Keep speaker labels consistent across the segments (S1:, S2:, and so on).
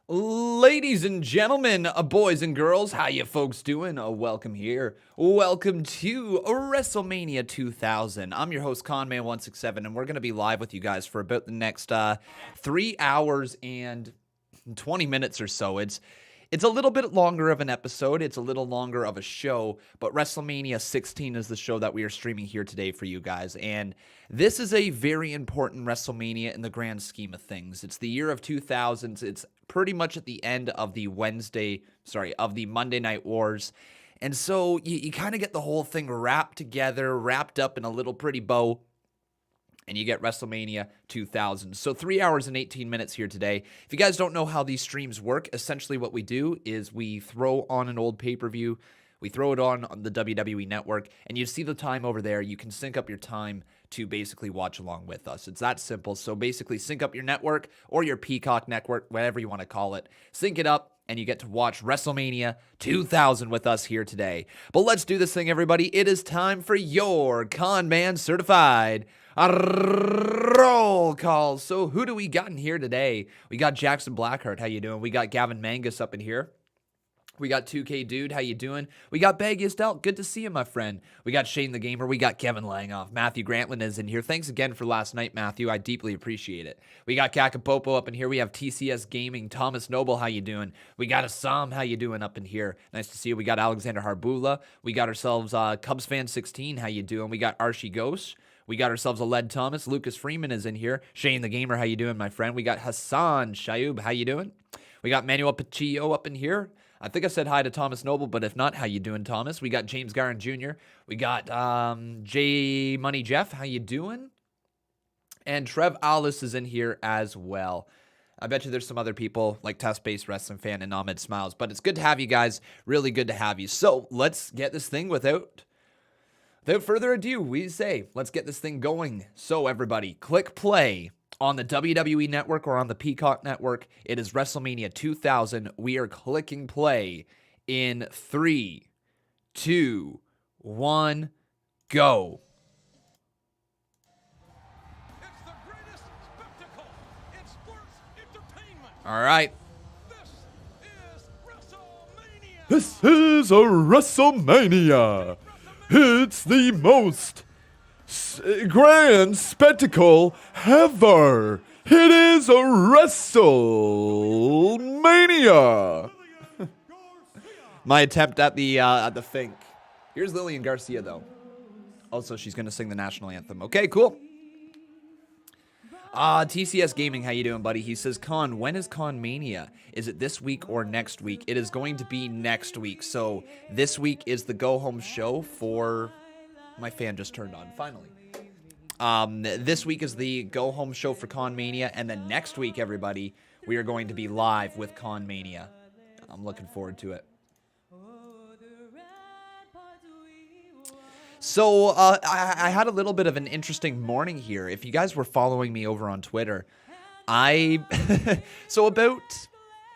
S1: Ladies and gentlemen, boys and girls, how you folks doing? Welcome here. Welcome to WrestleMania 2000. I'm your host, Conman167, and we're going to be live with you guys for about the next 3 hours and 20 minutes or so. It's a little bit longer of an episode. It's a little longer of a show, but WrestleMania 16 is the show that we are streaming here today for you guys. And this is a very important WrestleMania in the grand scheme of things. It's the year of 2000. It's pretty much at the end of the Monday Night Wars. And so you kind of get the whole thing wrapped up in a little pretty bow. And you get WrestleMania 2000. So 3 hours and 18 minutes here today. If you guys don't know how these streams work, essentially what we do is we throw on an old pay-per-view, we throw it on the WWE Network, and you see the time over there. You can sync up your time to basically watch along with us. It's that simple. So basically sync up your network or your Peacock network, whatever you want to call it. Sync it up, and you get to watch WrestleMania 2000 with us here today. But let's do this thing, everybody. It is time for your Con Man Certified roll call. So who do we got in here today? We got Jackson Blackheart. How you doing? We got Gavin Mangus up in here. We got 2K Dude. How you doing? We got Baggiest Elk. Good to see you, my friend. We got Shane the Gamer. We got Kevin Langoff. Matthew Grantland is in here. Thanks again for last night, Matthew. I deeply appreciate it. We got Kakapopo up in here. We have TCS Gaming. Thomas Noble. How you doing? We got Assam. How you doing up in here? Nice to see you. We got Alexander Harbula. We got ourselves Cubs Fan 16. How you doing? We got Archie Ghost. We got ourselves a Led Thomas. Lucas Freeman is in here. Shane the Gamer, how you doing, my friend? We got Hassan Shayub, how you doing? We got Manuel Pacillo up in here. I think I said hi to Thomas Noble, but if not, how you doing, Thomas? We got James Garren Jr. We got J Money Jeff, how you doing? And Trev Alice is in here as well. I bet you there's some other people like Test-Based Wrestling Fan and Ahmed Smiles, but it's good to have you guys. Really good to have you. So let's get this thing without further ado, we say, let's get this thing going. So everybody, click play on the WWE Network or on the Peacock Network. It is WrestleMania 2000. We are clicking play in 3, 2, 1, go.
S2: It's the greatest spectacle in sports entertainment.
S1: All right.
S2: This is WrestleMania.
S3: This is a WrestleMania. It's the most grand spectacle ever. It is a WrestleMania.
S1: My attempt at the think. Here's Lillian Garcia, though. Also, she's going to sing the national anthem. Okay, cool. TCS Gaming, how you doing, buddy? He says, Con, when is Con Mania? Is it this week or next week? It is going to be next week. So this week is the go-home show for... My fan just turned on, finally. This week is the go-home show for Con Mania, and then next week, everybody, we are going to be live with Con Mania. I'm looking forward to it. So, I had a little bit of an interesting morning here. If you guys were following me over on Twitter, so about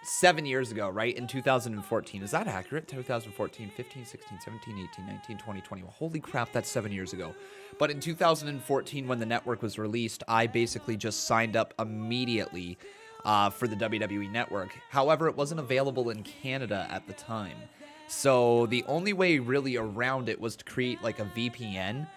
S1: 7 years ago, right, in 2014, is that accurate? 2014, 15, 16, 17, 18, 19, 20, 21. Holy crap, that's 7 years ago. But in 2014, when the network was released, I basically just signed up immediately for the WWE Network. However, it wasn't available in Canada at the time. So the only way really around it was to create like a VPN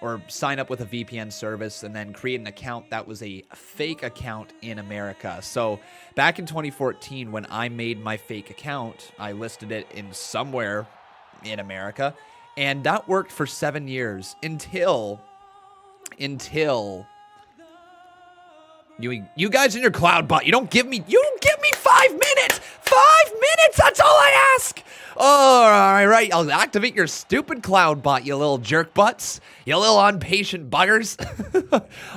S1: or sign up with a VPN service and then create an account that was a fake account in America. So back in 2014, when I made my fake account, I listed it in somewhere in America, and that worked for 7 years until you guys in your cloud bot, you don't give me 5 minutes. 5 minutes, that's all I ask. All right, I'll activate your stupid cloud bot, you little jerk butts, you little impatient buggers.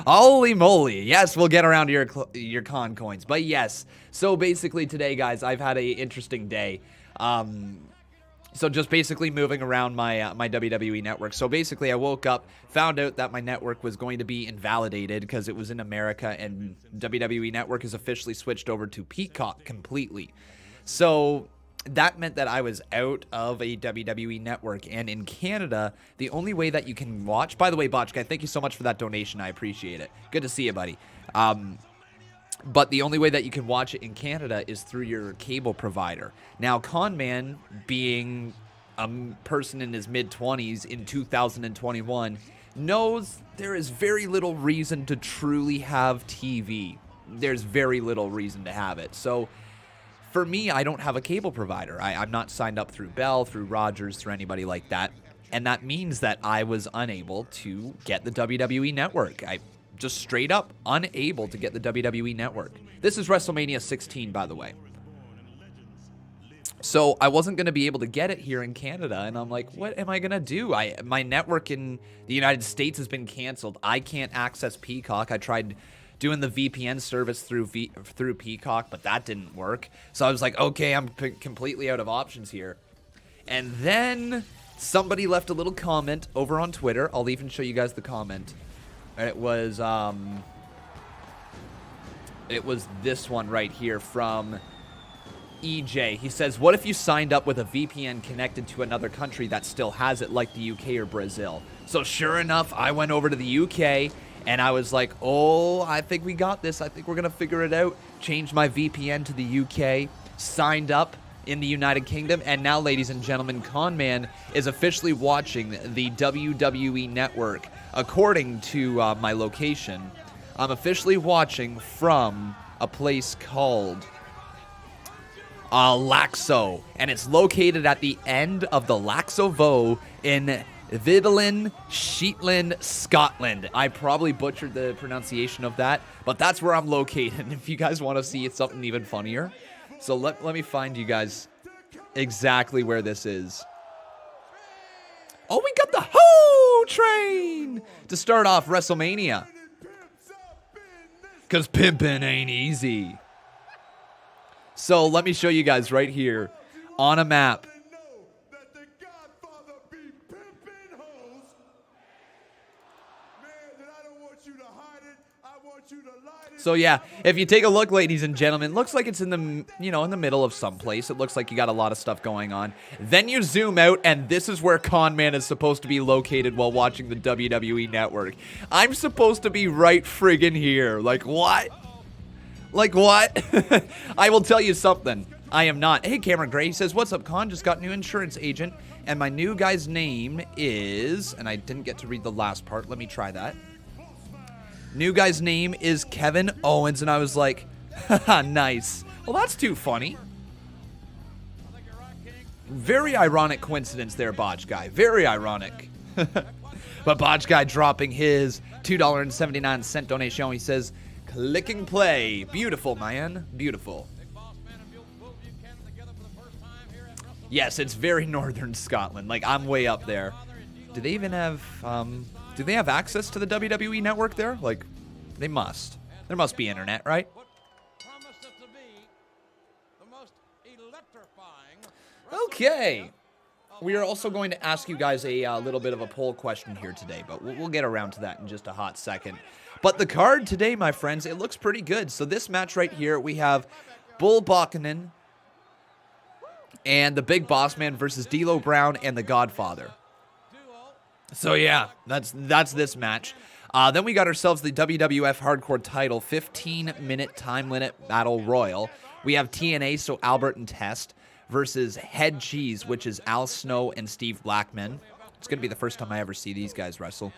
S1: Holy moly. Yes, we'll get around to your con coins. But yes, so basically today, guys, I've had a interesting day. So just basically moving around my my WWE network. So basically I woke up, found out that my network was going to be invalidated because it was in America, and WWE Network is officially switched over to Peacock completely. So that meant that I was out of a WWE network, and in Canada, the only way that you can watch, by the way, Botch Guy, thank you so much for that donation. I appreciate it. Good to see you, buddy. But the only way that you can watch it in Canada is through your cable provider. Now, Conman, being a person in his mid-20s in 2021, knows there is very little reason to truly have TV. There's very little reason to have it. So, for me, I don't have a cable provider. I'm not signed up through Bell, through Rogers, through anybody like that. And that means that I was unable to get the WWE Network. I just straight up unable to get the WWE Network. This is WrestleMania 16, by the way. So I wasn't going to be able to get it here in Canada, and I'm like, what am I going to do? My network in the United States has been canceled. I can't access Peacock. I tried doing the VPN service through Peacock, but that didn't work. So I was like, okay, I'm completely out of options here. And then somebody left a little comment over on Twitter. I'll even show you guys the comment. It was this one right here from EJ. He says, what if you signed up with a VPN connected to another country that still has it, like the UK or Brazil? So sure enough, I went over to the UK and I was like, oh, I think we got this. I think we're going to figure it out. Changed my VPN to the UK, signed up in the United Kingdom, and now, ladies and gentlemen, Conman is officially watching the WWE Network. According to my location, I'm officially watching from a place called Laxo, and it's located at the end of the Laxo Voe in Vidlin, Shetland, Scotland. I probably butchered the pronunciation of that, but that's where I'm located. If you guys want to see something even funnier, so let me find you guys exactly where this is. Oh, we got the Ho Train to start off WrestleMania. Because pimpin' ain't easy. So let me show you guys right here on a map. So yeah, if you take a look, ladies and gentlemen, looks like it's in the, in the middle of some place. It looks like you got a lot of stuff going on. Then you zoom out, and this is where Conman is supposed to be located while watching the WWE Network. I'm supposed to be right friggin' here. Like what? Like what? I will tell you something. I am not. Hey, Cameron Gray says, what's up, Con? Just got new insurance agent, and my new guy's name is, and I didn't get to read the last part. Let me try that. New guy's name is Kevin Owens, and I was like, haha, nice. Well, that's too funny. Very ironic coincidence there, Botch Guy. Very ironic. But Botch Guy dropping his $2.79 donation. He says, clicking play. Beautiful, man. Beautiful. Yes, it's very northern Scotland. Like, I'm way up there. Do they even have, do they have access to the WWE Network there? Like, they must. There must be internet, right? Okay. We are also going to ask you guys a little bit of a poll question here today, but we'll get around to that in just a hot second. But the card today, my friends, it looks pretty good. So this match right here, we have Buchanan and the Big Bossman versus D'Lo Brown and the Godfather. So yeah, that's this match. Then we got ourselves the WWF Hardcore title, 15-minute time limit battle royal. We have TNA, so Albert and Test, versus Head Cheese, which is Al Snow and Steve Blackman. It's going to be the first time I ever see these guys wrestle.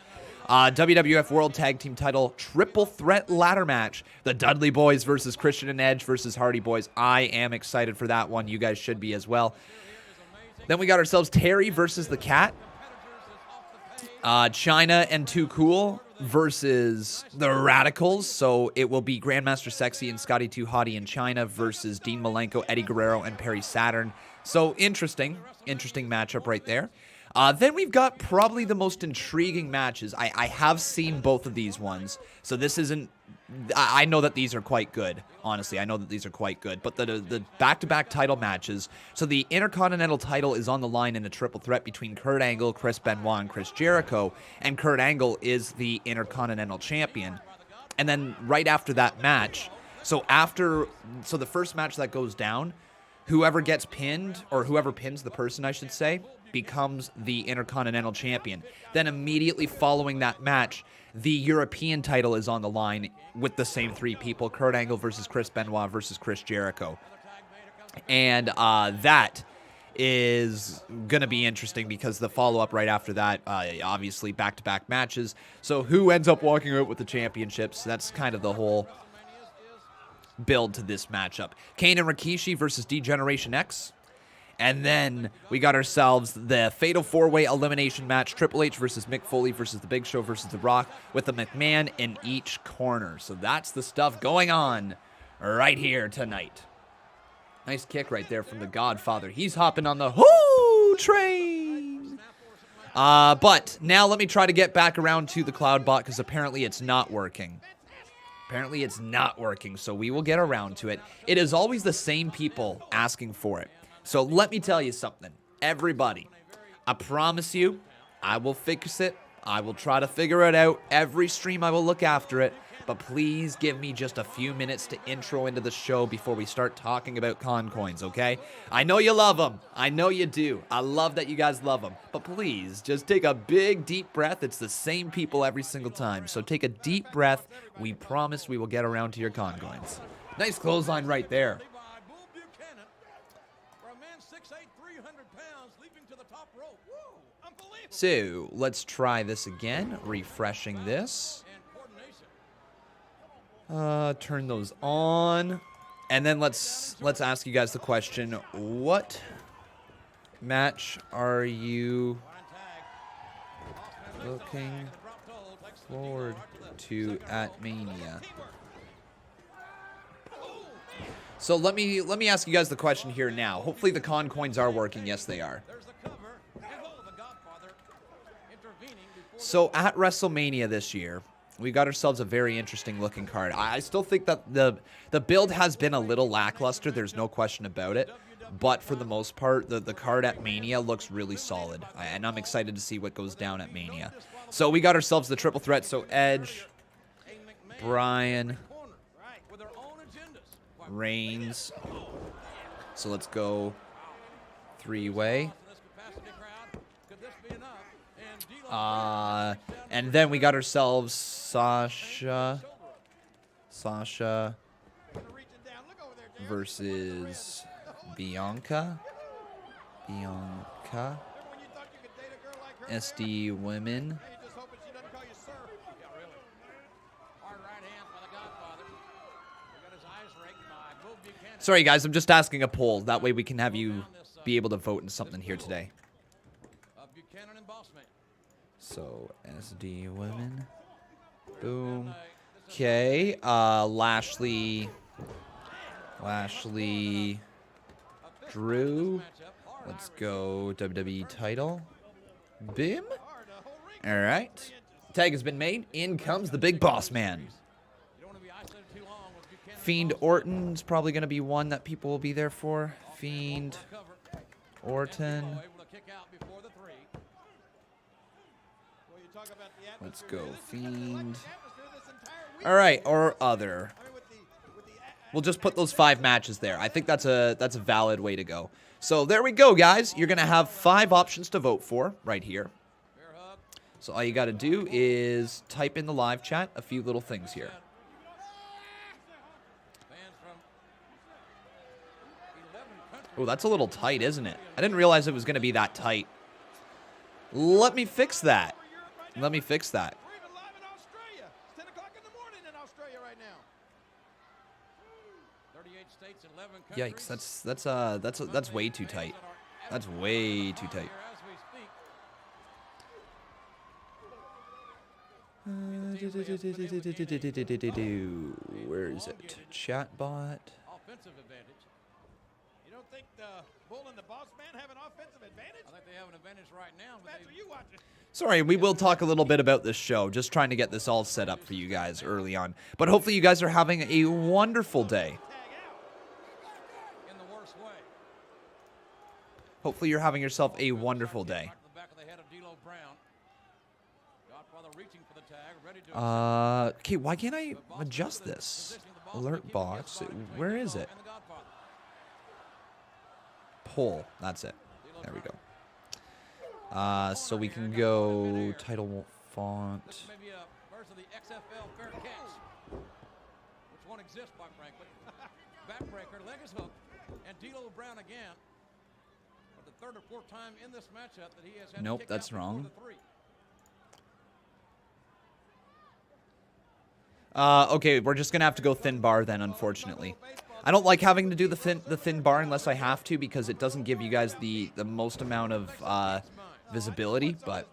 S1: WWF World Tag Team title, triple threat ladder match. The Dudley Boys versus Christian and Edge versus Hardy Boys. I am excited for that one. You guys should be as well. Then we got ourselves Terry versus the Cat. China and Too Cool versus the Radicals. So it will be Grandmaster Sexy and Scotty Too Hottie in China versus Dean Malenko, Eddie Guerrero, and Perry Saturn. So interesting matchup right there. Then we've got probably the most intriguing matches. I have seen both of these ones, so this isn't... I know that these are quite good, honestly. I know that these are quite good. But the back-to-back title matches, so the Intercontinental title is on the line in a triple threat between Kurt Angle, Chris Benoit, and Chris Jericho, and Kurt Angle is the Intercontinental Champion. And then right after that match, so the first match that goes down, whoever gets pinned, or whoever pins the person, I should say, becomes the Intercontinental Champion. Then immediately following that match, the European title is on the line with the same 3 people, Kurt Angle versus Chris Benoit versus Chris Jericho. And that is going to be interesting because the follow-up right after that, obviously back-to-back matches. So who ends up walking out with the championships? That's kind of the whole build to this matchup. Kane and Rikishi versus D-Generation X. And then we got ourselves the Fatal 4-Way Elimination match, Triple H versus Mick Foley versus The Big Show versus The Rock, with the McMahon in each corner. So that's the stuff going on right here tonight. Nice kick right there from the Godfather. He's hopping on the whoo train. But now let me try to get back around to the Cloud Bot because apparently it's not working. Apparently it's not working, so we will get around to it. It is always the same people asking for it. So let me tell you something. Everybody, I promise you, I will fix it. I will try to figure it out. Every stream I will look after it. But please give me just a few minutes to intro into the show before we start talking about con coins, okay? I know you love them. I know you do. I love that you guys love them. But please, just take a big, deep breath. It's the same people every single time. So take a deep breath. We promise we will get around to your con coins. Nice clothesline right there.
S2: Buchanan, for a man 6'8", 300 pounds, leaping to the top rope. Woo! Unbelievable.
S1: So let's try this again. Refreshing this. Turn those on. And then let's ask you guys the question. What match are you looking forward to at Mania? So let me ask you guys the question here now. Hopefully the con coins are working. Yes, they are. So at WrestleMania this year, we got ourselves a very interesting looking card. I still think that the build has been a little lackluster. There's no question about it. But for the most part, the card at Mania looks really solid. And I'm excited to see what goes down at Mania. So we got ourselves the triple threat. So Edge, Bryan, Reigns. So let's go 3-way. And then we got ourselves Sasha versus Bianca. SD women. Sorry guys, I'm just asking a poll. That way we can have you be able to vote in something here today.
S2: Buchanan and Bossman.
S1: So, SD women. Boom. Okay. Lashley. Drew. Let's go WWE title. Boom. All right. Tag has been made. In comes the big boss man. Fiend Orton's probably going to be one that people will be there for. Fiend Orton. Let's go, Fiend. All right, or other. We'll just put those 5 matches there. I think that's a valid way to go. So there we go, guys. You're gonna have 5 options to vote for right here. So all you got to do is type in the live chat a few little things here. Oh, that's a little tight, isn't it? I didn't realize it was gonna be that tight. Let me fix that. Let me fix that.
S2: We're even live in Australia. It's 10 o'clock in the morning in Australia right now. 38 states, 11 countries.
S1: Yikes, that's way too tight. That's way too tight. Where is it? Chatbot.
S2: Offensive advantage. You don't think the Bull and the Bossman have an offensive advantage? I think they have an advantage right now. That's what you watching.
S1: Sorry, we will talk a little bit about this show. Just trying to get this all set up for you guys early on. But hopefully you guys are having a wonderful day.
S2: In the worst way.
S1: Hopefully you're having yourself a wonderful day. Okay, why can't I adjust this? Alert box. Where is it? Poll. That's it. There we go. So we can go title font.
S2: This may be a version of the XFL fair catch, which won't exist, quite frankly. Backbreaker, leg is hooked, and D'Lo Brown again. For the third or fourth time in this matchup that he has had.
S1: Nope,
S2: to kick
S1: that's
S2: out before
S1: wrong.
S2: the three.
S1: Okay, we're just gonna have to go thin bar then, unfortunately. I don't like having to do the thin bar unless I have to because it doesn't give you guys the most amount of visibility, but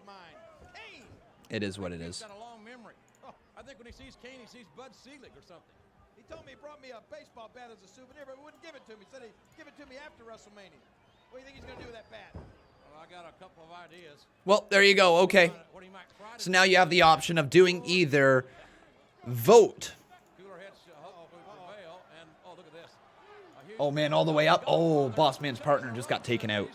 S1: it is what it is.
S2: Got a long memory. Oh, I think when he sees Kane, he sees Bud Selig or something. He told me he brought me a baseball bat as a souvenir, but he wouldn't give it to me. He said he'd give it to me after WrestleMania. What do you think he's going to do with that bat? Well, I got a couple of ideas.
S1: Well, there you go. Okay. So now you have the option of doing either vote. Oh, man, all the way up. Oh, Bossman's partner just got taken out.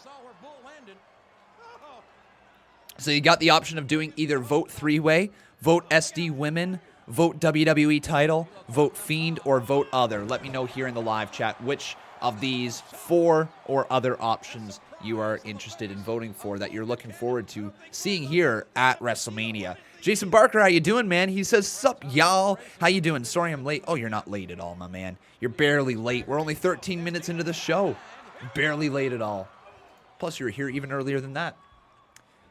S1: So you got the option of doing either vote three-way, vote SD women, vote WWE title, vote Fiend, or vote other. Let me know here in the live chat which of these 4 or other options you are interested in voting for that you're looking forward to seeing here at WrestleMania. Jason Barker, how you doing, man? He says, sup, y'all? How you doing? Sorry I'm late. Oh, you're not late at all, my man. You're barely late. We're only 13 minutes into the show. Barely late at all. Plus, you were here even earlier than that.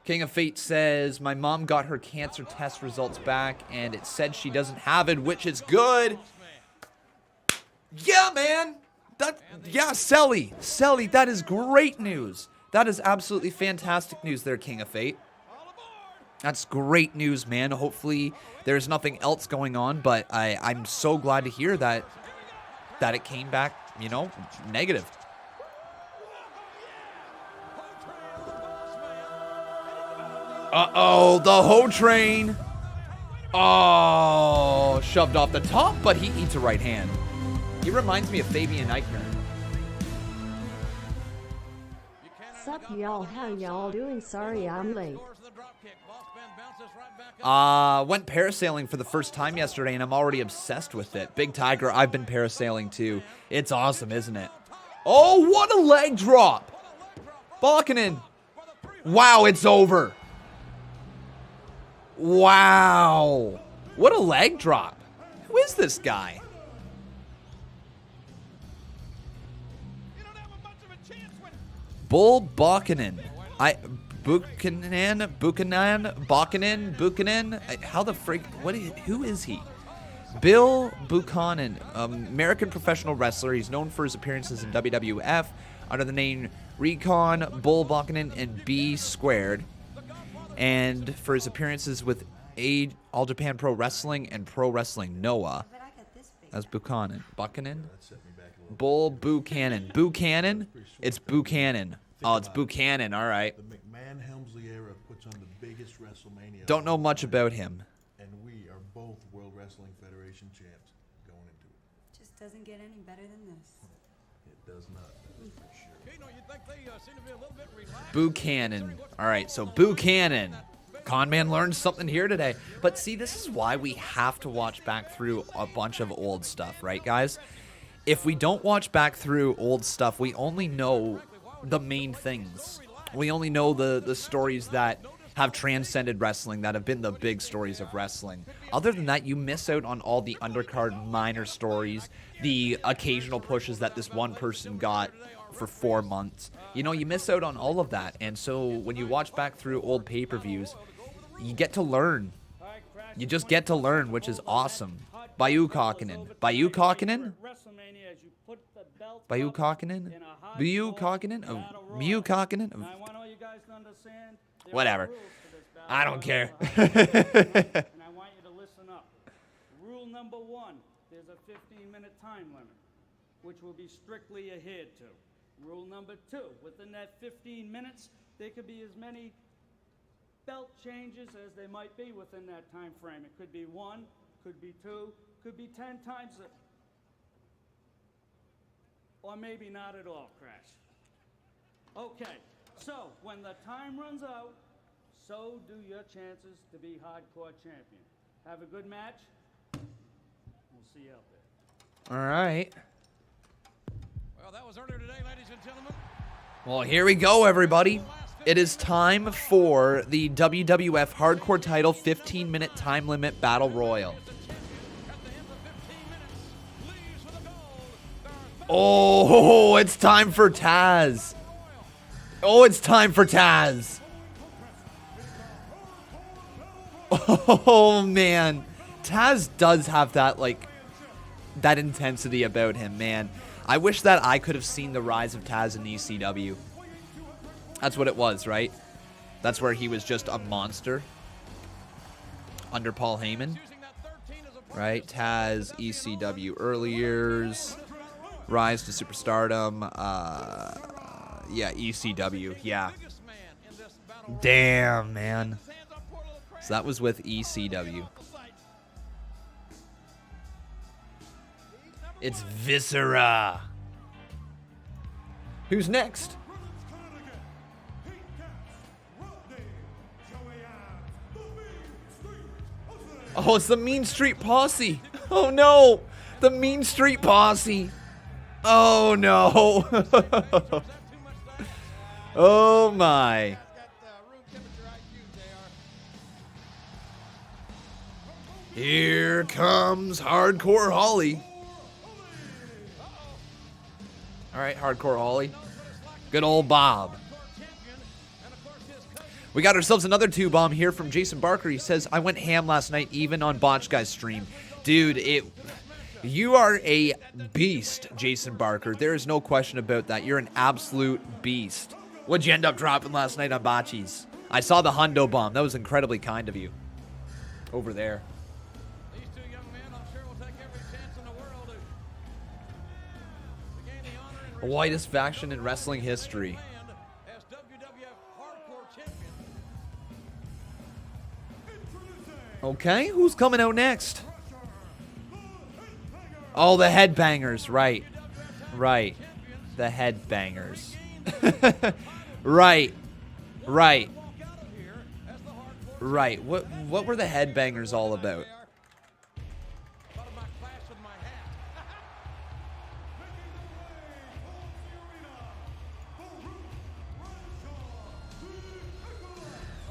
S1: King of Fate says, my mom got her cancer test results back, and it said she doesn't have it, which is good. Yeah, man. Yeah, Selly, that is great news. That is absolutely fantastic news there, King of Fate. That's great news, man. Hopefully there's nothing else going on, but I'm so glad to hear that it came back, you know, negative. Uh-oh, the Ho Train. Oh, shoved off the top, but he eats a right hand. He reminds me of Fabian Eichner.
S4: Sup y'all, how y'all doing? Sorry I'm late.
S1: Went parasailing for the first time yesterday, and I'm already obsessed with it. Big Tiger, I've been parasailing too. It's awesome, isn't it? Oh, what a leg drop! Buchanan. Wow, it's over. Wow. What a leg drop. Who is this guy? Bull Buchanan. Buchanan. How the freak? Who is he? Bill Buchanan, American professional wrestler. He's known for his appearances in WWF under the name Recon, Bull Buchanan, and B Squared, and for his appearances with All Japan Pro Wrestling and Pro Wrestling Noah. That's Buchanan. Bull Buchanan. Buchanan? It's Buchanan. Oh, it's Buchanan. All right.
S5: The McMahon-Helmsley era puts on the biggest WrestleMania.
S1: Don't know much about him.
S5: And we are both World Wrestling Federation champs going into it.
S6: Just doesn't get any better than this.
S5: It does not, for sure.
S1: Buchanan. All right, so Buchanan. Conman learned something here today. But see, this is why we have to watch back through a bunch of old stuff, right, guys? If we don't watch back through old stuff, we only know the main things. We only know the stories that have transcended wrestling, that have been the big stories of wrestling. Other than that, you miss out on all the undercard minor stories, the occasional pushes that this one person got for 4 months. You know, you miss out on all of that. And so when you watch back through old pay-per-views, you get to learn. You just get to learn, which is awesome. Bayou Kokinen. Bayou Kokinen? Bayou Kokinen? Bayou Kokinen? Bayou Kokinen? Whatever. I don't care.
S7: And I want you to listen up. Rule number 1, there's a 15-minute time limit, which will be strictly adhered to. Rule number 2, within that 15 minutes, there could be as many belt changes as they might be within that time frame. It could be 1, could be 2, could be 10 times it. Or maybe not at all, Crash. Okay, so when the time runs out, so do your chances to be hardcore champion. Have a good match. We'll see you out there.
S1: All right.
S2: Well, that was earlier today, ladies and gentlemen.
S1: Well, here we go, everybody.
S2: The last
S1: It is time for the WWF Hardcore Title 15-minute time limit battle royal. Oh, it's time for Taz. Oh, it's time for Taz. Oh, man. Taz does have that, like, that intensity about him, man. I wish that I could have seen the rise of Taz in ECW. That's what it was, right? That's where he was just a monster under Paul Heyman, right? Taz, ECW early years, rise to superstardom. Yeah, ECW. Yeah. Damn, man. So that was with ECW. It's Viscera. Who's next? Oh, it's the Mean Street Posse. Oh, no. The Mean Street Posse. Oh, no. Oh, my. Here comes Hardcore Holly. All right, Hardcore Holly. Good old Bob. We got ourselves another 2-bomb here from Jason Barker. He says, I went ham last night, even on Botch Guy's stream. Dude, you are a beast, Jason Barker. There is no question about that. You're an absolute beast. What'd you end up dropping last night on Botchies? I saw the Hundo bomb. That was incredibly kind of you. Over there.
S2: These two young men, I'm sure, will take every chance in the world to gain the honor and
S1: Whitest faction in wrestling history.
S2: respect as WWF Hardcore Champion.
S1: Okay, who's coming out next? Oh, the Headbangers, right. Right. The Headbangers. Right. Right. Right. What were the Headbangers all about?
S2: Thought of my class with my hat.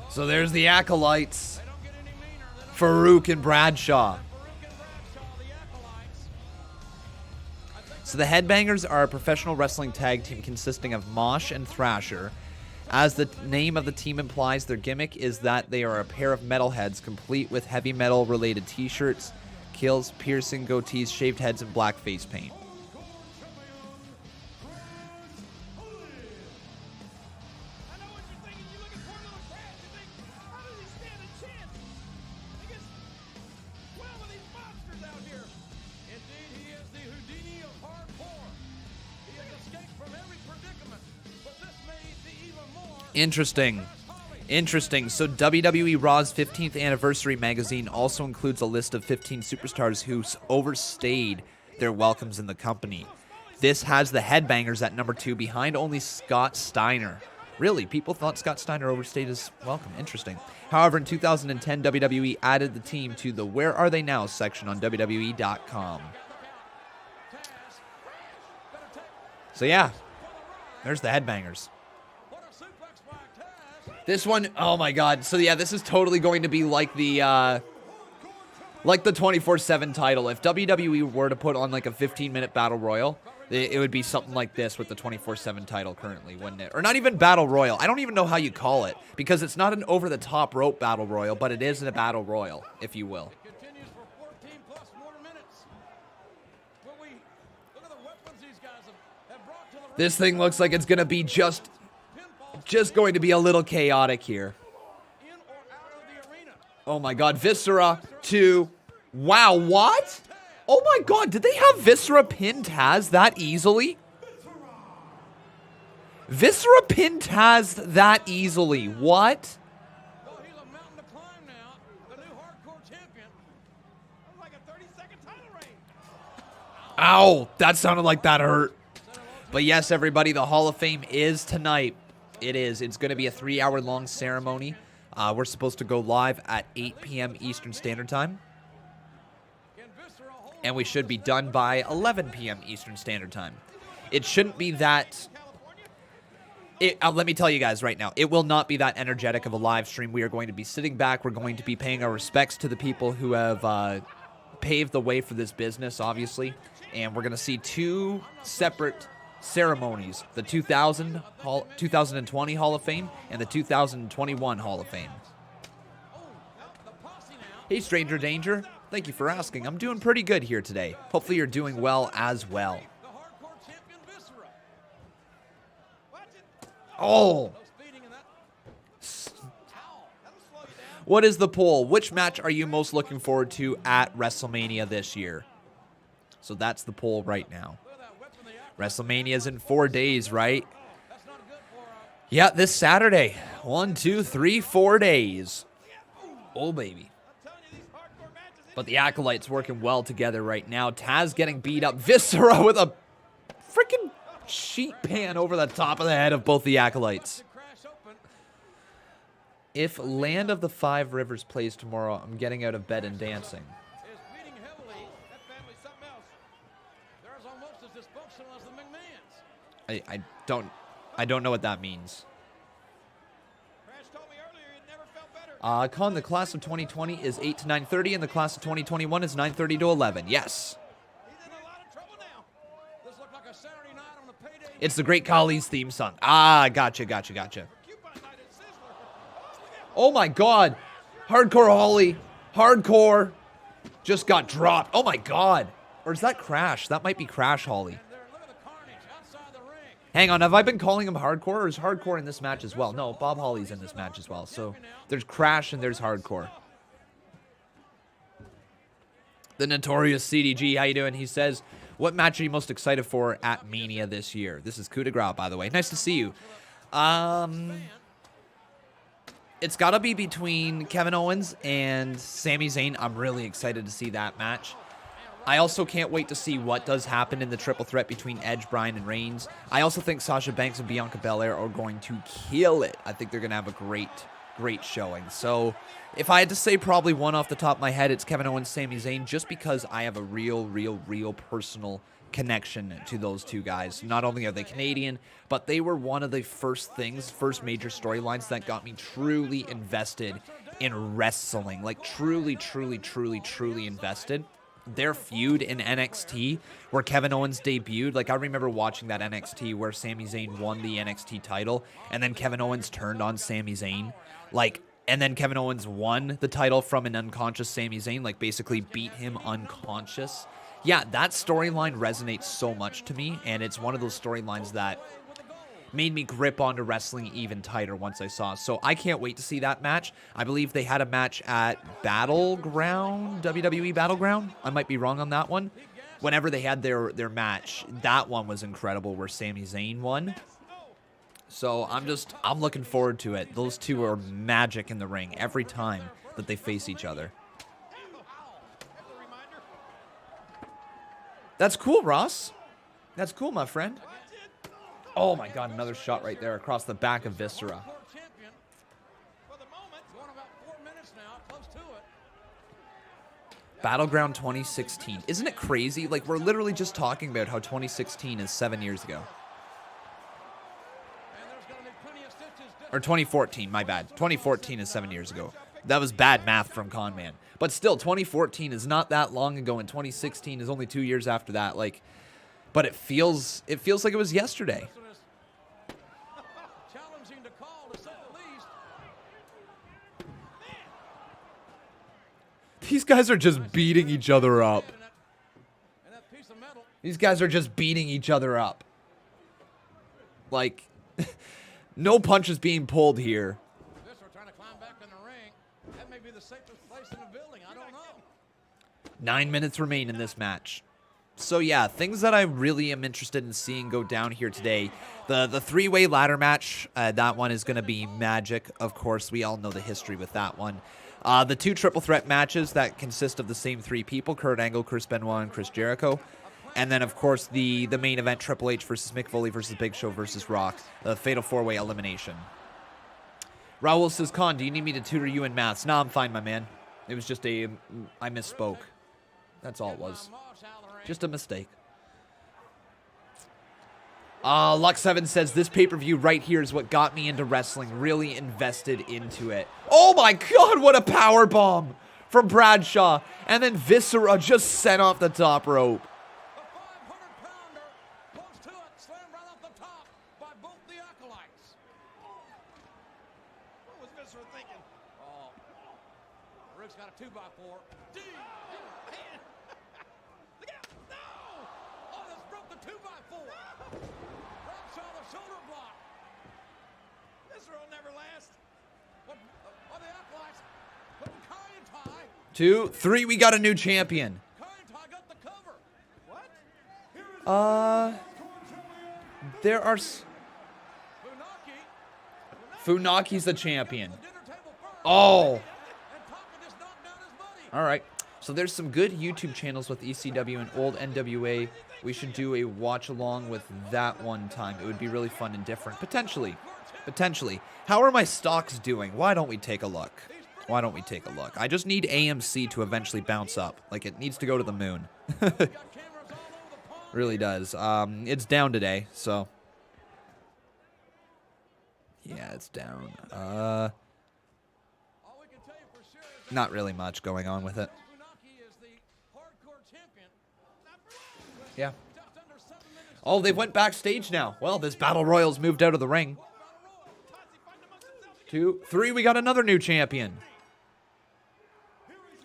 S1: So there's the Acolytes.
S2: They don't get any meaner than
S1: Farouk and Bradshaw.
S2: Farouk and Bradshaw, the Acolytes.
S1: So the Headbangers are a professional wrestling tag team consisting of Mosh and Thrasher. As the name of the team implies, their gimmick is that they are a pair of metalheads complete with heavy metal related t-shirts, kills, piercing, goatees, shaved heads, and black face paint.
S2: I know what you're thinking. You look at poor little Taz, you think, how does he stand a chance against 12 of these monsters out here? Indeed, he is the Houdini of hardcore. He has escaped from every predicament, but this may be even more.
S1: Interesting. Interesting. So WWE Raw's 15th anniversary magazine also includes a list of 15 superstars who overstayed their welcomes in the company. This has the Headbangers at number 2 behind only Scott Steiner. Really, people thought Scott Steiner overstayed his welcome. Interesting. However, in 2010, WWE added the team to the Where Are They Now section on WWE.com. So yeah, there's the Headbangers. This one, oh my god. So yeah, this is totally going to be like the 24/7 title. If WWE were to put on like a 15-minute battle royal, it would be something like this with the 24/7 title currently, wouldn't it? Or not even battle royal. I don't even know how you call it because it's not an over-the-top rope battle royal, but it is a battle royal, if you will.
S2: Continues for 14 plus more minutes. Will we look at the weapons these guys have brought to the ring?
S1: This thing looks like it's going to be just going to be a little chaotic here.
S2: In or out of the arena.
S1: Oh my god, Viscera 2. Wow, what? Oh my god, did they have Viscera pin Taz that easily? Viscera pin Taz that easily. What?
S2: Well, he's a mountain to climb now. The new hardcore champion. That was like a 30-second title reign.
S1: Ow, that sounded like that hurt. But yes, everybody, the Hall of Fame is tonight. It is. It's going to be a 3-hour-long ceremony. We're supposed to go live at 8 p.m. Eastern Standard Time. And we should be done by 11 p.m. Eastern Standard Time. It shouldn't be that Let me tell you guys right now, it will not be that energetic of a live stream. We are going to be sitting back. We're going to be paying our respects to the people who have paved the way for this business, obviously. And we're going to see two separate ceremonies, the 2020 Hall of Fame and the 2021 Hall of Fame. Hey, Stranger Danger. Thank you for asking. I'm doing pretty good here today. Hopefully you're doing well as well. Oh! What is the poll? Which match are you most looking forward to at WrestleMania this year? So that's the poll right now. WrestleMania is in 4 days, right? Yeah, this Saturday. 1, 2, 3, 4 days. Oh, baby. But the Acolytes working well together right now. Taz getting beat up. Viscera with a freaking sheet pan over the top of the head of both the Acolytes. If Land of the Five Rivers plays tomorrow, I'm getting out of bed and dancing. I don't know what that means. Con, the class of 2020 is 8 to 9:30, and the class of 2021 is 9:30 to 11. Yes. It's the Great Khali's theme song. Ah, gotcha. Oh my God. Hardcore Holly. Hardcore just got dropped. Oh my God. Or is that Crash? That might be Crash Holly. Hang on, have I been calling him Hardcore, or is Hardcore in this match as well? No, Bob Holly's in this match as well. So there's Crash and there's Hardcore. The Notorious CDG, how you doing? He says, what match are you most excited for at Mania this year? This is Coup de Grace, by the way. Nice to see you. It's got to be between Kevin Owens and Sami Zayn. I'm really excited to see that match. I also can't wait to see what does happen in the triple threat between Edge, Bryan, and Reigns. I also think Sasha Banks and Bianca Belair are going to kill it. I think they're going to have a great showing. So if I had to say probably one off the top of my head, it's Kevin Owens, Sami Zayn, just because I have a real personal connection to those two guys. Not only are they Canadian, but they were one of the first major storylines that got me truly invested in wrestling. Like truly invested. Their feud in NXT where Kevin Owens debuted, like I remember watching that NXT where Sami Zayn won the NXT title and then Kevin Owens turned on Sami Zayn, and then Kevin Owens won the title from an unconscious Sami Zayn, like basically beat him unconscious. Yeah, that storyline resonates so much to me, and it's one of those storylines that made me grip onto wrestling even tighter once I saw. So I can't wait to see that match. I believe they had a match at Battleground, WWE Battleground. I might be wrong on that one. Whenever they had their match, that one was incredible where Sami Zayn won. So I'm looking forward to it. Those two are magic in the ring every time that they face each other. That's cool, Ross. That's cool, my friend. Oh my God, another shot right there across the back of Viscera. Battleground 2016. Isn't it crazy? Like, we're literally just talking about how 2016 is 7 years ago. Or 2014, my bad. 2014 is 7 years ago. That was bad math from Conman. But still, 2014 is not that long ago, and 2016 is only 2 years after that. Like, but it feels like it was yesterday. These guys are just beating each other up. These guys are just beating each other up. Like, no punches being pulled here. 9 minutes remain in this match. So yeah, things that I really am interested in seeing go down here today. The three-way ladder match, that one is going to be magic. Of course, we all know the history with that one. The two triple threat matches that consist of the same three people, Kurt Angle, Chris Benoit, and Chris Jericho. And then, of course, the main event, Triple H versus Mick Foley versus Big Show versus Rock. The fatal four-way elimination. Raul says, Con, do you need me to tutor you in maths? No, I'm fine, my man. It was just I misspoke. That's all it was. Just a mistake. Lux7 says, this pay-per-view right here is what got me into wrestling. Really invested into it. Oh my God, what a power bomb from Bradshaw. And then Viscera just sent off the top rope.
S2: The 500-pounder goes to it, slammed right off the top by both the acolytes. What was Viscera thinking? Oh, Rick's got a 2x4. D. Man. Look out! No! Oh, this broke the 2x4. Bradshaw the shoulder block. Viscera will never last. But the acolytes put Kai-En-Tai.
S1: 2, 3, we got a new champion.
S2: Kai-En-Tai got the cover. What?
S1: There are...
S2: Funaki.
S1: Funaki's the champion.
S2: The dinner table first.
S1: Oh.
S2: And Taka just knocked down his buddy.
S1: All right. So there's some good YouTube channels with ECW and old NWA. We should do a watch along with that one time. It would be really fun and different. Potentially. Potentially. How are my stocks doing? Why don't we take a look? Why don't we take a look? I just need AMC to eventually bounce up. Like, it needs to go to the moon. Really does. It's down today, so... Yeah, it's down.
S2: All we can tell you for sure is that
S1: Not really much going on with it.
S2: Funaki is the hardcore champion.
S1: Yeah.
S2: Just under 7 minutes.
S1: Oh, they went backstage now. Well, this Battle Royal's moved out of the ring. 2, 3, we got another new champion.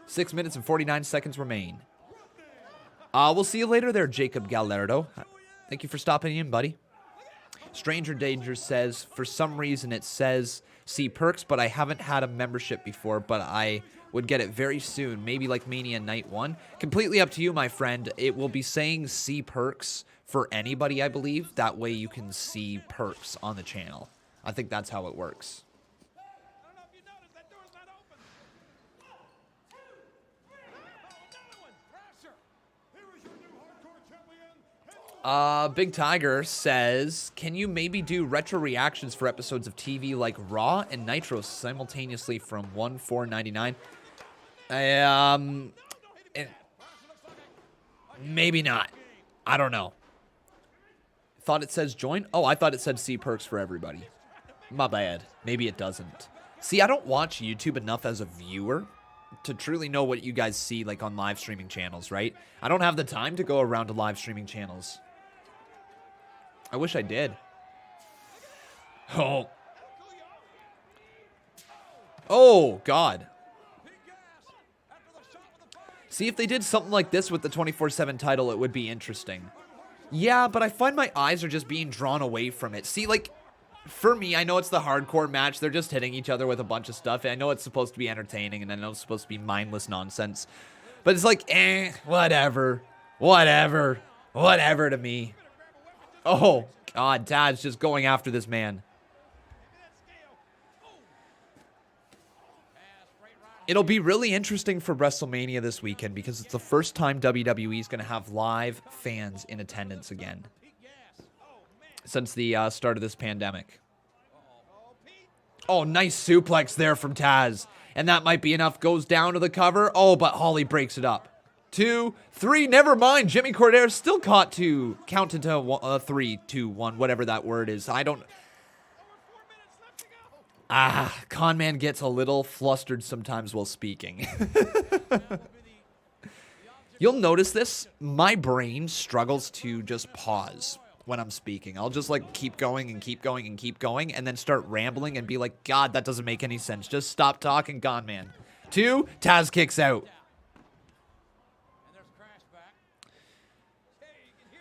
S1: 6 minutes and 49 seconds remain. We'll see you later there, Jacob Gallardo. Thank you for stopping in, buddy. Stranger Danger says, for some reason it says see perks, but I haven't had a membership before, but I would get it very soon, maybe like Mania Night 1. Completely up to you, my friend. It will be saying see perks for anybody, I believe. That way you can see perks on the channel. I think that's how it works.
S2: I don't know if you noticed, that door's not open. Another one. Thrasher. Here is your new hardcore champion.
S1: Big Tiger says, can you maybe do retro reactions for episodes of TV like Raw and Nitro simultaneously from 1/4/99? Maybe not. I don't know. Thought it says join? Oh, I thought it said see perks for everybody. My bad. Maybe it doesn't. See, I don't watch YouTube enough as a viewer to truly know what you guys see like on live streaming channels, right? I don't have the time to go around to live streaming channels. I wish I did. Oh. Oh, God. See, if they did something like this with the 24/7 title, it would be interesting. Yeah, but I find my eyes are just being drawn away from it. See, like, for me, I know it's the hardcore match. They're just hitting each other with a bunch of stuff. I know it's supposed to be entertaining, and I know it's supposed to be mindless nonsense. But it's like, whatever. Whatever. Whatever to me. Oh, God, Dad's just going after this man. It'll be really interesting for WrestleMania this weekend because it's the first time WWE is going to have live fans in attendance again since the start of this pandemic. Oh, nice suplex there from Taz. And that might be enough. Goes down to the cover. Oh, but Holly breaks it up. 2, 3, never mind. Jimmy Cordeiro still caught to count into 3, 2, 1, whatever that word is. I don't... Conman gets a little flustered sometimes while speaking. You'll notice this. My brain struggles to just pause when I'm speaking. I'll just like keep going and keep going and keep going and then start rambling and be like, God, that doesn't make any sense. Just stop talking, Conman. 2, Taz kicks out.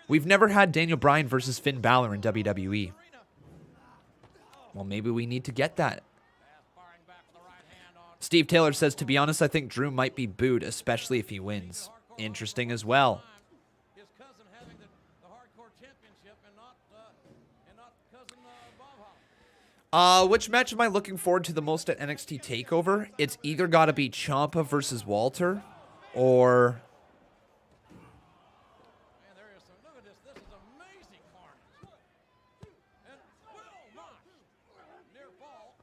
S1: We've never had Daniel Bryan versus Finn Balor in WWE. Well, maybe we need to get that. Steve Taylor says, to be honest, I think Drew might be booed, especially if he wins. Interesting as well.
S2: His cousin having the hardcore championship and not cousin Bob Holly.
S1: Which match am I looking forward to the most at NXT TakeOver? It's either got to be Ciampa versus Walter or...
S2: Man, there is some. Look at this. This is amazing carnage. And Will Knox. Near fall.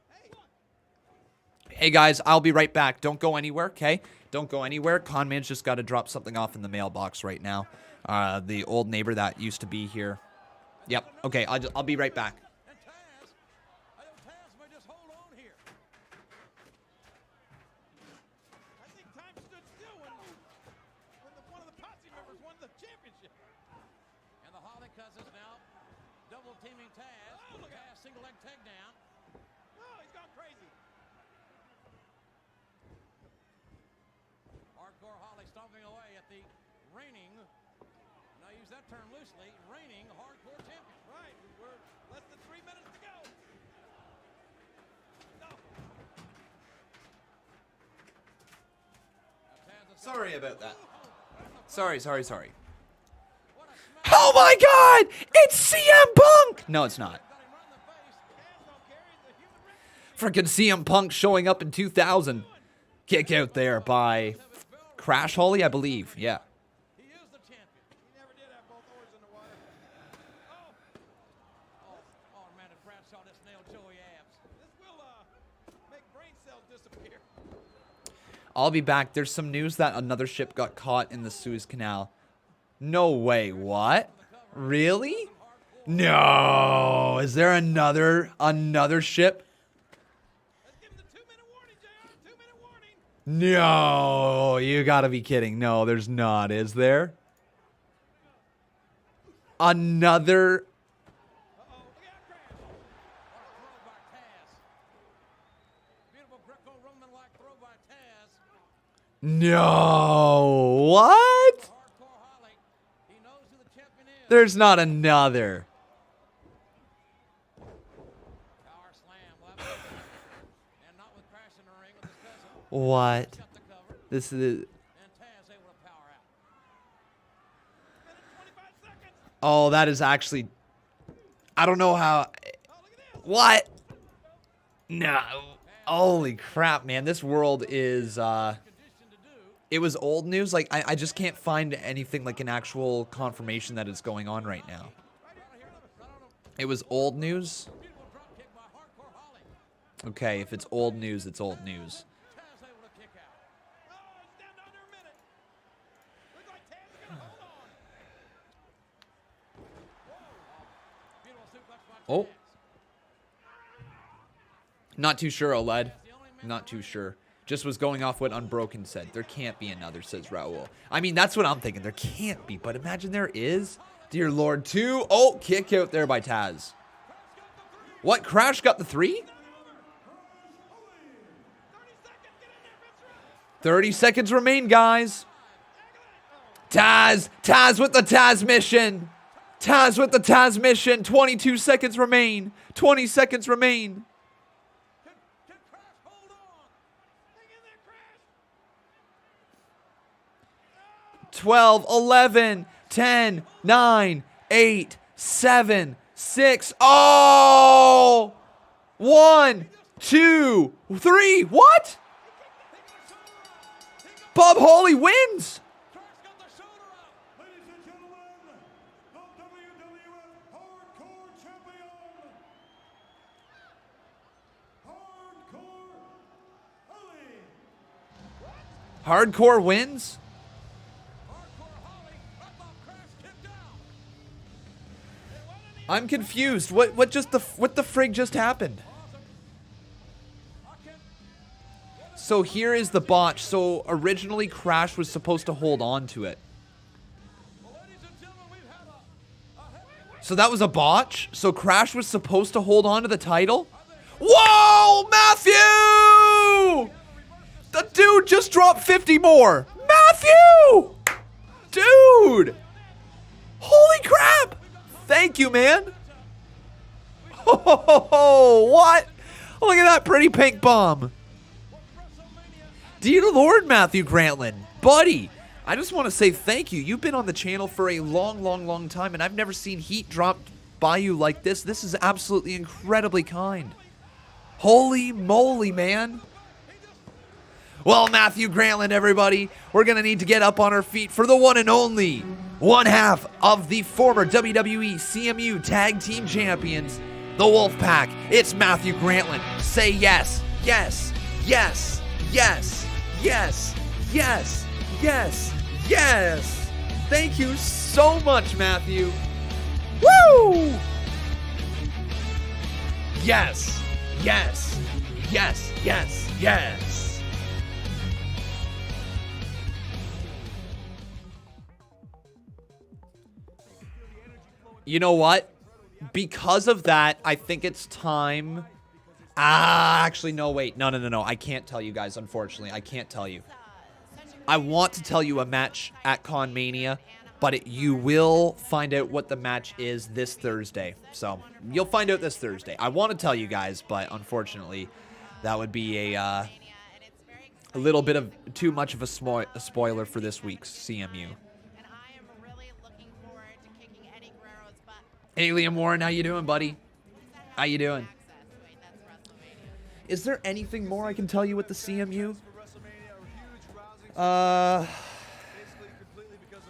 S1: Hey guys, I'll be right back. Don't go anywhere, okay? Don't go anywhere. Conman's just got to drop something off in the mailbox right now. The old neighbor that used to be here Yep. Okay, I'll be right back.
S2: And Taz, I know Taz may just hold on here.
S8: I think time stood still when one of the posse members won the championship.
S2: And the Holly Cousins now double teaming Taz.
S8: Oh, look
S2: Taz single leg takedown.
S8: Oh, he's gone crazy.
S2: Hardcore Holly stomping away at the reigning, and I use that term loosely, reigning hardcore champion.
S8: Right, we're less than 3 minutes to go. No.
S2: Now Taz is
S1: Sorry about that. Sorry.
S2: what a smash.
S1: Oh my God! It's CM Punk! No, it's not.
S2: Got him right in the face.
S8: Taz don't care. He's a human rights.
S1: Freaking CM Punk showing up in 2000. Kick out there by Crash Holly, I believe. Yeah.
S2: He is the champion.
S8: He never did have both oars in the water.
S2: Oh man, did Bradshaw just nail Joey abs.
S8: This will make brain cells disappear.
S1: I'll be back. There's some news that another ship got caught in the Suez Canal. No way. What? Really? No. Is there another ship?
S8: Let's give him the 2-minute warning, JR. 2-minute warning.
S1: No. You gotta be kidding. No, there's not. Is there? Another.
S8: Uh-oh, look out, crash.
S2: Throw by Taz. Beautiful Greco-Roman-like throw by Taz.
S1: No. What?
S2: Hardcore Holly. He knows who the champion is.
S1: There's not another.
S2: Power slam. Left hand. And not with Crash in the ring with his cousin.
S1: What?
S2: Got the cover.
S1: This is.
S2: And Taz able to power out.
S8: Minute 25 seconds.
S1: Oh, that is actually. I don't know how.
S8: Oh, look at this.
S1: What? No. Holy crap, man. This world is.
S2: Conditioned to do.
S1: It was old news. Like, I just can't find anything like an actual confirmation that is going on right now. It was old news.
S2: Beautiful drop kick by Hardcore Holly.
S1: Okay, if it's old news, it's old news.
S2: Taz able to kick out.
S8: Oh, it's down to under a minute. Looks like Taz is going to hold on.
S2: Beautiful suplex by
S1: Oh.
S2: Taz.
S1: Not too sure, OLED. Not too sure. Just was going off what Unbroken said. There can't be another, says Raul. I mean, that's what I'm thinking. There can't be, but imagine there is. Dear Lord, 2. Oh, kick out there by Taz. What? Crash got the 3? 30 seconds remain, guys. Taz with the Taz mission. Taz with the Taz mission. 22 seconds remain. 20 seconds remain.
S2: Can Crash hold on?
S8: Hang in there, Crash.
S1: 12, 11, 10, 9, 8, 7, 6. Oh! 1, 2, 3. What? Bob Holly wins.
S2: Crash got the shoulder up.
S3: Ladies and gentlemen, the WWF Hardcore Champion, Hardcore Holly.
S1: Hardcore wins?
S2: Hardcore Holly. I thought Crash kicked out.
S1: I'm confused. What the frig just happened? So here is the botch. So originally Crash was supposed to hold on to it.
S2: Ladies and gentlemen, we've had a
S1: So that was a botch? So Crash was supposed to hold on to the title? Whoa, Matthew! The dude just dropped 50 more. Matthew! Dude! Holy crap! Thank you, man. Oh, what? Look at that pretty pink bomb. Dear Lord, Matthew Grantland, buddy, I just want to say thank you. You've been on the channel for a long time, and I've never seen heat dropped by you like this. This is absolutely incredibly kind. Holy moly, man. Well, Matthew Grantland, everybody, we're going to need to get up on our feet for the one and only one half of the former WWE CMU Tag Team Champions, the Wolfpack. It's Matthew Grantland. Say yes, yes, yes, yes. Yes, yes, yes, yes. Thank you so much, Matthew. Woo! Yes, yes, yes, yes, yes. You know what? Because of that, I think it's time. Actually, no, wait. No. I can't tell you guys, unfortunately. I can't tell you. I want to tell you a match at Con Mania, but you will find out what the match is this Thursday. So, you'll find out this Thursday. I want to tell you guys, but unfortunately, that would be a little bit of too much of a spoiler for this week's CMU. Hey, Liam Warren, how you doing, buddy? How you doing? Is there anything more I can tell you with the CMU?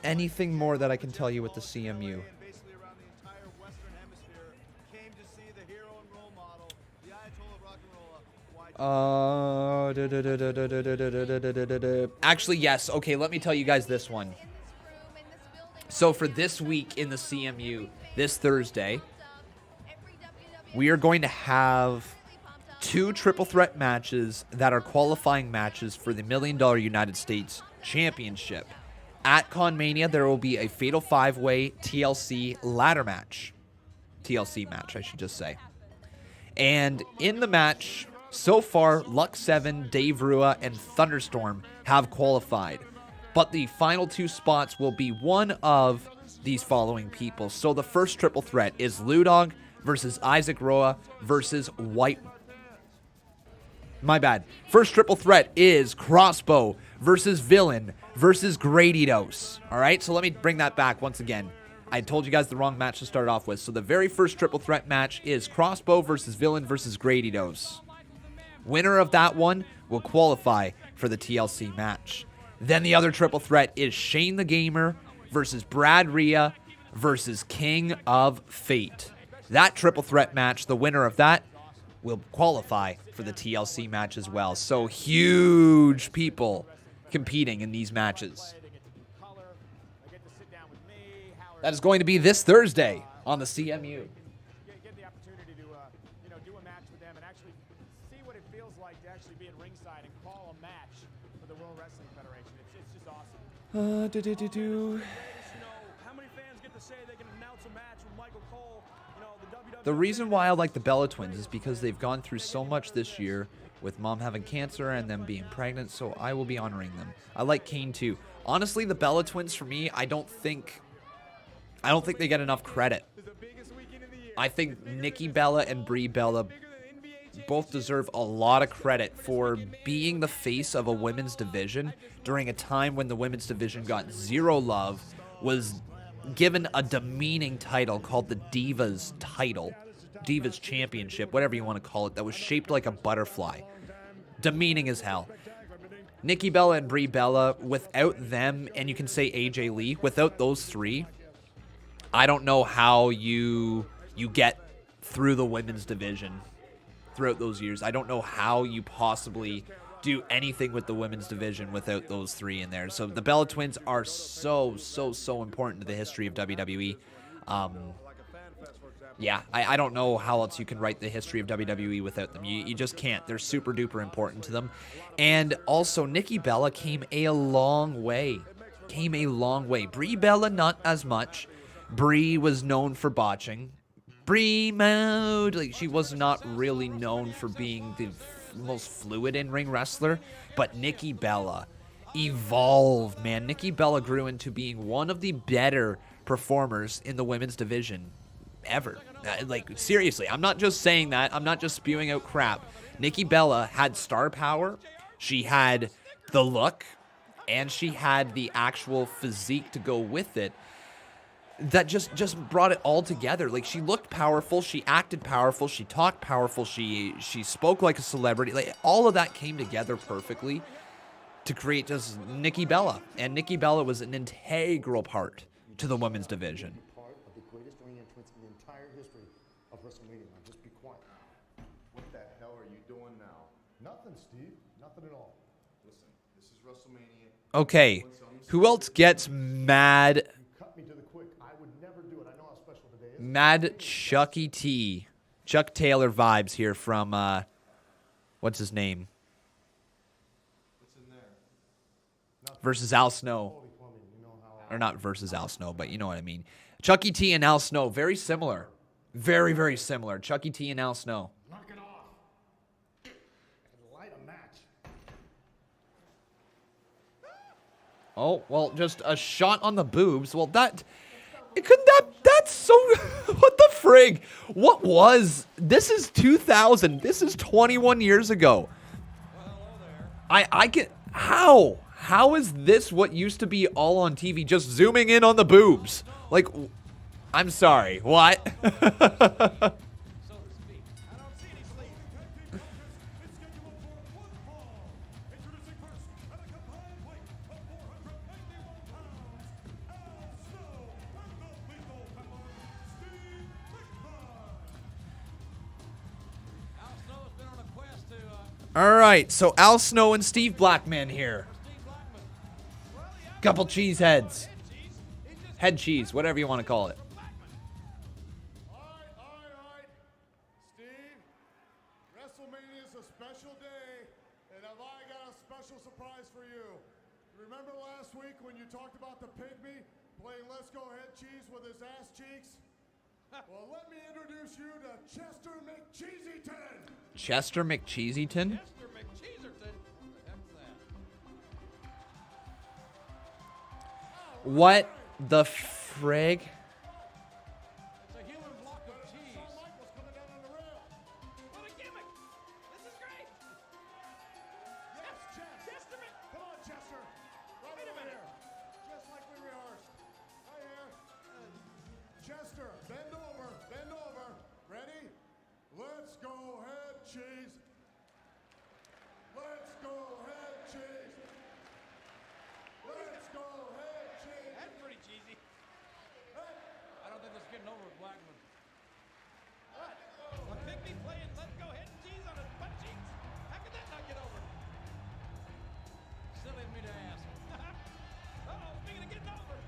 S1: Anything more that I can tell you with the CMU? Actually, yes. Okay, let me tell you guys this one. So for this week in the CMU, this Thursday, we are going to have 2 triple threat matches that are qualifying matches for the $1 Million United States Championship. At Con Mania, there will be a Fatal 5-Way TLC ladder match. TLC match, I should just say. And in the match, so far, Luck 7, Dave Rua, and Thunderstorm have qualified. But the final 2 spots will be one of these following people. So the first triple threat is Ludog versus Isaac Roa versus White. My bad. First triple threat is Crossbow versus Villain versus Gradidos. All right, so let me bring that back once again. I told you guys the wrong match to start off with. So the very first triple threat match is Crossbow versus Villain versus Gradidos. Winner of that one will qualify for the TLC match. Then the other triple threat is Shane the Gamer versus Brad Rhea versus King of Fate. That triple threat match, the winner of that, will qualify for the TLC match as well. So huge people competing in these matches. That is going to be this Thursday on the CMU.
S8: Get the opportunity to do a match with them and actually see what it feels like to actually be at ringside and call a match for the World Wrestling Federation. It's just awesome. How many fans get to say they can announce a match with Michael Cole?
S1: The reason why I like the Bella Twins is because they've gone through so much this year with mom having cancer and them being pregnant, so I will be honoring them. I like Kane too. Honestly, the Bella Twins for me, I don't think they get enough credit. I think Nikki Bella and Brie Bella both deserve a lot of credit for being the face of a women's division during a time when the women's division got zero love, was given a demeaning title called the Divas title, Divas Championship, whatever you want to call it, that was shaped like a butterfly. Demeaning as hell. Nikki Bella and Brie Bella, without them, and you can say AJ Lee, without those three, I don't know how you get through the women's division throughout those years. I don't know how you possibly do anything with the women's division without those three in there. So the Bella Twins are so important to the history of WWE. Yeah, I don't know how else you can write the history of WWE without them. You just can't. They're super duper important to them. And also, Nikki Bella came a long way. Brie Bella, not as much. Brie was known for botching. Brie mode, like, she was not really known for being the most fluid in-ring wrestler, but Nikki Bella evolved, man. Nikki Bella grew into being one of the better performers in the women's division ever. Like, seriously, I'm not just saying that. I'm not just spewing out crap. Nikki Bella had star power. She had the look, and she had the actual physique to go with it. That just brought it all together. Like, she looked powerful, she acted powerful, she talked powerful, she spoke like a celebrity. Like, all of that came together perfectly to create just Nikki Bella. And Nikki Bella was an integral part to the women's division.
S9: Part of the greatest ring entrance in the entire history of WrestleMania. Now just be quiet.
S5: What the hell are you doing now?
S9: Nothing, Steve. Nothing at all.
S5: Listen, this is WrestleMania.
S1: Okay, who else gets mad?
S9: Cut me to the quick. I would never do it. I know how special today
S1: Mad Chucky T. Chuck Taylor vibes here from, what's his name? Versus Al Snow. Or not versus Al Snow, but you know what I mean. Chucky T and Al Snow, very similar. Very, very similar. Chucky T and Al Snow.
S9: Knock it off. Light a match.
S1: Oh, well, just a shot on the boobs. Well, that's so, what the frig? What was, this is 2000. This is 21 years ago. I can, how? How is this what used to be all on TV? Just zooming in on the boobs. Like, I'm sorry, what? All right, so Al Snow and Steve Blackman here. Couple cheese heads. Head cheese, whatever you want to call it.
S3: All right. Steve, WrestleMania is a special day, and have I got a special surprise for you. Remember last week when you talked about the pygmy playing Let's Go Head Cheese with his ass cheeks? Well, let me introduce you to Chester McCheesyton.
S1: Chester McCheesyton?
S2: Mr. McCheeserton. What the heck's that?
S1: What the frig?
S2: It's a human block of cheese.
S3: Michael's coming down on the rail.
S2: What a gimmick! This is great!
S3: Yes, Chester. Come on, Chester. Right over here. Just like we rehearsed. Right here. Chester, bend over. Bend over. Ready? Let's go head cheese. Let's go head cheese. Let's go head cheese.
S2: That's pretty cheesy. I don't think this is getting over with Blackman. What? A pygmy playing Let's Go Head and Cheese on his butt cheeks? How could that not get over? Silly of me to ask. Uh-oh, speaking of getting over.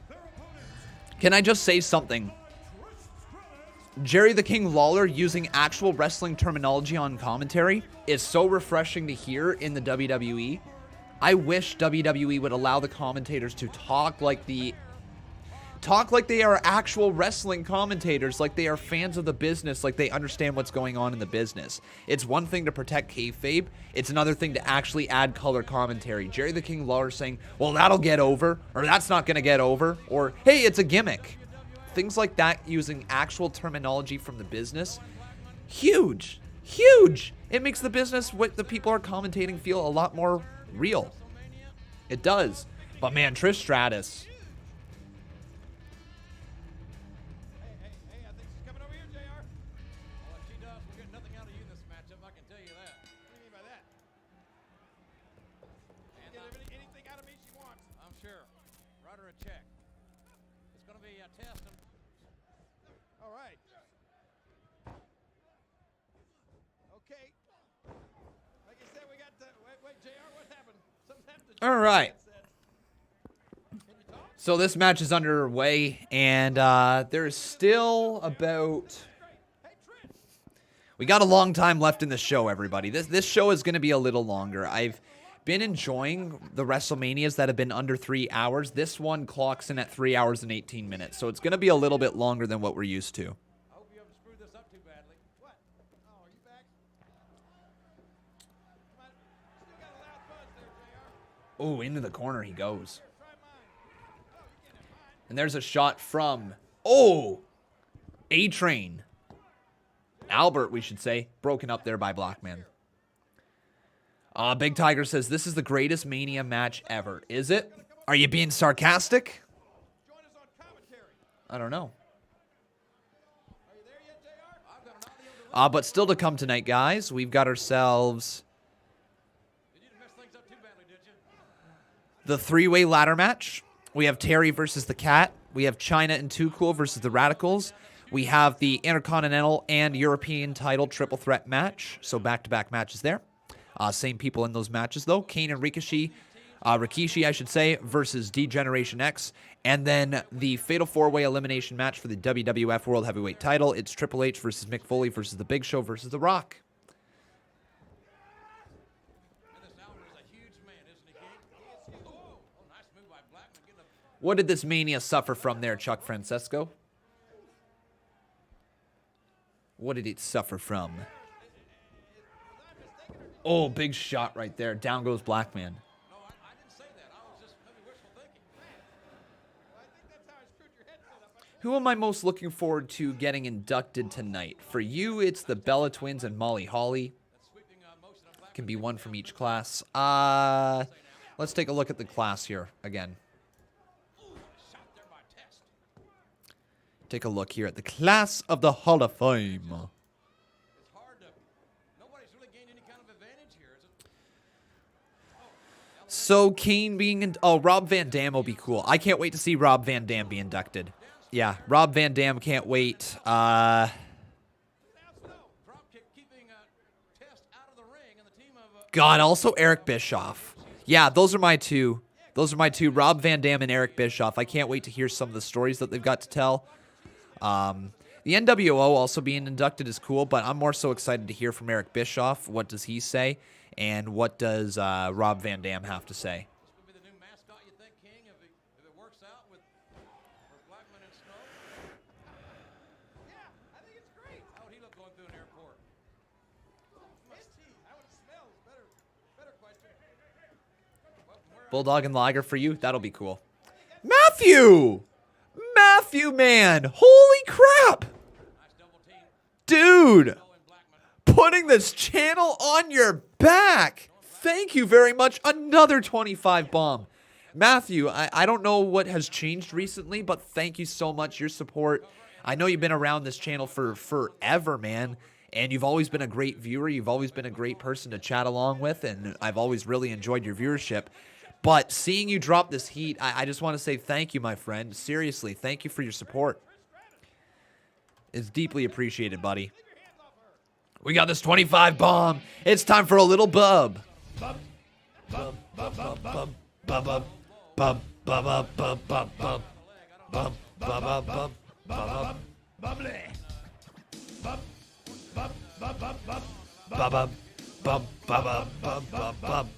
S3: Their opponents.
S1: Can I just say something? Jerry the King Lawler using actual wrestling terminology on commentary is so refreshing to hear in the WWE. I wish WWE would allow the commentators to talk like they are actual wrestling commentators, like they are fans of the business, like they understand what's going on in the business. It's one thing to protect kayfabe, it's another thing to actually add color commentary. Jerry the King Lawler saying, well, that'll get over, or that's not going to get over, or hey, it's a gimmick. Things like that using actual terminology from the business, huge, huge. It makes the business, what the people are commentating, feel a lot more real. It does. But man, Trish Stratus.
S2: Hey, I think she's coming over here, JR. Well, if she does, we'll get nothing out of you this matchup, I can tell you that. What do you mean by that? And get anything out of me she wants. I'm sure. Write her a check. It's going to be a test. All right. Okay. Like you said, we got to... Wait, JR, what happened? Something happened to
S1: All right. So this match is underway, and there's still about... We got a long time left in the show, everybody. This show is going to be a little longer. I've been enjoying the WrestleManias that have been under 3 hours. This one clocks in at 3 hours and 18 minutes, so it's going to be a little bit longer than what we're used to.
S2: I hope you haven't screwed this up too badly. What? Oh, are you back? Come on. Still got a loud buzz there, JR.
S1: Oh, into the corner he goes.
S2: Here, try mine. Oh, you're getting mine.
S1: And there's a shot from, oh, A-Train. Albert, we should say, broken up there by Blackman. Big Tiger says, this is the greatest Mania match ever. Is it? Are you being sarcastic?
S2: Join us on commentary.
S1: I don't know.
S2: Are you there yet, JR? I've got an audio to
S1: But still to come tonight, guys, we've got ourselves
S2: You didn't mess things up too badly, did you?
S1: the three-way ladder match. We have Terry versus the Cat. We have China and Too Cool versus the Radicals. We have the Intercontinental and European title triple threat match. So back-to-back matches there. Same people in those matches, though. Kane and Ricochet Rikishi, I should say, versus D-Generation X. And then the Fatal 4-Way Elimination match for the WWF World Heavyweight title. It's Triple H versus Mick Foley versus The Big Show versus The Rock. What did this Mania suffer from there, Chuck Francesco? What did it suffer from? Oh, big shot right there. Down goes Blackman.
S2: No, I didn't say that. I was just maybe wishful thinking. I think that's how I screwed your head up.
S1: Who am I most looking forward to getting inducted tonight? For you, it's the Bella Twins and Molly Holly. Can be one from each class. Let's take a look at the class here again. Take a look here at the class of the Hall of Fame.
S2: It's hard to. Nobody's really gained any kind of advantage here, is it?
S1: So Kane being Rob Van Dam will be cool. I can't wait to see Rob Van Dam be inducted. Yeah, Rob Van Dam can't wait.
S2: Dropkick keeping Test out of the ring, and the team of
S1: God, also Eric Bischoff. Yeah, those are my two. Those are my two, Rob Van Dam and Eric Bischoff. I can't wait to hear some of the stories that they've got to tell. The NWO also being inducted is cool, but I'm more so excited to hear from Eric Bischoff. What does he say, and what does Rob Van Dam have to say?
S2: this would be the new mascot, you think, King, if it works out with for Blackman and Snow. Yeah, I think it's great. How would he look going through an airport? How would it smell? Better question.
S1: Bulldog and Lager for you? That'll be cool. Matthew! Matthew, man! Holy crap!
S2: Nice double team.
S1: Dude!
S2: Snow and Blackman.
S1: Putting this channel on your back! Thank you very much. Another 25 bomb. Matthew, I don't know what has changed recently, but thank you so much. Your support. I know you've been around this channel for forever, man. And you've always been a great viewer. You've always been a great person to chat along with. And I've always really enjoyed your viewership. But seeing you drop this heat, I just want to say thank you, my friend. Seriously, thank you for your support. It's deeply appreciated, buddy. We got this 25 bomb. It's time for a little bub. Bub, bub, bub, bub, bub, bub, bub, bub, bub, bub, bub, bub, bub, bub, bub, bub, bubbly. Bub, bub, bub, bub, bub, bub, bub, bub, bub, bub, bub, bub.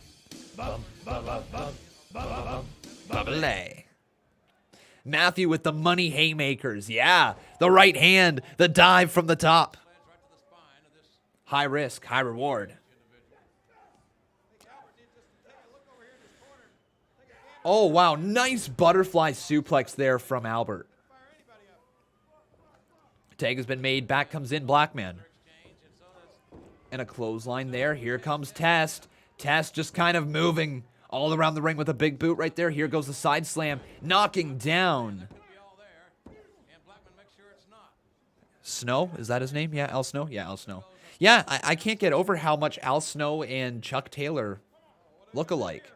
S1: Bubbly. Matthew with the money haymakers. Yeah. The right hand. The dive from the top. High risk, high reward. Oh, wow. Nice butterfly suplex there from Albert. Tag has been made. Back comes in Blackman. And a clothesline there. Here comes Test. Test just kind of moving all around the ring with a big boot right there. Here goes the side slam, knocking down. Snow, is that his name? Yeah, Al Snow? Yeah, Al Snow. Yeah, I can't get over how much Al Snow and Chuck Taylor look alike.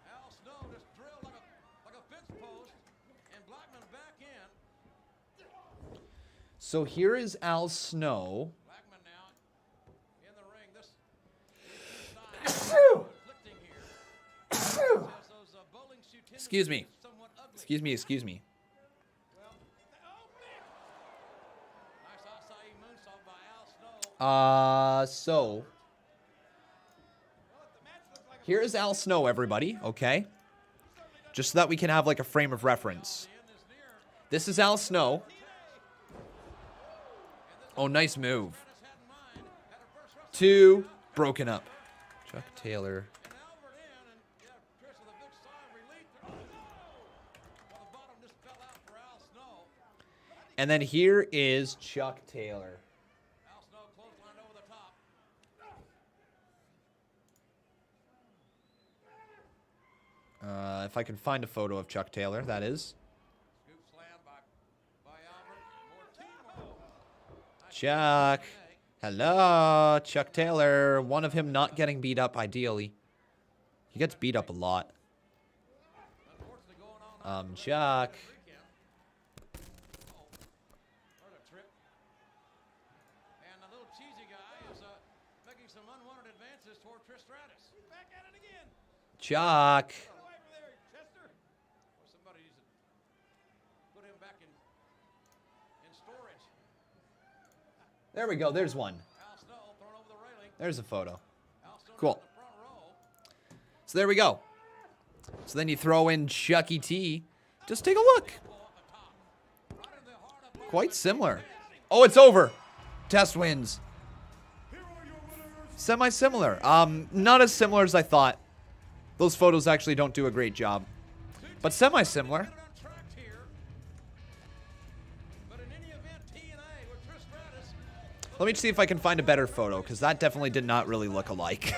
S2: Al Snow just drilled like a fence post, and Blackman back in.
S1: So here is Al Snow.
S2: Blackman now in the ring. This conflicting here. As those bowling shoe
S1: Excuse me.
S2: tendencies somewhat ugly.
S1: Excuse me, excuse me.
S2: Nice acai moonsault by Al Snow.
S1: So here is Al Snow, everybody, okay? Just so that we can have like a frame of reference. This is Al Snow. Oh, nice move. 2, broken up. Chuck Taylor.
S2: And Albert in, and Trish with a big sigh of relief. Well, the bottom just fell out for Al Snow.
S1: And then here is Chuck Taylor.
S2: Al Snow clothesline over the top.
S1: If I can find a photo of Chuck Taylor, that is.
S2: Scoop slam by Albert. Mortimo.
S1: Chuck. Hello, Chuck Taylor. One of him not getting beat up, ideally. He gets beat up a lot.
S2: Unfortunately going on
S1: Chuck.
S2: weekend. Oh, there's a trip. And a little cheesy guy some unwanted advances toward Trish Stratus. He's back at it again.
S1: Chuck.
S2: Get away from there, Chester. Or somebody needs to put him back in storage.
S1: There we go. There's one.
S2: Al Snow thrown over the railing.
S1: There's a photo.
S2: Al Snow
S1: Cool.
S2: in the front row.
S1: So there we go. So then you throw in Chucky T. Just take a look. Quite similar. Oh, it's over. Test wins. Semi-similar. Not as similar as I thought. Those photos actually don't do a great job. But semi-similar. Let me see if I can find a better photo, because that definitely did not really look alike.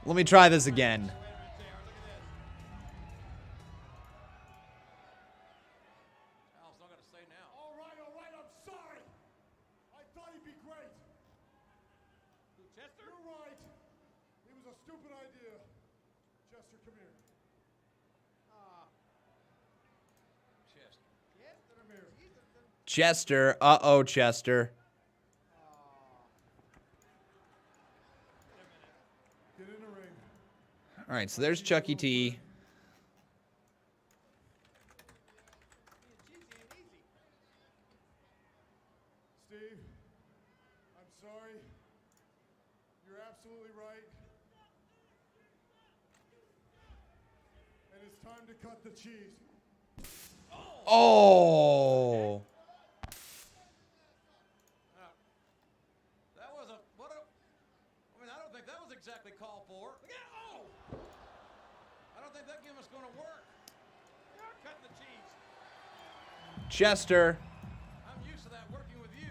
S1: Let me try this again.
S2: Al's not going to say now.
S3: All right, I'm sorry. I thought he'd be great.
S2: Chester?
S3: You're right. It was a stupid idea. Chester, come here.
S2: Chester.
S3: Come here.
S1: Chester. Uh-oh, Chester.
S3: Get in the ring.
S1: All right, so there's Chucky T.
S3: Steve, I'm sorry. You're absolutely right. And it's time to cut the cheese.
S1: Oh.
S2: That was I don't think that was exactly called for. Look at I don't think that gimmick's going to work. You're cutting the cheese.
S1: Chester.
S2: I'm used to that working with you.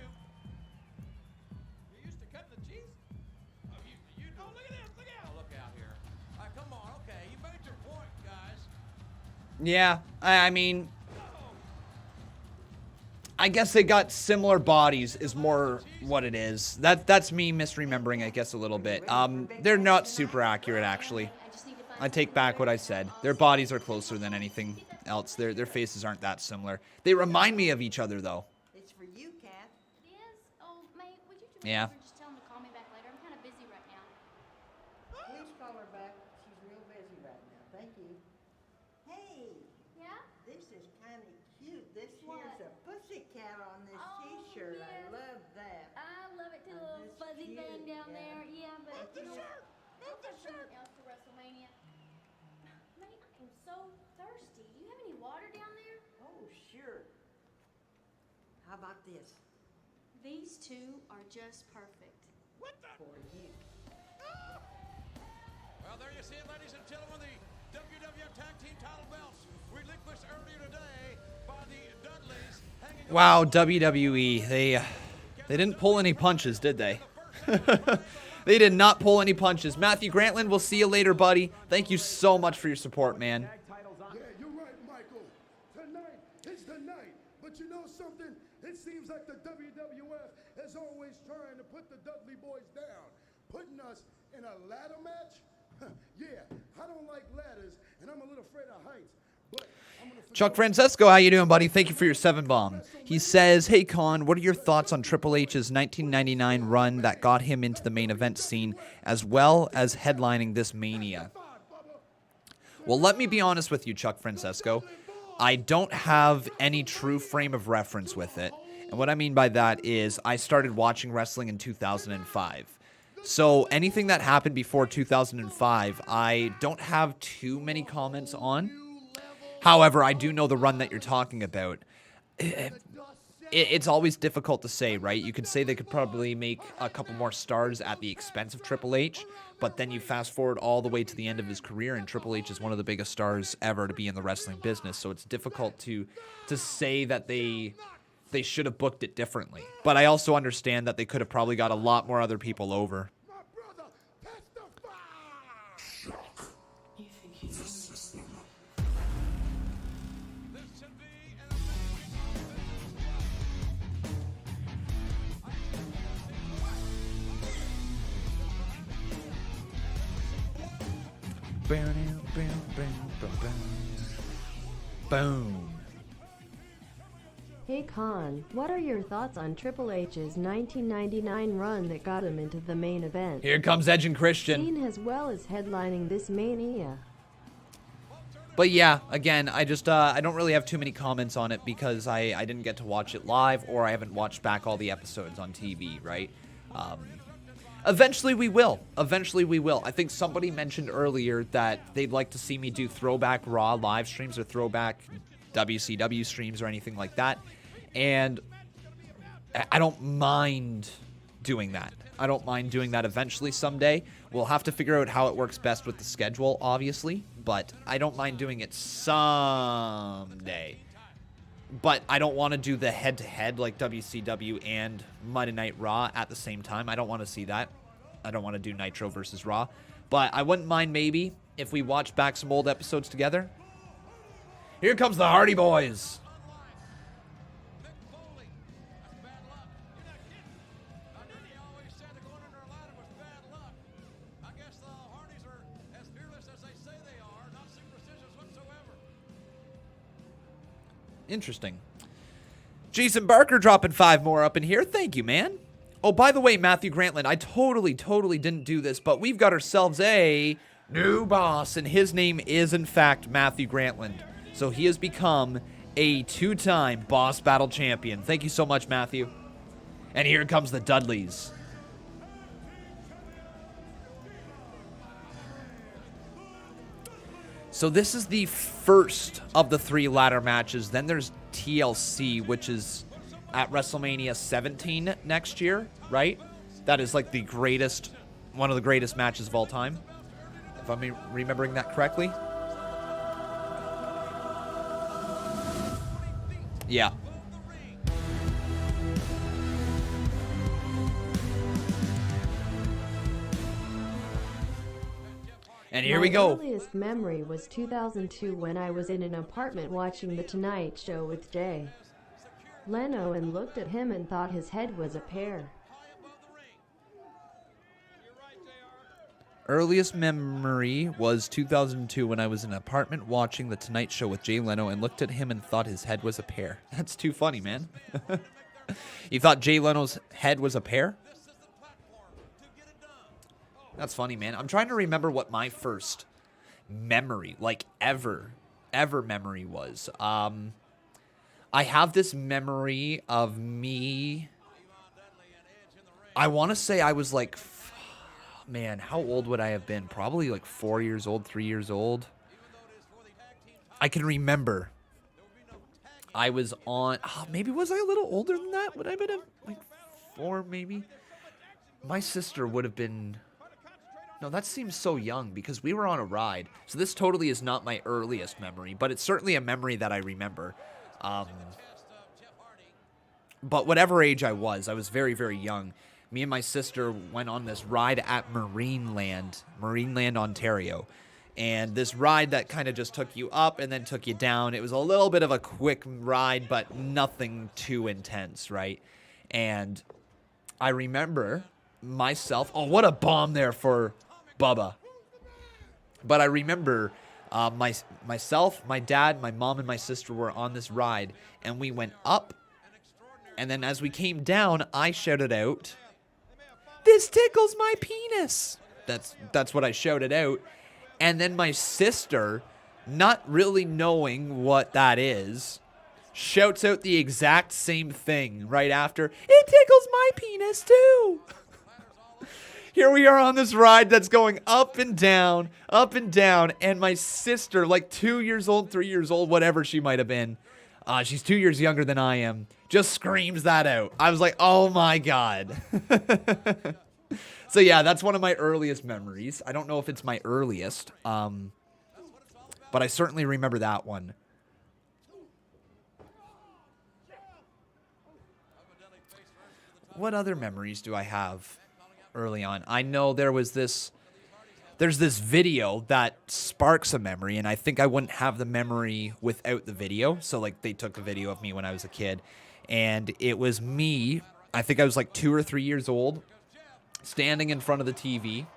S2: You're used to cutting the cheese? Oh, you do. Oh, look at this. Look out. Oh, look out here. All right, come on. Okay, you made your point, guys.
S1: Yeah, I mean, I guess they got similar bodies is more what it is. That's me misremembering, I guess, a little bit. They're not super accurate, actually. I take back what I said. Their bodies are closer than anything else. Their faces aren't that similar. They remind me of each other, though.
S10: It's for you, Kath.
S11: It is? Oh, mate, would you do me
S1: Yeah.
S11: a favor and just tell him to call me back later? I'm kind of busy right now.
S10: Please call her back. She's real busy right now. Thank you. Hey,
S11: Yeah?
S10: this is kind of cute. This
S11: What?
S10: here's a pussycat on this
S11: Oh,
S10: t-shirt.
S11: yes.
S10: I love that.
S11: I love it too,
S10: Oh,
S11: little
S10: that's
S11: fuzzy
S10: cute,
S11: thing down
S10: yeah.
S11: there. Yeah, but
S10: That's
S11: you
S10: the
S11: know,
S10: shirt.
S11: I've got something else for WrestleMania. Mate, I am so thirsty. Do you have any water down there?
S10: Oh, sure. How about this?
S11: These two are just perfect.
S2: What the?
S10: For you.
S2: Well, there you see it, ladies and gentlemen. The WWF Tag Team title belts relinquished earlier today by the Dudleys.
S1: Wow, WWE. They didn't pull any punches, did they? They did not pull any punches. Matthew Grantland, we'll see you later, buddy. Thank you so much for your support, man.
S3: Yeah, you're right, Michael. Tonight is the night. But you know something? It seems like the WWF is always trying to put the Dudley boys down. Putting us in a ladder match? Yeah, I don't like ladders, and I'm a little afraid of heights. But I'm gonna
S1: Chuck Francesco, how you doing, buddy? Thank you for your 7-bomb. He says, hey, Con, what are your thoughts on Triple H's 1999 run that got him into the main event scene, as well as headlining this Mania? Well, let me be honest with you, Chuck Francesco. I don't have any true frame of reference with it. And what I mean by that is I started watching wrestling in 2005. So anything that happened before 2005, I don't have too many comments on. However, I do know the run that you're talking about. It's always difficult to say, right? You could say they could probably make a couple more stars at the expense of Triple H, but then you fast forward all the way to the end of his career, and Triple H is one of the biggest stars ever to be in the wrestling business. So it's difficult to say that they should have booked it differently. But I also understand that they could have probably got a lot more other people over. Boom.
S4: Hey Khan, what are your thoughts on Triple H's 1999 run that got him into the main event?
S1: Here comes Edge and Christian.
S4: Seen as well as headlining this Mania.
S1: But yeah, again, I just I don't really have too many comments on it because I didn't get to watch it live, or I haven't watched back all the episodes on TV, right? Eventually we will. Eventually we will. I think somebody mentioned earlier that they'd like to see me do throwback Raw live streams or throwback WCW streams or anything like that. And I don't mind doing that. I don't mind doing that eventually someday. We'll have to figure out how it works best with the schedule, obviously. But I don't mind doing it someday. But I don't want to do the head-to-head like WCW and Monday Night Raw at the same time. I don't want to see that. I don't want to do Nitro versus Raw. But I wouldn't mind maybe if we watch back some old episodes together. Here comes the Hardy Boys. Interesting. Jason Barker dropping 5 more up in here. Thank you, man. Oh, by the way, Matthew Grantland, I totally didn't do this, but we've got ourselves a new boss, and his name is, in fact, Matthew Grantland. So he has become a 2-time Boss Battle champion. Thank you so much, Matthew. And here comes the Dudleys. So this is the first of the 3 ladder matches. Then there's TLC, which is at WrestleMania 17 next year, right? That is like the greatest, one of the greatest matches of all time, if I'm remembering that correctly. Yeah. And here we go.
S4: My earliest memory was 2002 when I was in an apartment watching The Tonight Show with Jay Leno and looked at him and thought his head was a pear.
S1: Earliest memory was 2002 when I was in an apartment watching The Tonight Show with Jay Leno and looked at him and thought his head was a pear. That's too funny, man. You thought Jay Leno's head was a pear? That's funny, man. I'm trying to remember what my first memory, like ever memory was. I have this memory of me. I want to say I was like, man, how old would I have been? Probably like 4 years old, 3 years old. I can remember. I was on, maybe was I a little older than that? Would I have been like 4 maybe? My sister would have been... No, that seems so young because we were on a ride. So this totally is not my earliest memory, but it's certainly a memory that I remember. But whatever age I was very, very young. Me and my sister went on this ride at Marineland, Ontario. And this ride that kind of just took you up and then took you down. It was a little bit of a quick ride, but nothing too intense, right? And I remember myself... Oh, what a bomb there for Bubba. But I remember myself, my dad, my mom, and my sister were on this ride. And we went up. And then as we came down, I shouted out, "This tickles my penis." That's what I shouted out. And then my sister, not really knowing what that is, shouts out the exact same thing right after, "It tickles my penis too." Here we are on this ride that's going up and down, and my sister, like 2 years old, 3 years old, whatever she might have been, she's 2 years younger than I am, just screams that out. I was like, oh my God. So yeah, that's one of my earliest memories. I don't know if it's my earliest, but I certainly remember that one. What other memories do I have early on? I know there's this video that sparks a memory, and I think I wouldn't have the memory without the video. So like they took a video of me when I was a kid, and it was me, I think I was like 2 or 3 years old, standing in front of the TV.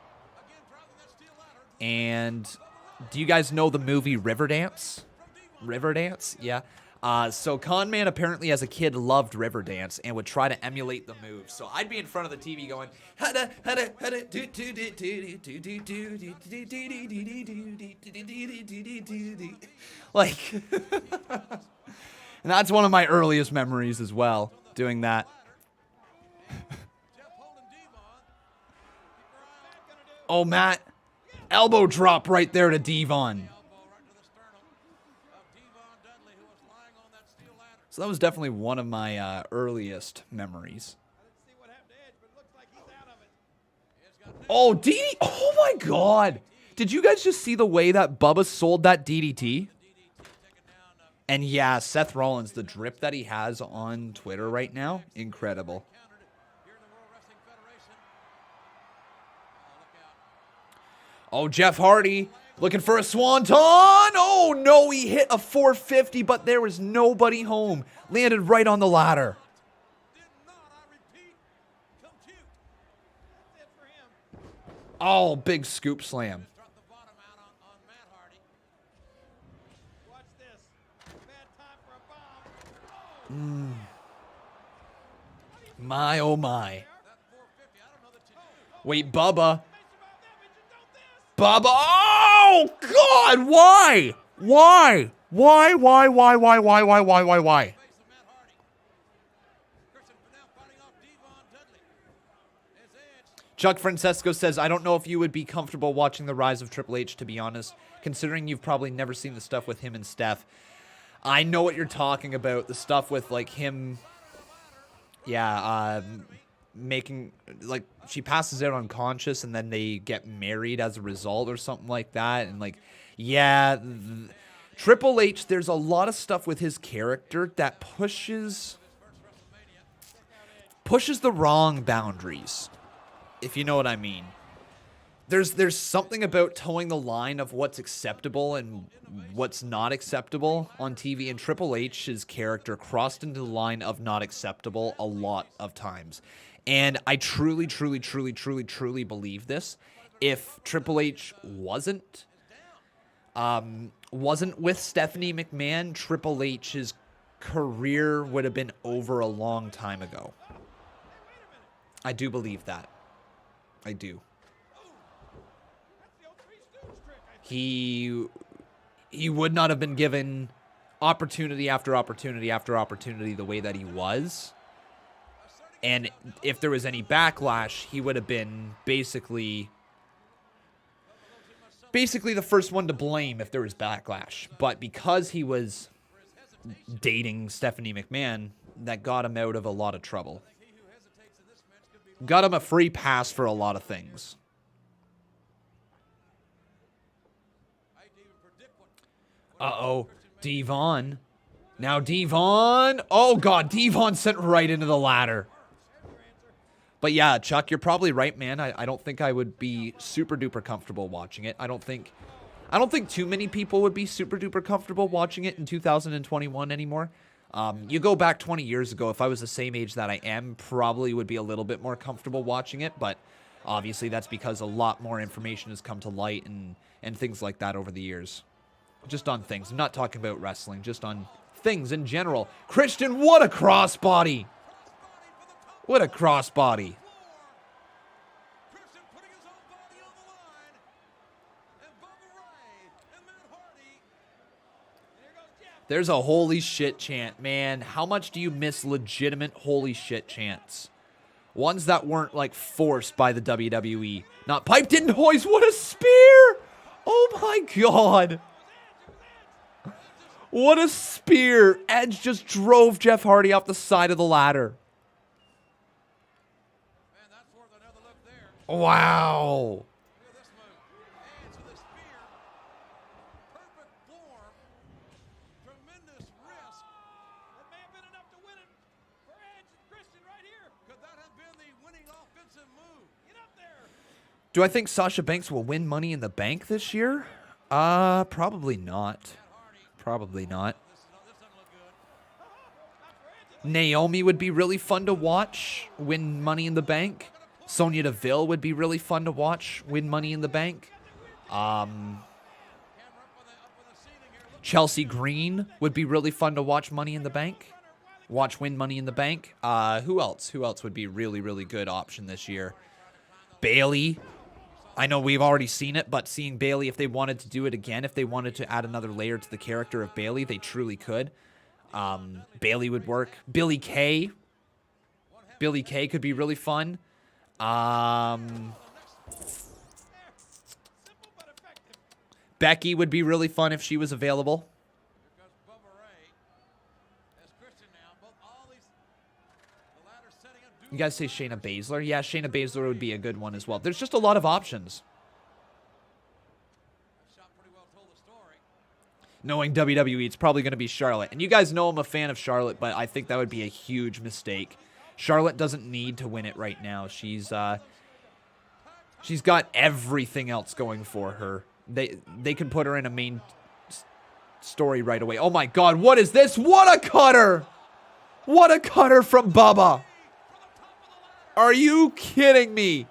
S1: And do you guys know the movie Riverdance? Riverdance? Yeah. So Conman apparently as a kid loved Riverdance and would try to emulate the moves. So I'd be in front of the TV going, hada, hada, hada, do, do, do, do, do, do, do, do, do, do, do, do, like, and that's one of my earliest memories as well, doing that. Oh, Matt, elbow drop right there to Devon. So that was definitely one of my earliest memories. Oh, DDT. Oh, my God. Did you guys just see the way that Bubba sold that DDT? And yeah, Seth Rollins, the drip that he has on Twitter right now, incredible. Oh, Jeff Hardy looking for a swanton. Oh, no, he hit a 450, but there was nobody home. Landed right on the ladder. Oh, big scoop slam. My, oh, my. Wait, Bubba. Bubba. Oh, God, why? Why? Why? Chuck Francesco says, I don't know if you would be comfortable watching the rise of Triple H, to be honest, considering you've probably never seen the stuff with him and Steph. I know what you're talking about, the stuff with, like, him, making, like, she passes out unconscious and then they get married as a result or something like that. And, like, yeah, Triple H, there's a lot of stuff with his character that pushes the wrong boundaries, if you know what I mean. There's something about towing the line of what's acceptable and what's not acceptable on TV, and Triple H's character crossed into the line of not acceptable a lot of times. And I truly believe this. If Triple H wasn't with Stephanie McMahon, Triple H's career would have been over a long time ago. I do believe that. I do. He would not have been given opportunity after opportunity after opportunity the way that he was. And if there was any backlash, he would have been basically the first one to blame if there was backlash. But because he was dating Stephanie McMahon, that got him out of a lot of trouble. Got him a free pass for a lot of things. Uh-oh, Devon. Now Devon. Oh, God, Devon sent right into the ladder. But yeah, Chuck, you're probably right, man. I don't think I would be super duper comfortable watching it. I don't think too many people would be super duper comfortable watching it in 2021 anymore. You go back 20 years ago, if I was the same age that I am, probably would be a little bit more comfortable watching it. But obviously that's because a lot more information has come to light and things like that over the years. Just on things. I'm not talking about wrestling, just on things in general. Christian, what a crossbody! What a crossbody. There's a holy shit chant, man. How much do you miss legitimate holy shit chants? Ones that weren't, like, forced by the WWE. Not piped in noise. What a spear! Oh my God. What a spear. Edge just drove Jeff Hardy off the side of the ladder. Wow. Do I think Sasha Banks will win Money in the Bank this year? Probably not. Probably not. Naomi would be really fun to watch win Money in the Bank. Sonya Deville would be really fun to watch win Money in the Bank. Chelsea Green would be really fun to watch Money in the Bank. Watch win Money in the Bank. Who else? Who else would be really, really good option this year? Bailey. I know we've already seen it, but seeing Bailey, if they wanted to do it again, if they wanted to add another layer to the character of Bailey, they truly could. Bailey would work. Billy Kay. Billy Kay could be really fun. Becky would be really fun if she was available. You guys say Shayna Baszler? Yeah, Shayna Baszler would be a good one as well. There's just a lot of options. Knowing WWE, it's probably going to be Charlotte. And you guys know I'm a fan of Charlotte, but I think that would be a huge mistake. Charlotte doesn't need to win it right now. She's got everything else going for her. They can put her in a main story right away. Oh my God, what is this? What a cutter! What a cutter from Bubba! Are you kidding me?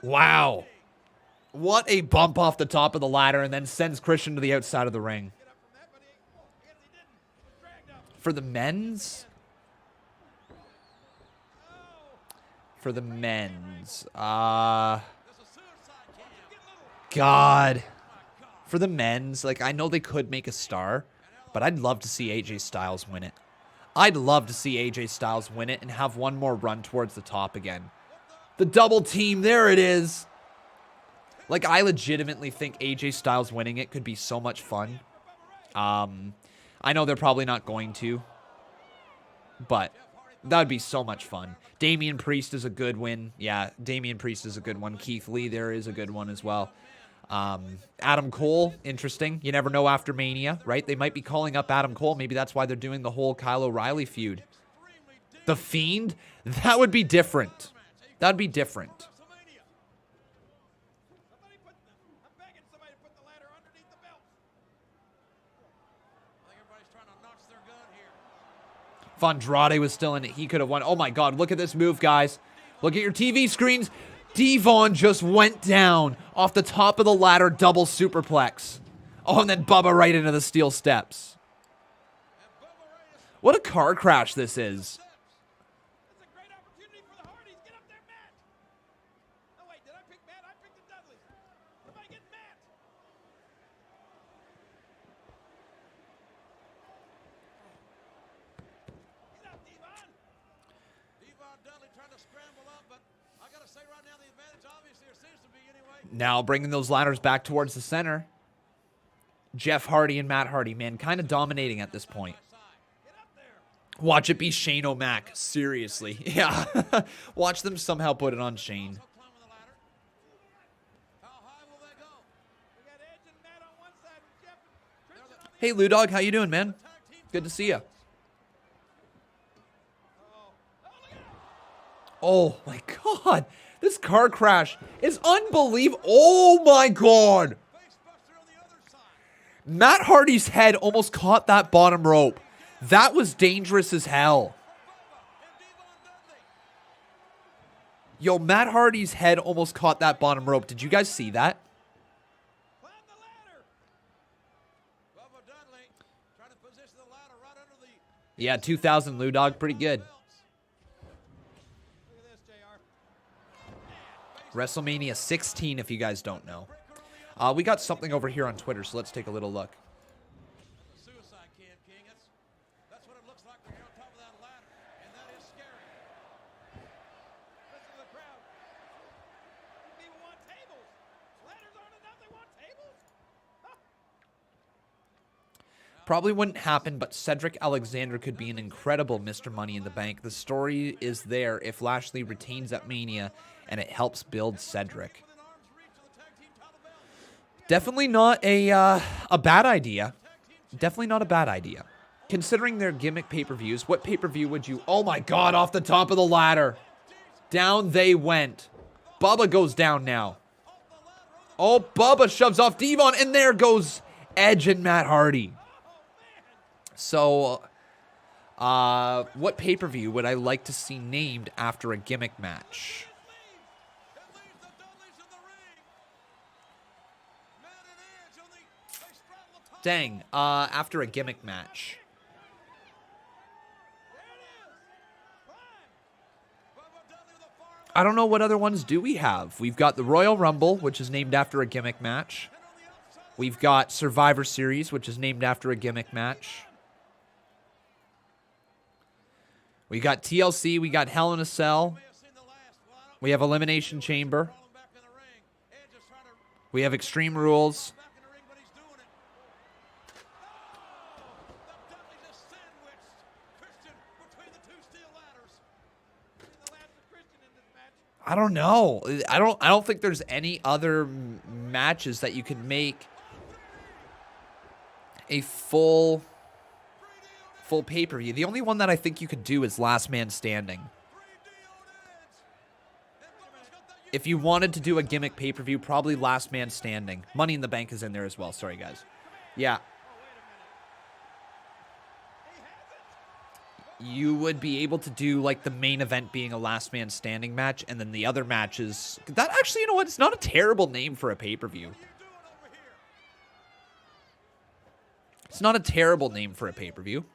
S1: Wow. What a bump off the top of the ladder and then sends Christian to the outside of the ring. For the men's? For the men's. God. For the men's, like, I know they could make a star, but I'd love to see AJ Styles win it. I'd love to see AJ Styles win it and have one more run towards the top again. The double team, there it is. Like, I legitimately think AJ Styles winning it could be so much fun. I know they're probably not going to, but that would be so much fun. Damian Priest is a good win. Yeah, Damian Priest is a good one. Keith Lee there is a good one as well. Adam Cole, interesting. You never know after Mania, right? They might be calling up Adam Cole. Maybe that's why they're doing the whole Kyle O'Reilly feud. The Fiend? That would be different. That would be different. If Andrade was still in it, he could have won. Oh my God, look at this move, guys. Look at your TV screens. Devon just went down off the top of the ladder, double superplex. Oh, and then Bubba right into the steel steps. What a car crash this is. Now bringing those ladders back towards the center. Jeff Hardy and Matt Hardy, man, kind of dominating at this point. Watch it be Shane O'Mac. Seriously. Yeah. Watch them somehow put it on Shane. Hey, Lou Dog, how you doing, man? Good to see you. Oh, my God. This car crash is unbelievable. Oh, my God. Matt Hardy's head almost caught that bottom rope. That was dangerous as hell. Yo, Matt Hardy's head almost caught that bottom rope. Did you guys see that? Yeah, 2000 Lou Dog, pretty good. WrestleMania 16, if you guys don't know. We got something over here on Twitter, so let's take a little look.
S2: That's what it looks like when you're on top of that ladder, and that is scary. Listen to the crowd. People want tables. Ladders aren't enough. They want tables.
S1: Probably wouldn't happen, but Cedric Alexander could be an incredible Mr. Money in the Bank. The story is there if Lashley retains at Mania, and it helps build Cedric. Definitely not a bad idea. Definitely not a bad idea. Considering their gimmick pay-per-views, what pay-per-view would you... Oh my God, off the top of the ladder. Down they went. Bubba goes down now. Oh, Bubba shoves off Devon, and there goes Edge and Matt Hardy. So, What pay-per-view would I like to see named after a gimmick match? Dang, after a gimmick match. I don't know what other ones do we have. We've got the Royal Rumble, which is named after a gimmick match. We've got Survivor Series, which is named after a gimmick match. We got TLC, we got Hell in a Cell. We have Elimination Chamber. We have Extreme Rules. I don't know. I don't think there's any other matches that you could make a full pay-per-view. The only one that I think you could do is Last Man Standing. If you wanted to do a gimmick pay-per-view, probably Last Man Standing. Money in the Bank is in there as well. Sorry, guys. Yeah. You would be able to do, like, the main event being a Last Man Standing match, and then the other matches... That actually, you know what? It's not a terrible name for a pay-per-view. It's not a terrible name for a pay-per-view.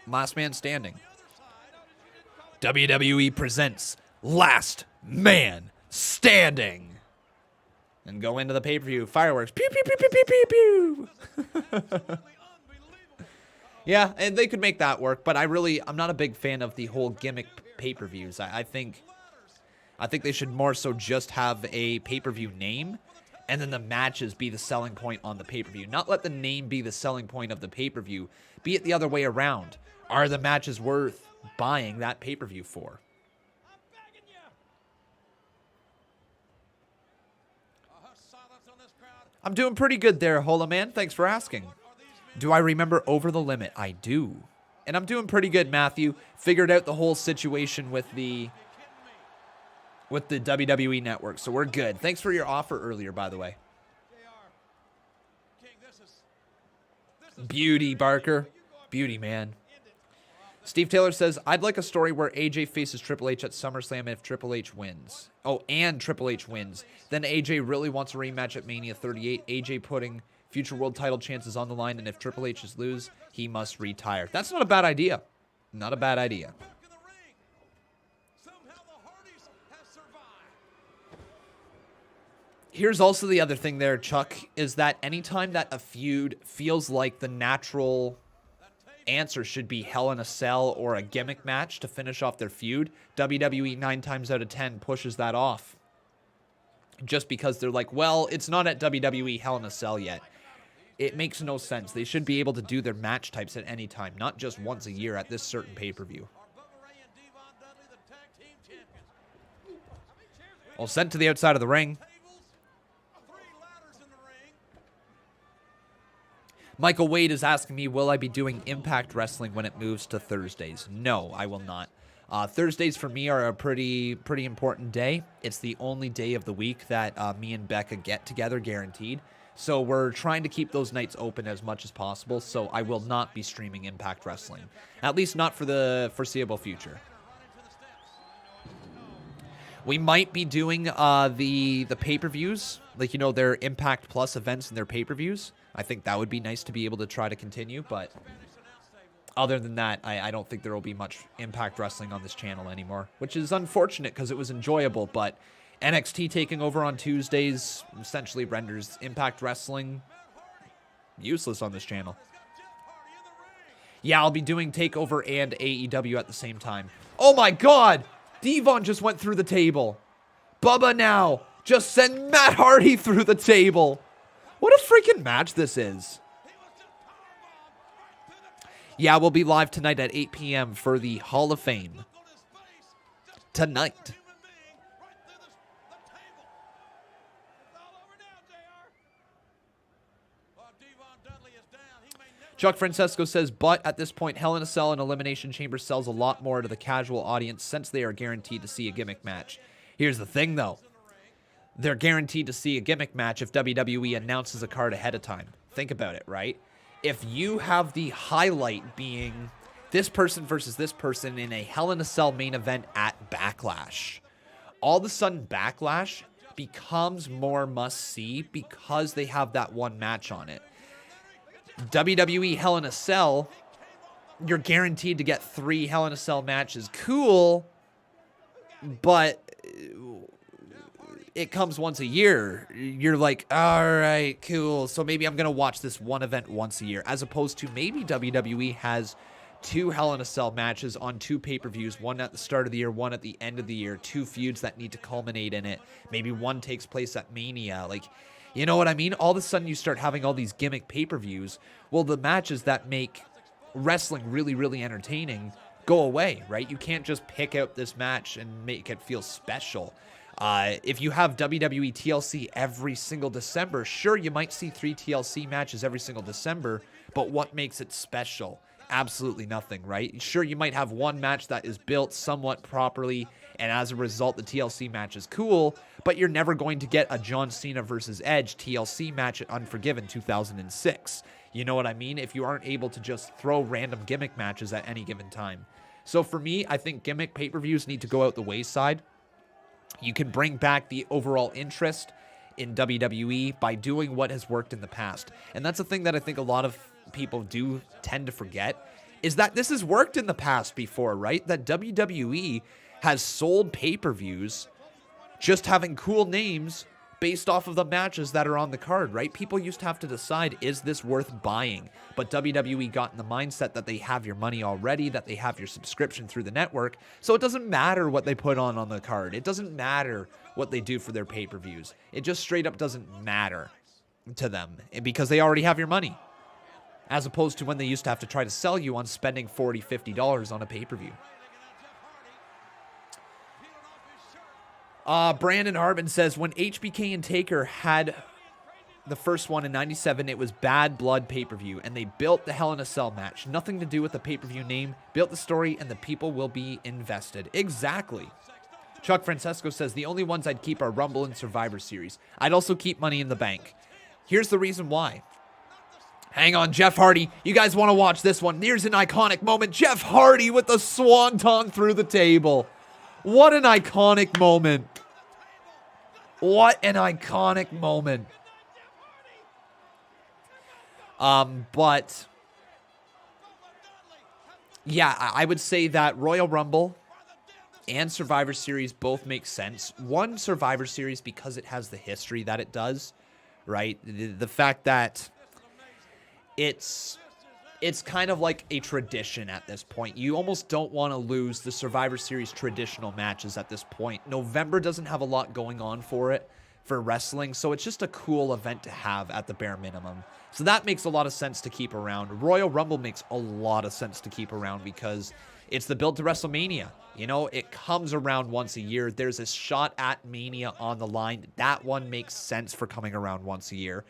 S1: Last Man Standing. WWE presents Last Man Standing. And go into the pay-per-view. Fireworks. Pew, pew, pew, pew, pew, pew, pew. Yeah, and they could make that work, but I'm not a big fan of the whole gimmick pay-per-views. I think they should more so just have a pay-per-view name, and then the matches be the selling point on the pay-per-view. Not let the name be the selling point of the pay-per-view. Be it the other way around. Are the matches worth buying that pay-per-view for? I'm doing pretty good there, Hola Man. Thanks for asking. Do I remember Over the Limit? I do. And I'm doing pretty good, Matthew. Figured out the whole situation with the WWE Network, so we're good. Thanks for your offer earlier, by the way. Beauty, Barker. Beauty, man. Steve Taylor says, I'd like a story where AJ faces Triple H at SummerSlam if Triple H wins. Oh, and Triple H wins. Then AJ really wants a rematch at Mania 38. AJ putting future world title chances on the line, and if Triple H's lose, he must retire. That's not a bad idea. Not a bad idea. Here's also the other thing there, Chuck, is that anytime that a feud feels like the natural answer should be Hell in a Cell or a gimmick match to finish off their feud, WWE 9 times out of 10 pushes that off. Just because they're like, well, it's not at WWE Hell in a Cell yet. It makes no sense. They should be able to do their match types at any time, not just once a year at this certain pay-per-view. Well, sent to the outside of the ring. Michael Wade is asking me, will I be doing Impact Wrestling when it moves to Thursdays? No, I will not. Thursdays for me are a pretty important day. It's the only day of the week that me and Becca get together, guaranteed. So we're trying to keep those nights open as much as possible, so I will not be streaming Impact Wrestling. At least not for the foreseeable future. We might be doing the pay-per-views, like, you know, their Impact Plus events and their pay-per-views. I think that would be nice to be able to try to continue, but other than that, I don't think there will be much Impact Wrestling on this channel anymore, which is unfortunate because it was enjoyable, but NXT taking over on Tuesdays essentially renders Impact Wrestling useless on this channel. Yeah, I'll be doing TakeOver and AEW at the same time. Oh my god! Devon just went through the table. Bubba now just sent Matt Hardy through the table. What a freaking match this is. Yeah, we'll be live tonight at 8 p.m. for the Hall of Fame. Tonight. Chuck Francesco says, but at this point, Hell in a Cell and Elimination Chamber sells a lot more to the casual audience since they are guaranteed to see a gimmick match. Here's the thing, though. They're guaranteed to see a gimmick match if WWE announces a card ahead of time. Think about it, right? If you have the highlight being this person versus this person in a Hell in a Cell main event at Backlash. All of a sudden, Backlash becomes more must-see because they have that one match on it. WWE Hell in a Cell, you're guaranteed to get 3 Hell in a Cell matches. Cool, but it comes once a year. You're like, all right, cool. So maybe I'm going to watch this one event once a year, as opposed to maybe WWE has 2 Hell in a Cell matches on 2 pay-per-views, one at the start of the year, one at the end of the year, 2 feuds that need to culminate in it. Maybe one takes place at Mania. Like, you know what I mean? All of a sudden you start having all these gimmick pay-per-views. Well, the matches that make wrestling really, really entertaining go away, right? You can't just pick out this match and make it feel special. If you have WWE TLC every single December, sure, you might see 3 TLC matches every single December, but what makes it special? Absolutely nothing, right? Sure, you might have one match that is built somewhat properly, and as a result, the TLC match is cool, but you're never going to get a John Cena versus Edge TLC match at Unforgiven 2006. You know what I mean? If you aren't able to just throw random gimmick matches at any given time. So for me, I think gimmick pay-per-views need to go out the wayside. You can bring back the overall interest in WWE by doing what has worked in the past. And that's a thing that I think a lot of people do tend to forget, is that this has worked in the past before, right? That WWE has sold pay-per-views just having cool names based off of the matches that are on the card, right? People used to have to decide, is this worth buying? But WWE got in the mindset that they have your money already, that they have your subscription through the network, so it doesn't matter what they put on the card. It doesn't matter what they do for their pay-per-views. It just straight up doesn't matter to them because they already have your money, as opposed to when they used to have to try to sell you on spending $40, $50 on a pay-per-view. Brandon Harbin says, when HBK and Taker had the first one in 97, it was Bad Blood pay-per-view, and they built the Hell in a Cell match. Nothing to do with the pay-per-view name, built the story, and the people will be invested. Exactly. Chuck Francesco says, the only ones I'd keep are Rumble and Survivor Series. I'd also keep Money in the Bank. Here's the reason why. Hang on, Jeff Hardy. You guys want to watch this one? Here's an iconic moment. Jeff Hardy with the swanton through the table. What an iconic moment. What an iconic moment. But yeah, I would say that Royal Rumble and Survivor Series both make sense. One, Survivor Series, because it has the history that it does, right? The fact that it's kind of like a tradition at this point. You almost don't want to lose the Survivor Series traditional matches at this point. November doesn't have a lot going on for wrestling, so it's just a cool event to have at the bare minimum. So that makes a lot of sense to keep around. Royal Rumble makes a lot of sense to keep around because it's the build to WrestleMania. You know, it comes around once a year. There's a shot at Mania on the line. That one makes sense for coming around once a year.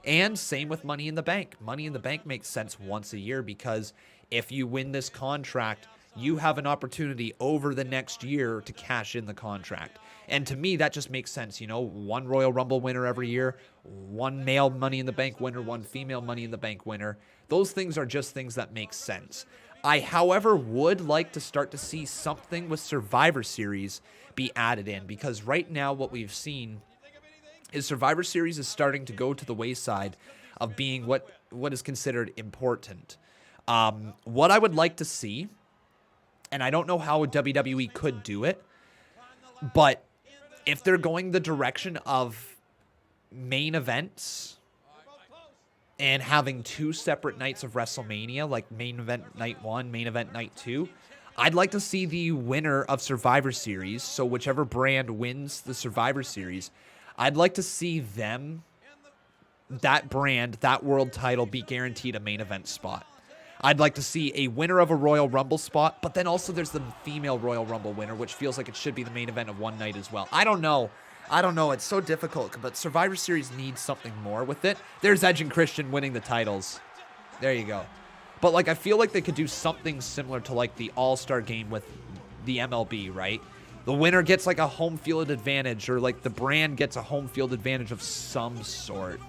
S1: And same with Money in the Bank. Money in the Bank makes sense once a year because if you win this contract, you have an opportunity over the next year to cash in the contract. And to me, that just makes sense. You know, one Royal Rumble winner every year, one male Money in the Bank winner, one female Money in the Bank winner. Those things are just things that make sense. I, however, would like to start to see something with Survivor Series be added in because right now what we've seen is Survivor Series is starting to go to the wayside of being what is considered important. What I would like to see, and I don't know how WWE could do it, but if they're going the direction of main events and having 2 separate nights of WrestleMania, like main event night 1, main event night 2, I'd like to see the winner of Survivor Series, so whichever brand wins the Survivor Series, I'd like to see them, that brand, that world title, be guaranteed a main event spot. I'd like to see a winner of a Royal Rumble spot, but then also there's the female Royal Rumble winner, which feels like it should be the main event of one night as well. I don't know. It's so difficult, but Survivor Series needs something more with it. There's Edge and Christian winning the titles. There you go. But like, I feel like they could do something similar to like the All-Star game with the MLB, right? The winner gets like a home field advantage, or like the brand gets a home field advantage of some sort.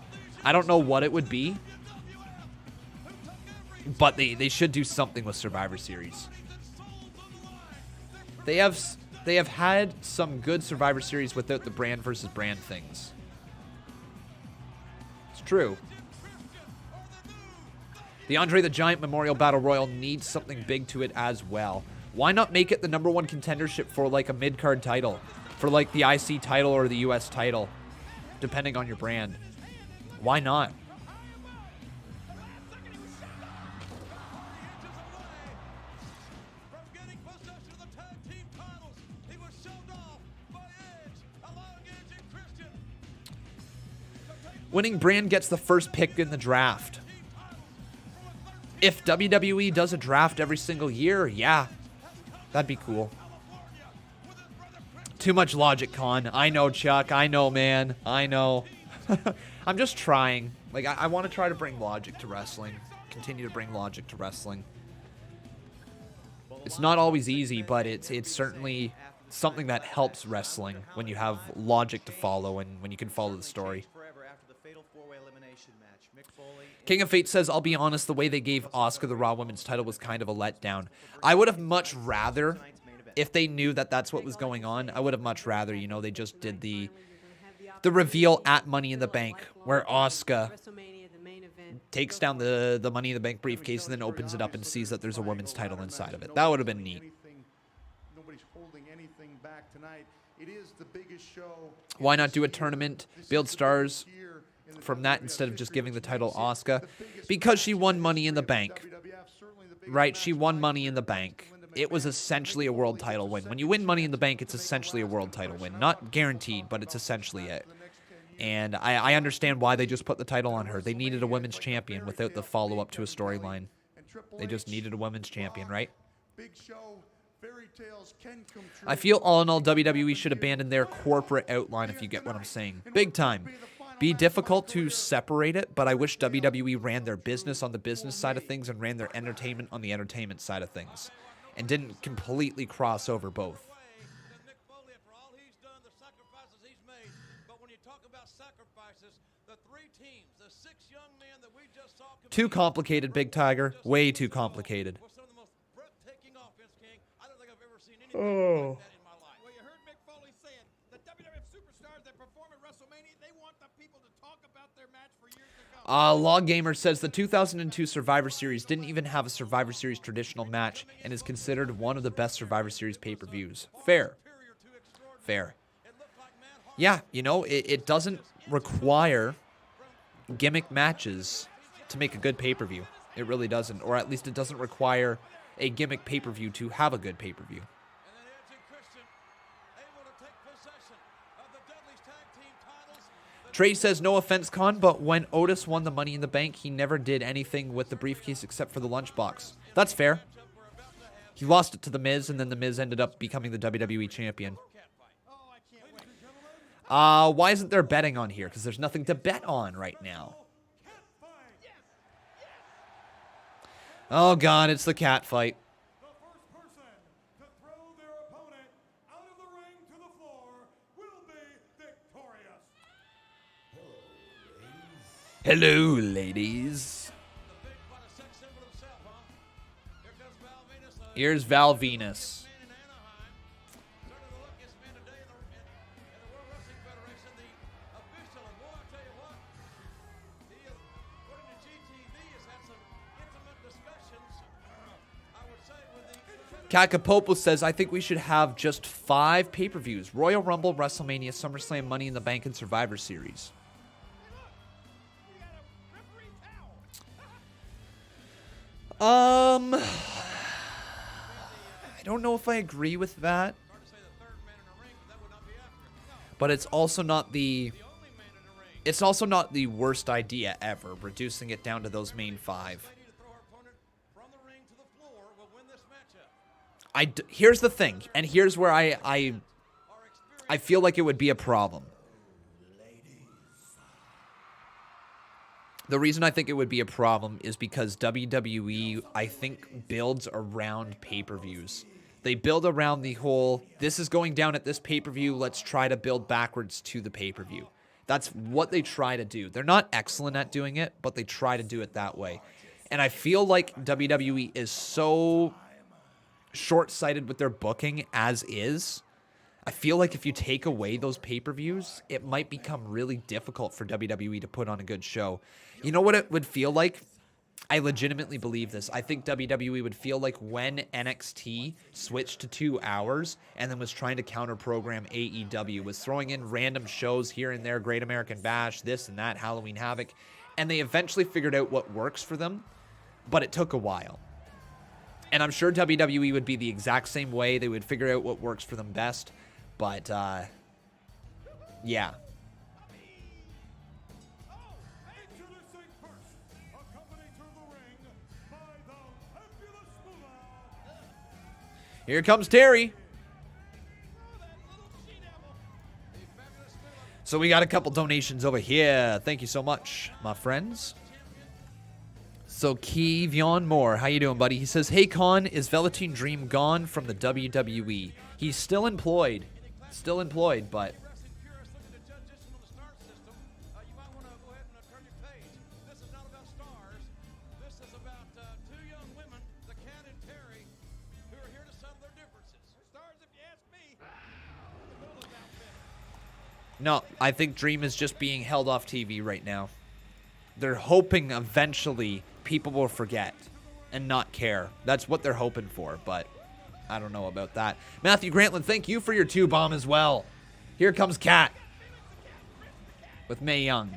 S1: I don't know what it would be. But they should do something with Survivor Series. They have had some good Survivor Series without the brand versus brand things. It's true. The Andre the Giant Memorial Battle Royal needs something big to it as well. Why not make it the #1 contendership for like a mid-card title? For like the IC title or the US title, depending on your brand. Why not? Winning brand gets the first pick in the draft. If WWE does a draft every single year, yeah, that'd be cool. Too much logic, Con. I know, Chuck. I know, man. I know. I'm just trying. Like, I want to try to bring logic to wrestling. Continue to bring logic to wrestling. It's not always easy, but it's certainly something that helps wrestling when you have logic to follow and when you can follow the story. King of Fate says, I'll be honest, the way they gave Asuka the Raw Women's title was kind of a letdown. I would have much rather, if they knew that that's what was going on, I would have much rather, you know, they just did the reveal at Money in the Bank, where Asuka takes down the Money in the Bank briefcase and then opens it up and sees that there's a women's title inside of it. That would have been neat. Why not do a tournament, build stars from that instead of just giving the title Asuka? Because she won Money in the Bank. Right? She won Money in the Bank. It was essentially a world title win. When you win Money in the Bank, it's essentially a world title win. Not guaranteed, but it's essentially it. And I understand why they just put the title on her. They needed a women's champion without the follow-up to a storyline. They just needed a women's champion, right? I feel all in all, WWE should abandon their corporate outline, if you get what I'm saying. Big time. Be difficult to separate it, but I wish WWE ran their business on the business side of things and ran their entertainment on the entertainment side of things. And didn't completely cross over both. Too complicated, Big Tiger. Way too complicated. Oh.
S8: Well, you heard Mick Foley saying the WWF superstars that perform at WrestleMania, they want the people to talk about their match for years to come.
S1: Log Gamer says the 2002 Survivor Series didn't even have a Survivor Series traditional match and is considered one of the best Survivor Series pay-per-views. Fair. Fair. Yeah, you know, it doesn't require gimmick matches to make a good pay-per-view. It really doesn't. Or at least it doesn't require a gimmick pay-per-view to have a good pay-per-view. Trey says, no offense, Con, but when Otis won the Money in the Bank, he never did anything with the briefcase except for the lunchbox. That's fair. He lost it to The Miz, and then The Miz ended up becoming the WWE champion. Why isn't there betting on here? Because there's nothing to bet on right now. Oh, God, it's the cat fight. Hello, ladies. Here's Val Venus. Kakapopo says, I think we should have just 5 pay-per-views. Royal Rumble, WrestleMania, SummerSlam, Money in the Bank, and Survivor Series. I don't know if I agree with that. But it's also not the worst idea ever, reducing it down to those main 5. Here's the thing, and here's where I feel like it would be a problem. The reason I think it would be a problem is because WWE, I think, builds around pay-per-views. They build around the whole, this is going down at this pay-per-view, let's try to build backwards to the pay-per-view. That's what they try to do. They're not excellent at doing it, but they try to do it that way. And I feel like WWE is so short-sighted with their booking as is. I feel like if you take away those pay-per-views, it might become really difficult for WWE to put on a good show. You know what it would feel like? I legitimately believe this. I think WWE would feel like when NXT switched to 2 hours and then was trying to counter-program AEW, was throwing in random shows here and there, Great American Bash, this and that, Halloween Havoc, and they eventually figured out what works for them, but it took a while. And I'm sure WWE would be the exact same way. They would figure out what works for them best. But, yeah. Here comes Terry. So we got a couple donations over here. Thank you so much, my friends. So Kevion Moore, how you doing, buddy? He says, hey, Con, is Velveteen Dream gone from the WWE? He's still employed. Still employed, but... No, I think Dream is just being held off TV right now. They're hoping eventually people will forget and not care. That's what they're hoping for, but I don't know about that. Matthew Grantland, thank you for your 2-bomb as well. Here comes Kat with Mae Young.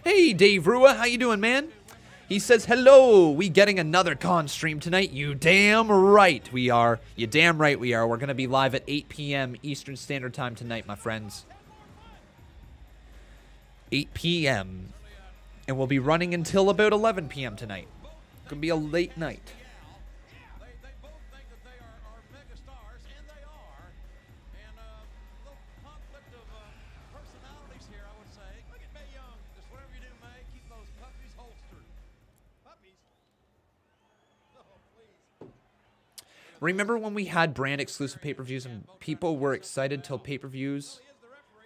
S1: Hey, Dave Rua, how you doing, man? He says, hello, we getting another con stream tonight? You damn right we are. You damn right we are. We're going to be live at 8 p.m. Eastern Standard Time tonight, my friends. 8 p.m. And we'll be running until about 11 p.m. tonight. It's going to be a late night. Remember when we had brand exclusive pay-per-views and people were excited till pay-per-views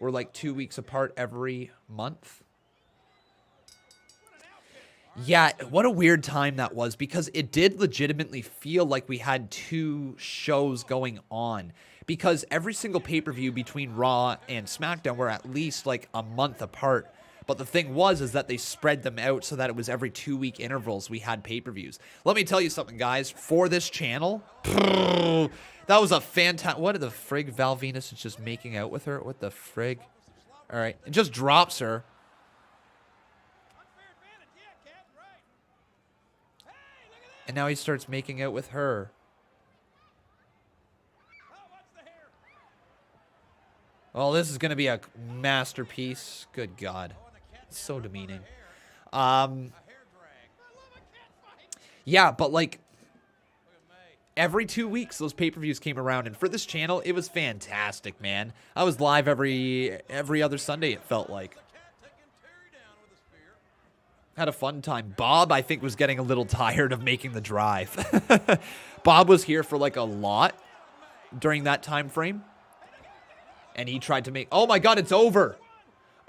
S1: were like 2 weeks apart every month? Yeah, what a weird time that was, because it did legitimately feel like we had 2 shows going on, because every single pay-per-view between Raw and SmackDown were at least like a month apart. But the thing is that they spread them out so that it was every 2-week intervals we had pay-per-views. Let me tell you something, guys. For this channel, that was a fantastic... What the frig? Val Venus is just making out with her? What the frig? All right. It just drops her. And now he starts making out with her. Oh, this is going to be a masterpiece. Good God. So demeaning. Yeah, but like every 2 weeks those pay-per-views came around, and for this channel it was fantastic, man. I was live every other Sunday, it felt like. Had a fun time. Bob, I think, was getting a little tired of making the drive. Bob was here for like a lot during that time frame. And he tried to make... Oh my God, it's over.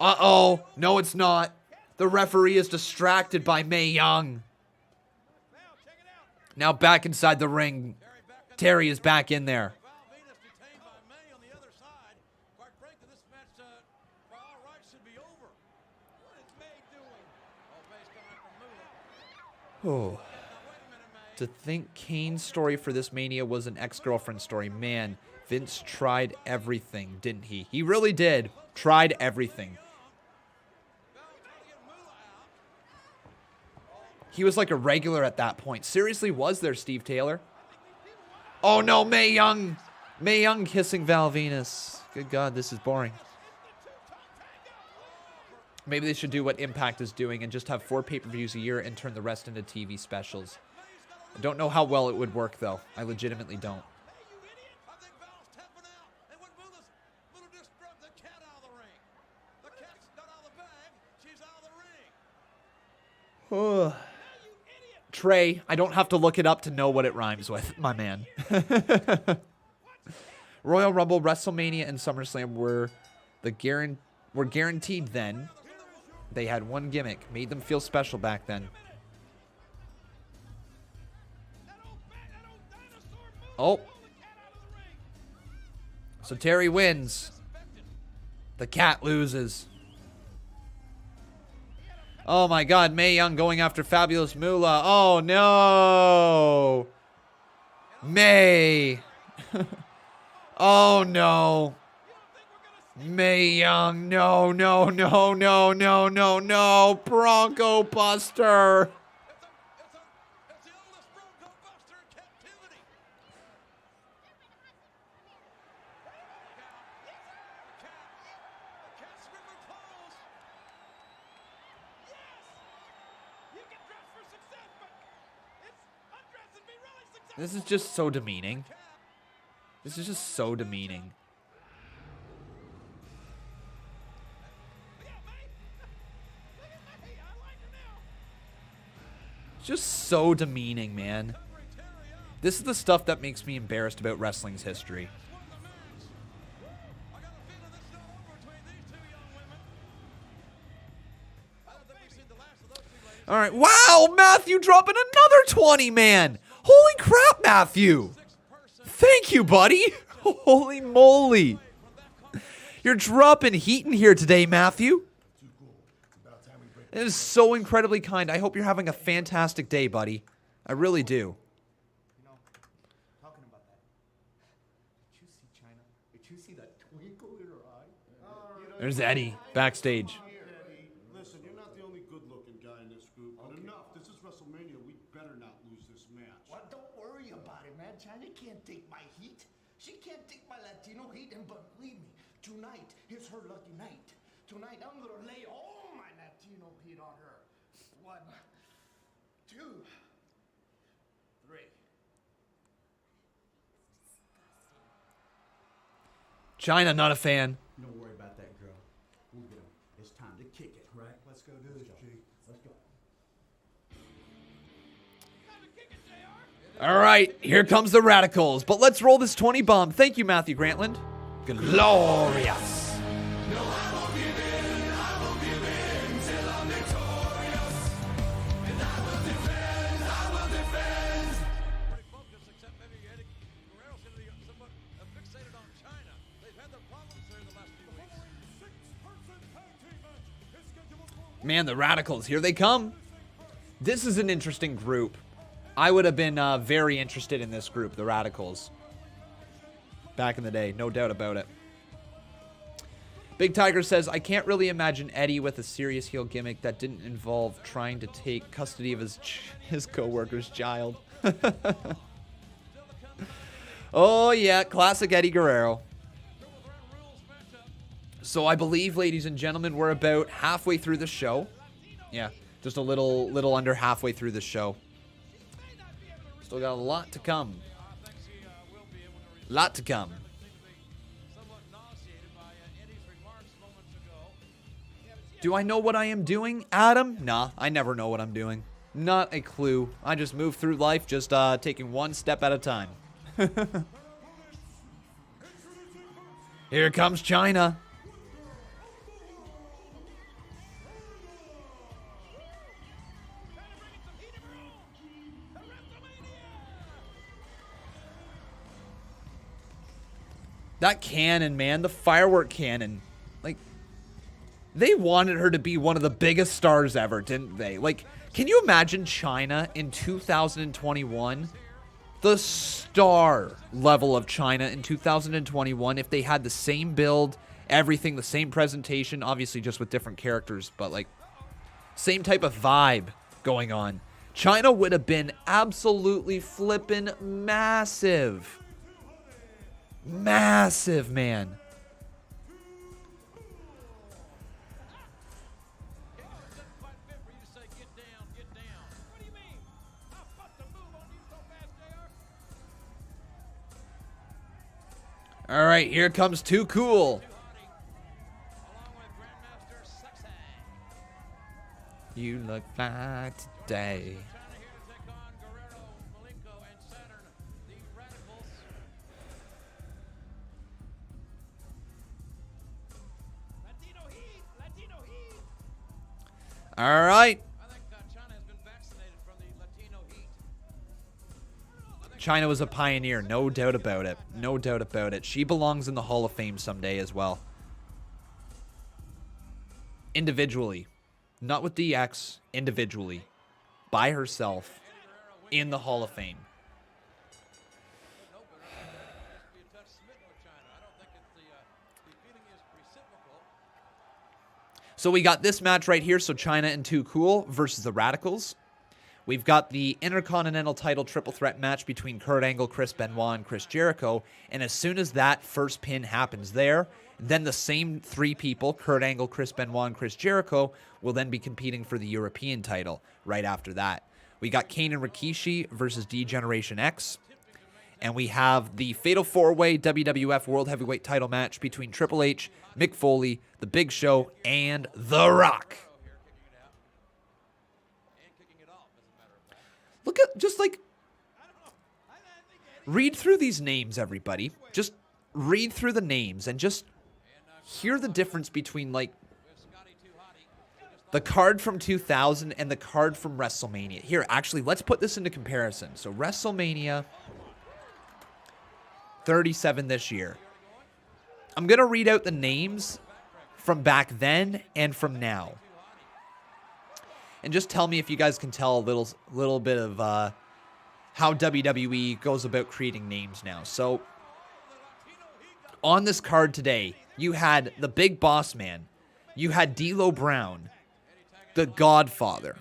S1: Uh-oh. No, it's not. The referee is distracted by Mae Young. Now back inside the ring. Terry is back in there. Oh. To think Kane's story for this Mania was an ex-girlfriend story. Man, Vince tried everything, didn't he? He really did. Tried everything. He was like a regular at that point. Seriously, was there, Steve Taylor? Oh no, Mae Young. Mae Young kissing Val Venus. Good God, this is boring. Maybe they should do what Impact is doing and just have 4 pay-per-views a year and turn the rest into TV specials. I don't know how well it would work, though. I legitimately don't. Trey, I don't have to look it up to know what it rhymes with, my man. Royal Rumble, WrestleMania, and SummerSlam were guaranteed then. They had one gimmick, made them feel special back then. Oh. So Terry wins. The cat loses. Oh my God, Mae Young going after Fabulous Moolah. Oh no. Mae. Oh no. Mae Young. No, no, no, no, no, no, no. Bronco Buster. This is just so demeaning. This is just so demeaning. Just so demeaning, man. This is the stuff that makes me embarrassed about wrestling's history. All right. Wow, Matthew dropping another 20, man. Holy crap, Matthew. Thank you, buddy. Holy moly. You're dropping heat in here today, Matthew. It is so incredibly kind. I hope you're having a fantastic day, buddy. I really do.
S9: You know, talking about that. Did you see China? Did you see that twinkle in her eye?
S1: There's Eddie backstage.
S3: Eddie, listen, you're not the only good-looking guy in this group, but enough. This is WrestleMania. We better not lose this match.
S9: Well, don't worry about it, man. China can't take my heat. She can't take my Latino heat, and believe me, tonight is her lucky night. Tonight, I'm gonna lay all my Latino heat on her. 1, 2, 3.
S1: China, not a fan.
S9: Don't worry about that, girl. We'll get him. It's time to kick it, right? Let's go do this, G. Let's go.
S1: All right, here comes the Radicals. But let's roll this 20 bomb. Thank you, Matthew Grantland. Glorious. Man, the Radicals, here they come. This is an interesting group. I would have been very interested in this group, the Radicals. Back in the day, no doubt about it. Big Tiger says, I can't really imagine Eddie with a serious heel gimmick that didn't involve trying to take custody of his co-worker's child. Oh, yeah, classic Eddie Guerrero. So I believe, ladies and gentlemen, we're about halfway through the show. Yeah, just a little under halfway through the show. Still got a lot to come. Lot to come. Do I know what I am doing, Adam? Nah, I never know what I'm doing. Not a clue. I just move through life, just taking one step at a time. Here comes China. That cannon, man, the firework cannon. Like, they wanted her to be one of the biggest stars ever, didn't they? Like, can you imagine China in 2021? The star level of China in 2021, if they had the same build, everything, the same presentation, obviously just with different characters, but like, same type of vibe going on. China would have been absolutely flippin' massive. Massive, man. All right, here comes Too Cool. You look fly today. All right.
S2: I think China has been vaccinated from the Latino heat.
S1: China was a pioneer, no doubt about it. No doubt about it. She belongs in the Hall of Fame someday as well. Individually. Not with DX. Individually. By herself. In the Hall of Fame. So we got this match right here. So China and Too Cool versus the Radicals. We've got the Intercontinental title triple threat match between Kurt Angle, Chris Benoit, and Chris Jericho. And as soon as that first pin happens there, then the same three people, Kurt Angle, Chris Benoit, and Chris Jericho, will then be competing for the European title right after that. We got Kane and Rikishi versus D-Generation X. And we have the Fatal 4-Way WWF World Heavyweight title match between Triple H, Mick Foley, The Big Show, and The Rock. Look at, just like, read through these names, everybody. Just read through the names and just hear the difference between, like, the card from 2000 and the card from WrestleMania. Here, actually, let's put this into comparison. So, WrestleMania 37 this year. I'm going to read out the names from back then and from now. And just tell me if you guys can tell a little bit of how WWE goes about creating names now. So, on this card today, you had the Big Boss Man. You had D'Lo Brown. The Godfather.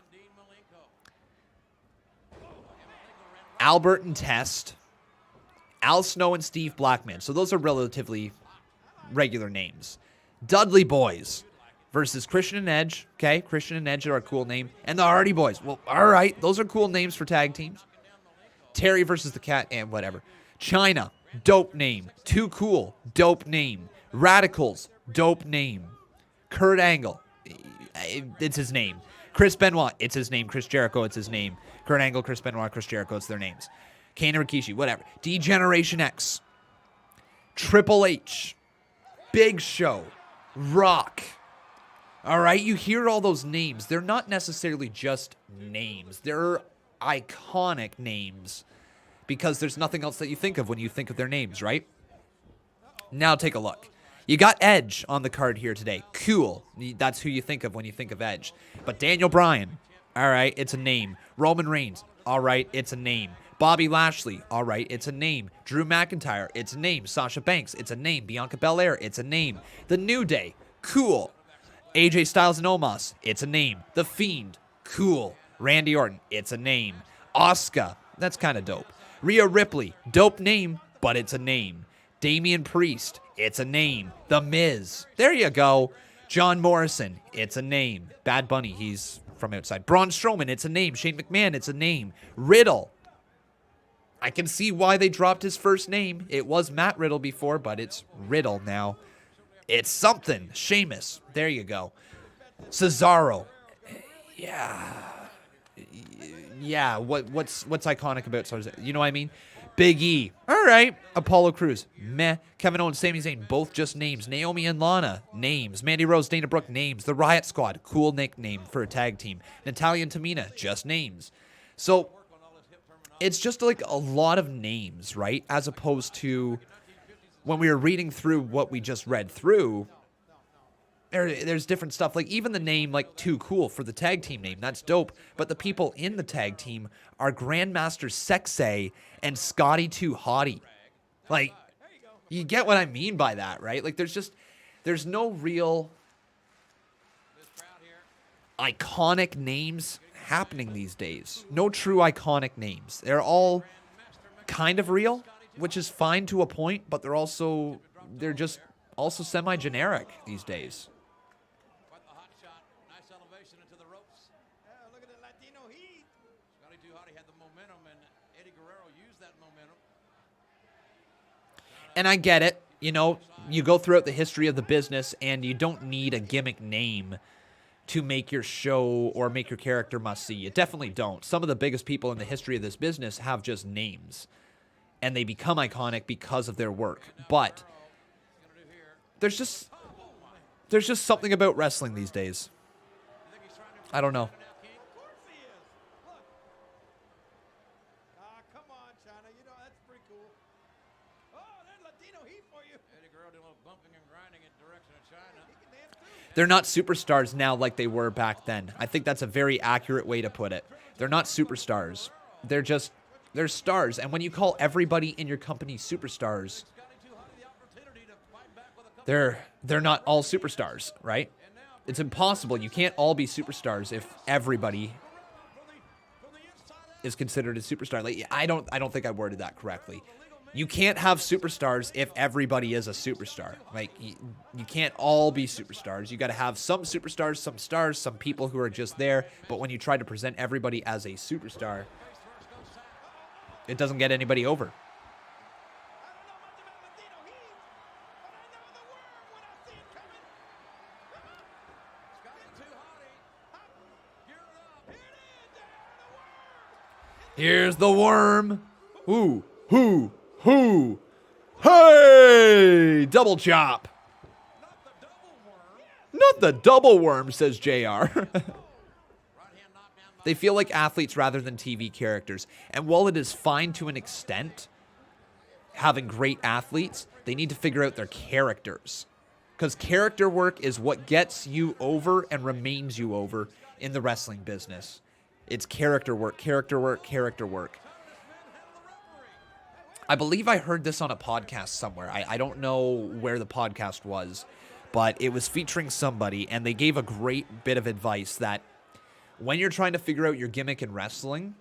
S1: Albert and Test. Al Snow and Steve Blackman. So those are relatively regular names. Dudley Boyz versus Christian and Edge. Okay, Christian and Edge are a cool name. And the Hardy Boys. Well, all right. Those are cool names for tag teams. Terry versus the Cat and whatever. China. Dope name. Too Cool. Dope name. Radicals. Dope name. Kurt Angle. It's his name. Chris Benoit. It's his name. Chris Jericho. It's his name. Kurt Angle, Chris Benoit, Chris Jericho. It's their names. Kane and Rikishi, whatever. D-Generation X. Triple H. Big Show. Rock. All right, you hear all those names. They're not necessarily just names. They're iconic names because there's nothing else that you think of when you think of their names, right? Now take a look. You got Edge on the card here today. Cool. That's who you think of when you think of Edge. But Daniel Bryan, all right, it's a name. Roman Reigns, all right, it's a name. Bobby Lashley, all right, it's a name. Drew McIntyre, it's a name. Sasha Banks, it's a name. Bianca Belair, it's a name. The New Day, cool. AJ Styles and Omos, it's a name. The Fiend, cool. Randy Orton, it's a name. Asuka, that's kind of dope. Rhea Ripley, dope name, but it's a name. Damian Priest, it's a name. The Miz, there you go. John Morrison, it's a name. Bad Bunny, he's from outside. Braun Strowman, it's a name. Shane McMahon, it's a name. Riddle, I can see why they dropped his first name. It was Matt Riddle before, but it's Riddle now. It's something. Sheamus, there you go. Cesaro, yeah. What's iconic about Cesaro? You know what I mean? Big E. All right. Apollo Crews. Meh. Kevin Owens, Sami Zayn. Both just names. Naomi and Lana. Names. Mandy Rose, Dana Brooke. Names. The Riot Squad. Cool nickname for a tag team. Natalya and Tamina. Just names. So, it's just like a lot of names, right? As opposed to when we were reading through what we just read through, there's different stuff. Like even the name, like Too Cool for the tag team name. That's dope. But the people in the tag team are Grandmaster Sexay and Scotty Too Hottie. Like, you get what I mean by that, right? Like there's no real iconic names happening these days. No true iconic names. They're all kind of real, which is fine to a point, but they're just also semi-generic these days. And I get it. You know, you go throughout the history of the business and you don't need a gimmick name to make your show or make your character must see. You definitely don't. Some of the biggest people in the history of this business have just names. And they become iconic because of their work. But there's just something about wrestling these days. I don't know.
S2: Of course he is. Look. Come on, China. You know, that's pretty cool. Oh, there's Latino heat for you. Eddie Guerrero doing a little bumping and grinding in the direction of China. He can dance too.
S1: They're not superstars now like they were back then. I think that's a very accurate way to put it. They're not superstars. They're stars. And when you call everybody in your company superstars, they're not all superstars, right? It's impossible. You can't all be superstars if everybody is considered a superstar. Like, I don't think I worded that correctly. You can't have superstars if everybody is a superstar. Like, you can't all be superstars. You got to have some superstars, some stars, some people who are just there. But when you try to present everybody as a superstar, it doesn't get anybody over. Here's the worm. Ooh, hoo. Hey! Double chop. Not the double worm, says JR. They feel like athletes rather than TV characters. And while it is fine to an extent, having great athletes, they need to figure out their characters. Because character work is what gets you over and remains you over in the wrestling business. It's character work, character work, character work. I believe I heard this on a podcast somewhere. I don't know where the podcast was, but it was featuring somebody, and they gave a great bit of advice that when you're trying to figure out your gimmick in wrestling,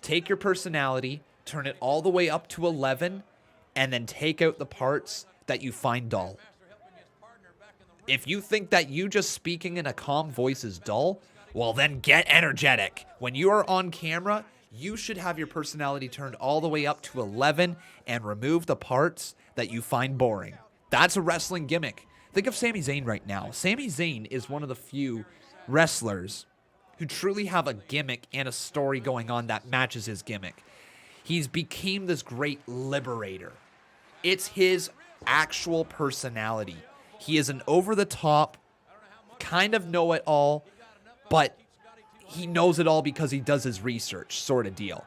S1: take your personality, turn it all the way up to 11, and then take out the parts that you find dull. If you think that you just speaking in a calm voice is dull, well then get energetic. When you are on camera, you should have your personality turned all the way up to 11 and remove the parts that you find boring. That's a wrestling gimmick. Think of Sami Zayn right now. Sami Zayn is one of the few wrestlers who truly have a gimmick and a story going on that matches his gimmick. He's became this great liberator. It's his actual personality. He is an over-the-top, kind of know-it-all, but he knows it all because he does his research, sort of deal.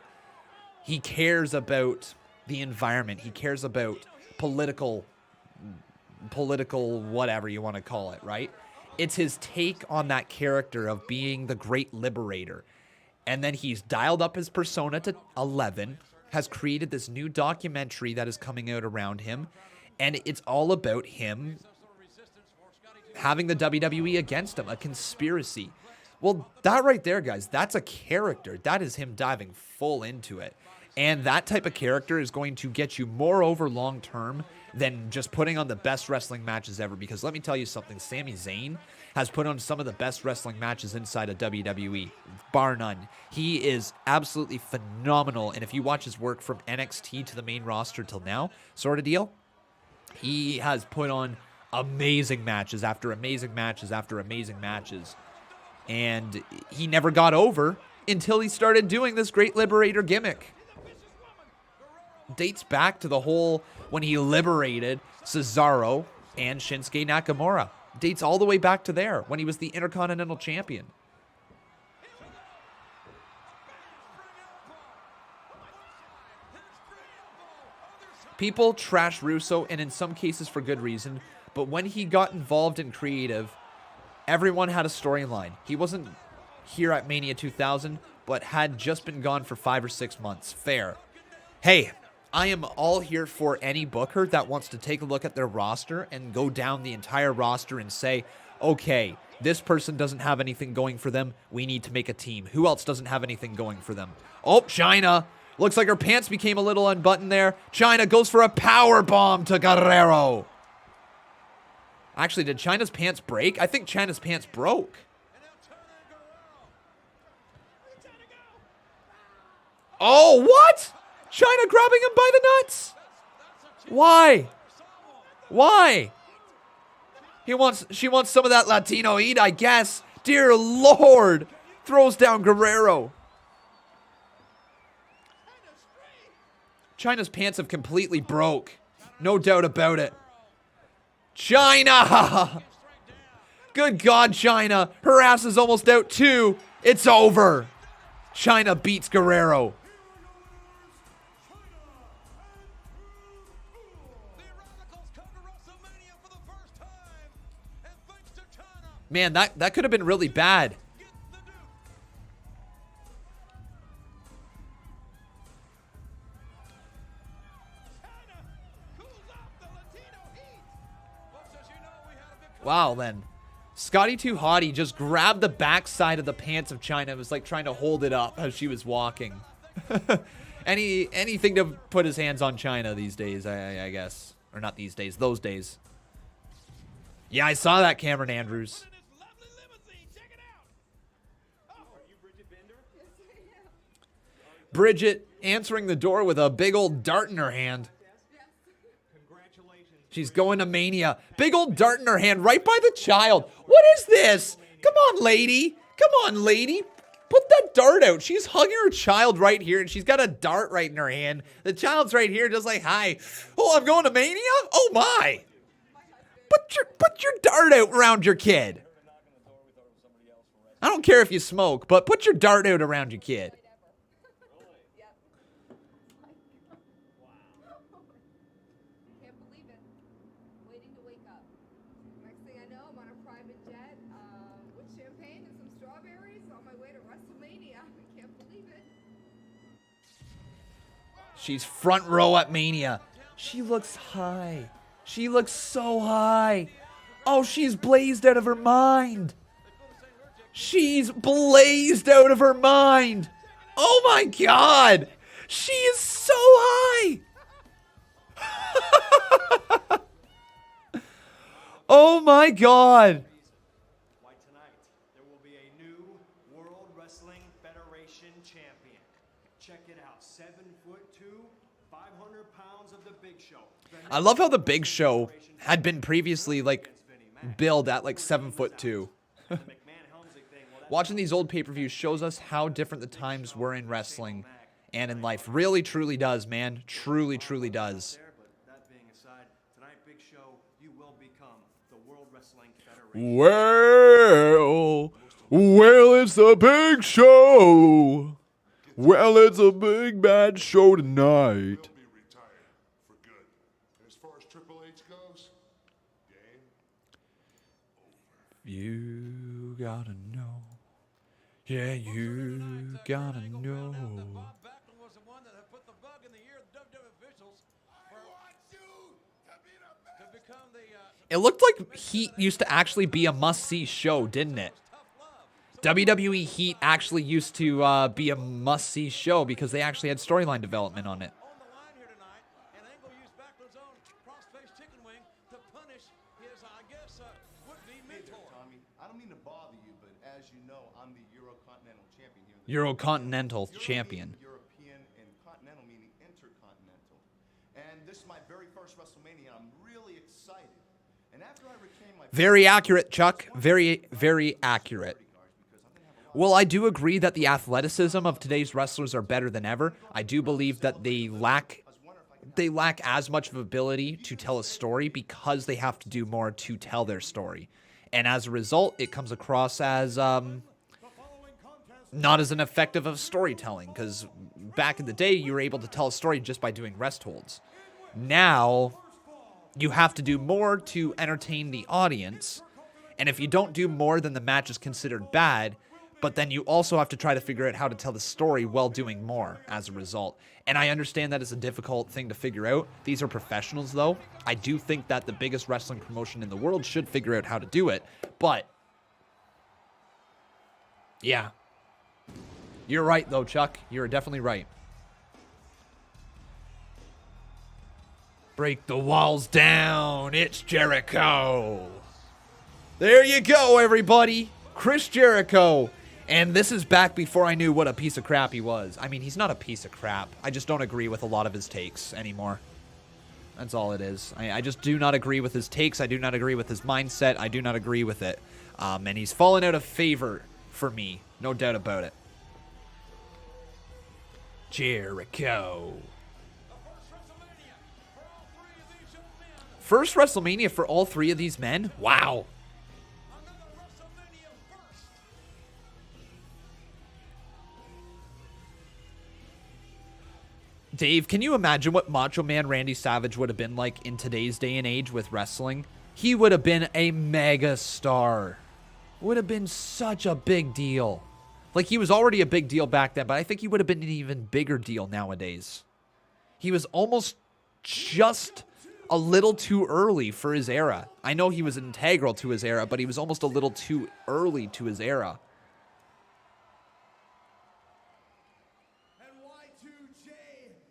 S1: He cares about the environment. He cares about political whatever you want to call it, right? It's his take on that character of being the great liberator. And then he's dialed up his persona to 11, has created this new documentary that is coming out around him, and it's all about him having the WWE against him, a conspiracy. Well, that right there, guys, that's a character. That is him diving full into it. And that type of character is going to get you more over long term than just putting on the best wrestling matches ever. Because let me tell you something, Sami Zayn has put on some of the best wrestling matches inside of WWE, bar none. He is absolutely phenomenal. And if you watch his work from NXT to the main roster till now, sort of deal, he has put on amazing matches after amazing matches after amazing matches. And he never got over until he started doing this great liberator gimmick. Dates back to the whole when he liberated Cesaro and Shinsuke Nakamura. Dates all the way back to there when he was the Intercontinental Champion. People trash Russo, and in some cases for good reason, but when he got involved in creative, everyone had a storyline. He wasn't here at Mania 2000, but had just been gone for 5 or 6 months. Fair. Hey, I am all here for any booker that wants to take a look at their roster and go down the entire roster and say, okay, this person doesn't have anything going for them. We need to make a team. Who else doesn't have anything going for them? Oh, China. Looks like her pants became a little unbuttoned there. China goes for a power bomb to Guerrero. Actually, did China's pants break? I think China's pants broke. Oh, what? China grabbing him by the nuts. Why? Why? She wants some of that Latino heat, I guess. Dear Lord. Throws down Guerrero. China's pants have completely broke. No doubt about it. China! Good God, China. Her ass is almost out too. It's over. China beats Guerrero. Man, that could have been really bad. Wow, then. Scotty Too Hottie just grabbed the backside of the pants of China and was like trying to hold it up as she was walking. Anything to put his hands on China these days, I guess. Or not these days, those days. Yeah, I saw that, Cameron Andrews. Bridget answering the door with a big old dart in her hand. She's going to Mania. Big old dart in her hand right by the child. What is this? Come on, lady. Come on, lady. Put that dart out. She's hugging her child right here, and she's got a dart right in her hand. The child's right here just like, hi. Oh, I'm going to Mania? Oh, my. Put your dart out around your kid. I don't care if you smoke, but put your dart out around your kid. She's front row at Mania. She looks high. She looks so high. Oh, she's blazed out of her mind. She's blazed out of her mind. Oh my God. She is so high. Oh my God.
S8: Why tonight there will be a new World Wrestling Federation champion. Check it out. 7'2", 500 pounds of the Big Show.
S1: I love how the Big Show had been previously like billed at like 7'2". Watching these old pay-per-views shows us how different the times were in wrestling and in life. Really, truly does, man. Truly, truly does.
S8: That being aside, tonight, Big Show, you will become the World Wrestling Federation.
S12: Well, it's the Big Show. Well, it's a big bad show tonight.
S3: He'll be retired for good. As far as Triple H goes, game over.
S1: You gotta know. Yeah, you gotta know.
S2: Bob Backlund was the one that had put the bug in the ear of the WWE officials to become the
S1: It looked like Heat used to actually be a must-see show, didn't it? WWE Heat actually used to be a must-see show because they actually had storyline development on it.
S2: on the line here tonight, and Angle used Backlund's own cross-face chicken wing to punish his, I guess, would-be mentor.
S5: Tommy, I don't mean to bother you, but as you know, I'm the Eurocontinental champion here.
S1: Eurocontinental champion.
S5: European and continental meaning intercontinental. And this is my very first WrestleMania. I'm really excited. And after I recame my
S1: Very accurate, Chuck. Very, very accurate. Well, I do agree that the athleticism of today's wrestlers are better than ever. I do believe that they lack as much of ability to tell a story because they have to do more to tell their story. And as a result, it comes across as not as an effective of storytelling, because back in the day, you were able to tell a story just by doing rest holds. Now, you have to do more to entertain the audience, and if you don't do more, then the match is considered bad, but then you also have to try to figure out how to tell the story while doing more as a result. And I understand that it's a difficult thing to figure out. These are professionals, though. I do think that the biggest wrestling promotion in the world should figure out how to do it, but yeah. You're right, though, Chuck. You're definitely right. Break the walls down. It's Jericho. There you go, everybody. Chris Jericho. And this is back before I knew what a piece of crap he was. I mean, he's not a piece of crap. I just don't agree with a lot of his takes anymore. That's all it is. I just do not agree with his takes. I do not agree with his mindset. I do not agree with it. And he's fallen out of favor for me. No doubt about it. Jericho. First WrestleMania for all three of these men? Wow. Dave, can you imagine what Macho Man Randy Savage would have been like in today's day and age with wrestling? He would have been a mega star. Would have been such a big deal. Like, he was already a big deal back then, but I think he would have been an even bigger deal nowadays. He was almost just a little too early for his era. I know he was integral to his era, but he was almost a little too early to his era.
S3: And Y2J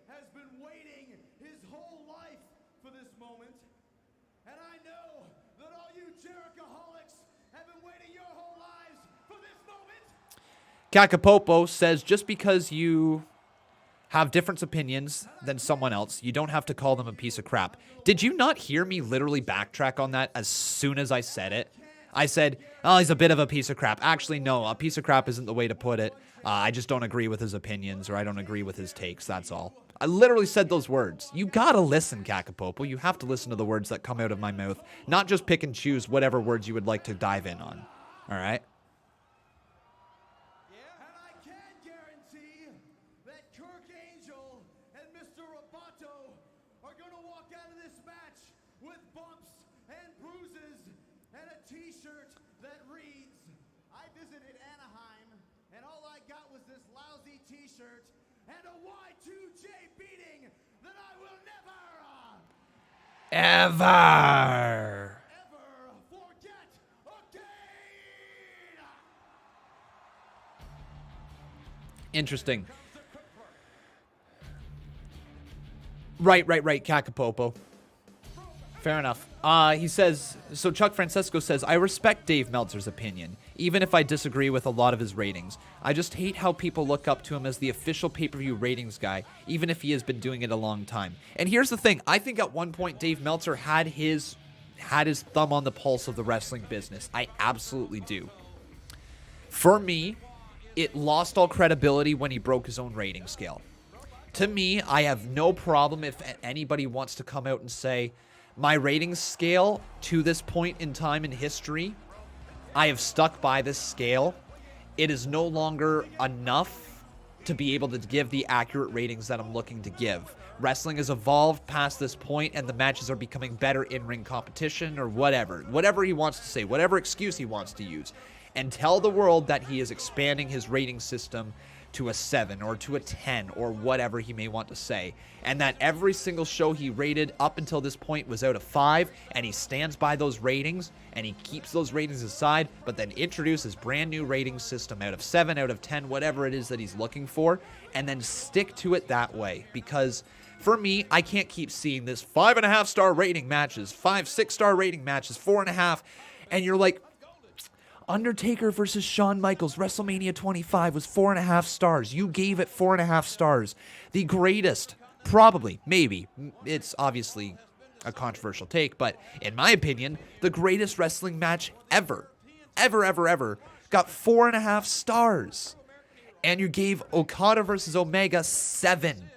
S3: has been waiting his whole life for this moment. And I know that all you Jerichoholics have been waiting your whole lives for this moment.
S1: Kakapopo says, just because you have different opinions than someone else, you don't have to call them a piece of crap. Did you not hear me literally backtrack on that as soon as I said it? I said, oh, he's a bit of a piece of crap. Actually, no, a piece of crap isn't the way to put it. I just don't agree with his opinions, or I don't agree with his takes, that's all. I literally said those words. You gotta listen, Kakapopo. You have to listen to the words that come out of my mouth, not just pick and choose whatever words you would like to dive in on. All right?
S3: T-shirt that reads, I visited Anaheim and all I got was this lousy T-shirt and a Y2J beating that I will
S1: Ever
S3: forget again.
S1: Interesting. Right, Kakapopo. Fair enough. He says, so Chuck Francesco says, I respect Dave Meltzer's opinion, even if I disagree with a lot of his ratings. I just hate how people look up to him as the official pay-per-view ratings guy, even if he has been doing it a long time. And here's the thing. I think at one point Dave Meltzer had his thumb on the pulse of the wrestling business. I absolutely do. For me, it lost all credibility when he broke his own rating scale. To me, I have no problem if anybody wants to come out and say, my ratings scale to this point in time in history, I have stuck by this scale. It is no longer enough to be able to give the accurate ratings that I'm looking to give. Wrestling has evolved past this point, and the matches are becoming better in-ring competition or whatever. Whatever he wants to say, whatever excuse he wants to use. And tell the world that he is expanding his rating system to a 7 or to a 10 or whatever he may want to say, and that every single show he rated up until this point was out of 5, and he stands by those ratings and he keeps those ratings aside, but then introduces brand new rating system out of 7, out of 10, whatever it is that he's looking for, and then stick to it that way. Because for me, I can't keep seeing this 5.5 star rating matches, 5, 6 star rating matches, 4.5, and you're like, Undertaker versus Shawn Michaels, WrestleMania 25 was 4.5 stars. You gave it 4.5 stars. The greatest, probably, maybe, it's obviously a controversial take, but in my opinion, the greatest wrestling match ever, got 4.5 stars. And you gave Okada versus Omega 7.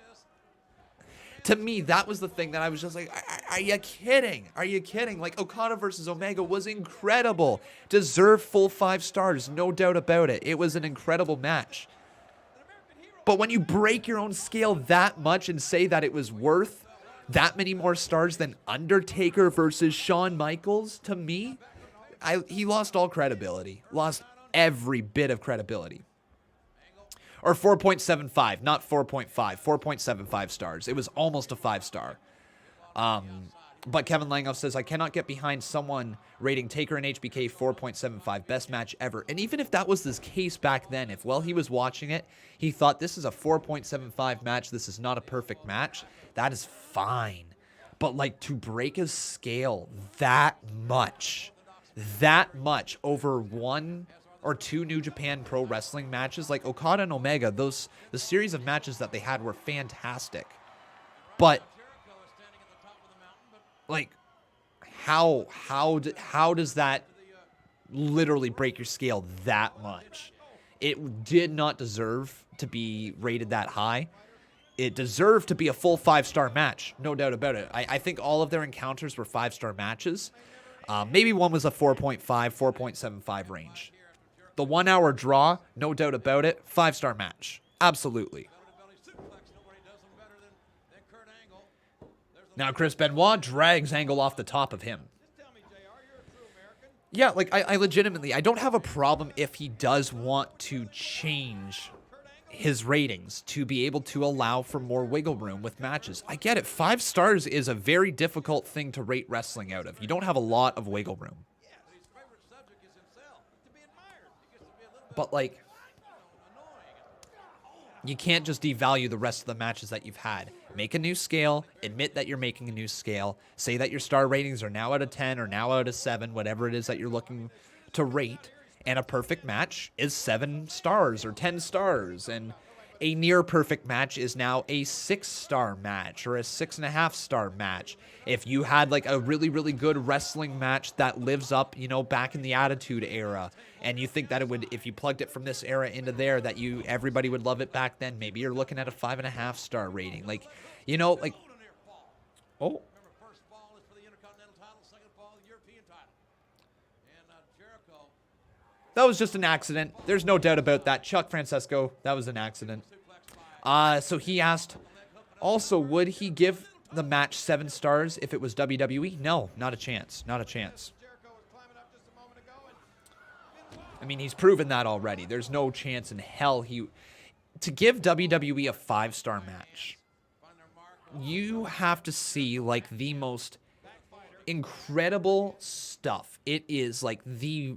S1: To me, that was the thing that I was just like, are you kidding? Are you kidding? Like, Okada versus Omega was incredible. Deserved full 5 stars, no doubt about it. It was an incredible match. But when you break your own scale that much and say that it was worth that many more stars than Undertaker versus Shawn Michaels, to me, he lost all credibility. Lost every bit of credibility. Or 4.75, not 4.5, 4.75 stars. It was almost a 5 star. But Kevin Langoff says, I cannot get behind someone rating Taker and HBK 4.75, best match ever. And even if that was the case back then, if while he was watching it, he thought this is a 4.75 match, this is not a perfect match, that is fine. But like, to break his scale that much over 1 or 2 New Japan Pro Wrestling matches, like Okada and Omega, the series of matches that they had were fantastic. But like, how does that literally break your scale that much? It did not deserve to be rated that high. It deserved to be a full 5-star match, no doubt about it. I think all of their encounters were 5-star matches. Maybe one was a 4.5, 4.75 range. The 1 hour draw, no doubt about it, 5-star match. Absolutely. Now Chris Benoit drags Angle off the top of him. Yeah, like, I legitimately, I don't have a problem if he does want to change his ratings to be able to allow for more wiggle room with matches. I get it. 5 stars is a very difficult thing to rate wrestling out of. You don't have a lot of wiggle room. But, like, you can't just devalue the rest of the matches that you've had. Make a new scale. Admit that you're making a new scale. Say that your star ratings are now out of 10 or now out of 7, whatever it is that you're looking to rate. And a perfect match is 7 stars or 10 stars. And a near perfect match is now a 6-star match or a 6.5-star match. If you had like a really, really good wrestling match that lives up, you know, back in the Attitude Era, and you think that it would, if you plugged it from this era into there, that everybody would love it back then, maybe you're looking at a 5.5-star rating. Like, you know, like, oh. That was just an accident. There's no doubt about that. Chuck Francesco, that was an accident. So he asked, also, would he give the match 7 stars if it was WWE? No, not a chance. Not a chance. I mean, he's proven that already. There's no chance in hell to give WWE a 5-star match. You have to see like the most incredible stuff. It is like the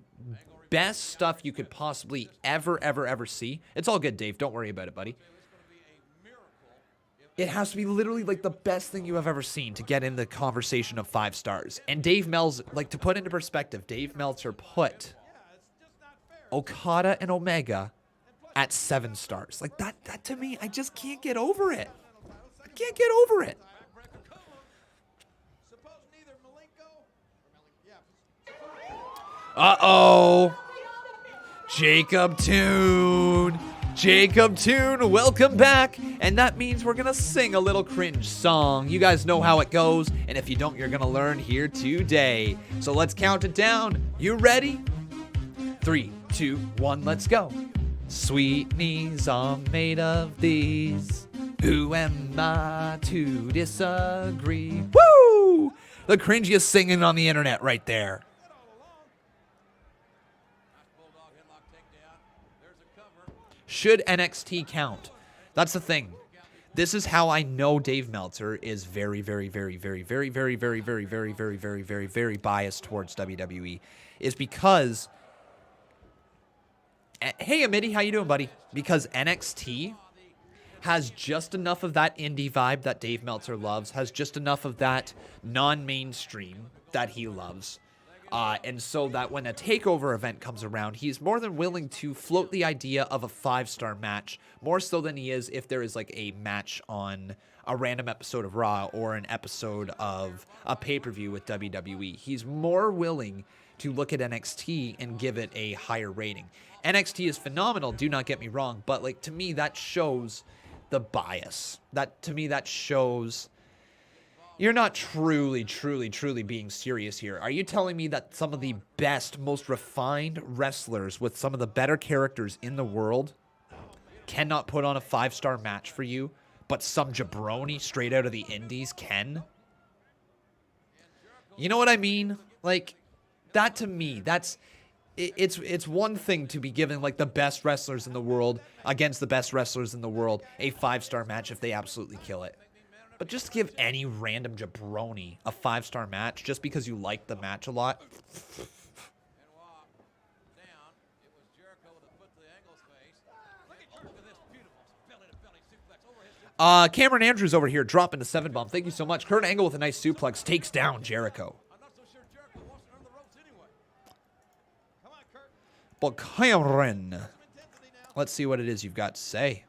S1: best stuff you could possibly ever see. It's all good, Dave. Don't worry about it, buddy. It has to be literally like the best thing you have ever seen to get in the conversation of 5 stars. And Dave Meltzer, like, to put into perspective, Dave Meltzer put Okada and Omega at 7 stars. Like, that to me, I just can't get over it. I can't get over it. Uh-oh. Jacob Toon. Jacob Toon, welcome back. And that means we're going to sing a little cringe song. You guys know how it goes. And if you don't, you're going to learn here today. So let's count it down. You ready? 3, 2, 1, let's go. Sweet knees are made of these. Who am I to disagree? Woo! The cringiest singing on the internet right there. Should NXT count? That's the thing. This is how I know Dave Meltzer is very biased towards WWE. Is because, hey Amitty, how you doing, buddy? Because NXT has just enough of that indie vibe that Dave Meltzer loves, has just enough of that non-mainstream that he loves. And so that when a takeover event comes around, he's more than willing to float the idea of a 5-star match, more so than he is if there is like a match on a random episode of Raw or an episode of a pay-per-view with WWE. He's more willing to look at NXT and give it a higher rating. NXT is phenomenal, do not get me wrong, but like to me that shows the bias. To me that shows you're not truly being serious here. Are you telling me that some of the best, most refined wrestlers with some of the better characters in the world cannot put on a 5-star match for you, but some jabroni straight out of the indies can? You know what I mean? Like, that to me, it's one thing to be giving like the best wrestlers in the world against the best wrestlers in the world a 5-star match if they absolutely kill it. But just give any random jabroni a 5-star match just because you like the match a lot. Cameron Andrews over here dropping the 7-bomb. Thank you so much. Kurt Angle with a nice suplex takes down Jericho. But Cameron, let's see what it is you've got to say.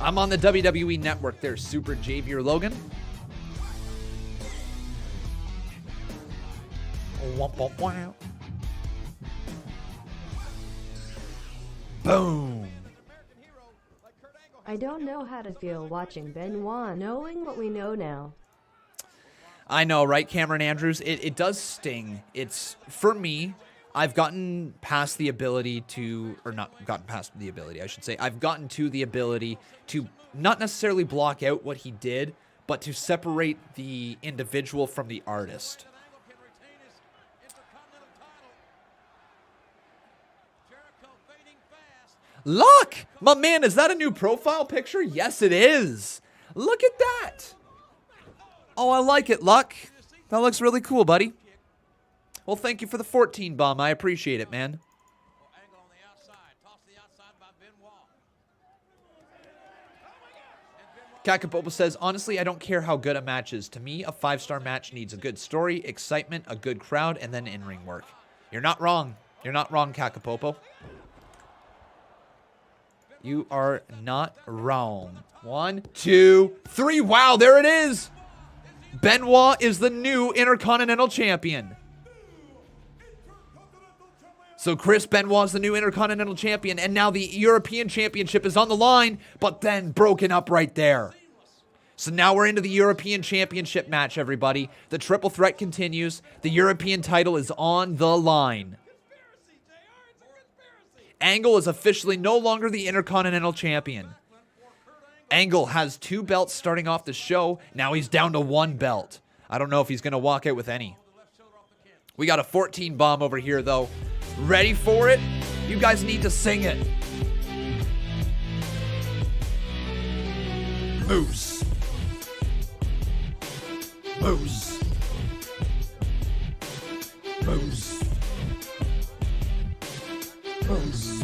S1: I'm on the WWE Network there, Super Javier Logan. Boom.
S4: I don't know how to feel watching Benoit knowing what we know now.
S1: I know, right, Cameron Andrews? It does sting. It's, for me, I've gotten past the ability to, or not gotten past the ability, I should say. I've gotten to the ability to not necessarily block out what he did, but to separate the individual from the artist. Look! My man, is that a new profile picture? Yes, it is. Look at that. Oh, I like it, Luck. That looks really cool, buddy. Well, thank you for the 14 bomb. I appreciate it, man. Kakapopo says, honestly, I don't care how good a match is. To me, a 5-star match needs a good story, excitement, a good crowd, and then in-ring work. You're not wrong. You're not wrong, Kakapopo. You are not wrong. 1, 2, 3. Wow, there it is. Benoit is the new Intercontinental Champion. So Chris Benoit's the new Intercontinental Champion, and now the European Championship is on the line, but then broken up right there. So now we're into the European Championship match, everybody. The triple threat continues. The European title is on the line. Angle is officially no longer the Intercontinental Champion. Angle has 2 belts starting off the show. Now he's down to 1 belt. I don't know if he's going to walk out with any. We got a 14 bomb over here, though. Ready for it? You guys need to sing it. Moose. Moose. Moose. Moose.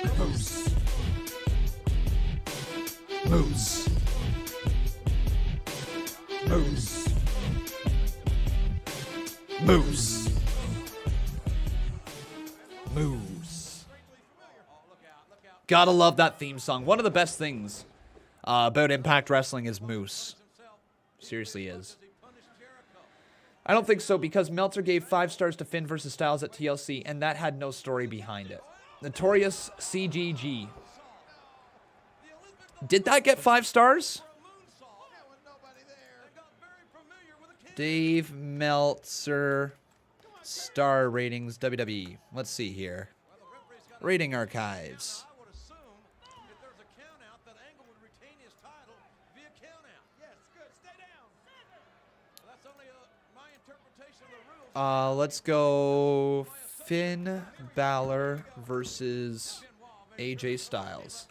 S1: Moose. Moose. Moose. Moose. Moose. Gotta love that theme song. One of the best things about Impact Wrestling is Moose. Seriously is. I don't think so, because Meltzer gave 5 stars to Finn versus Styles at TLC, and that had no story behind it. Notorious CGG. Did that get 5 stars? Dave Meltzer. Star ratings, WWE. Let's see here. Rating archives. Let's go Finn Balor versus AJ Styles.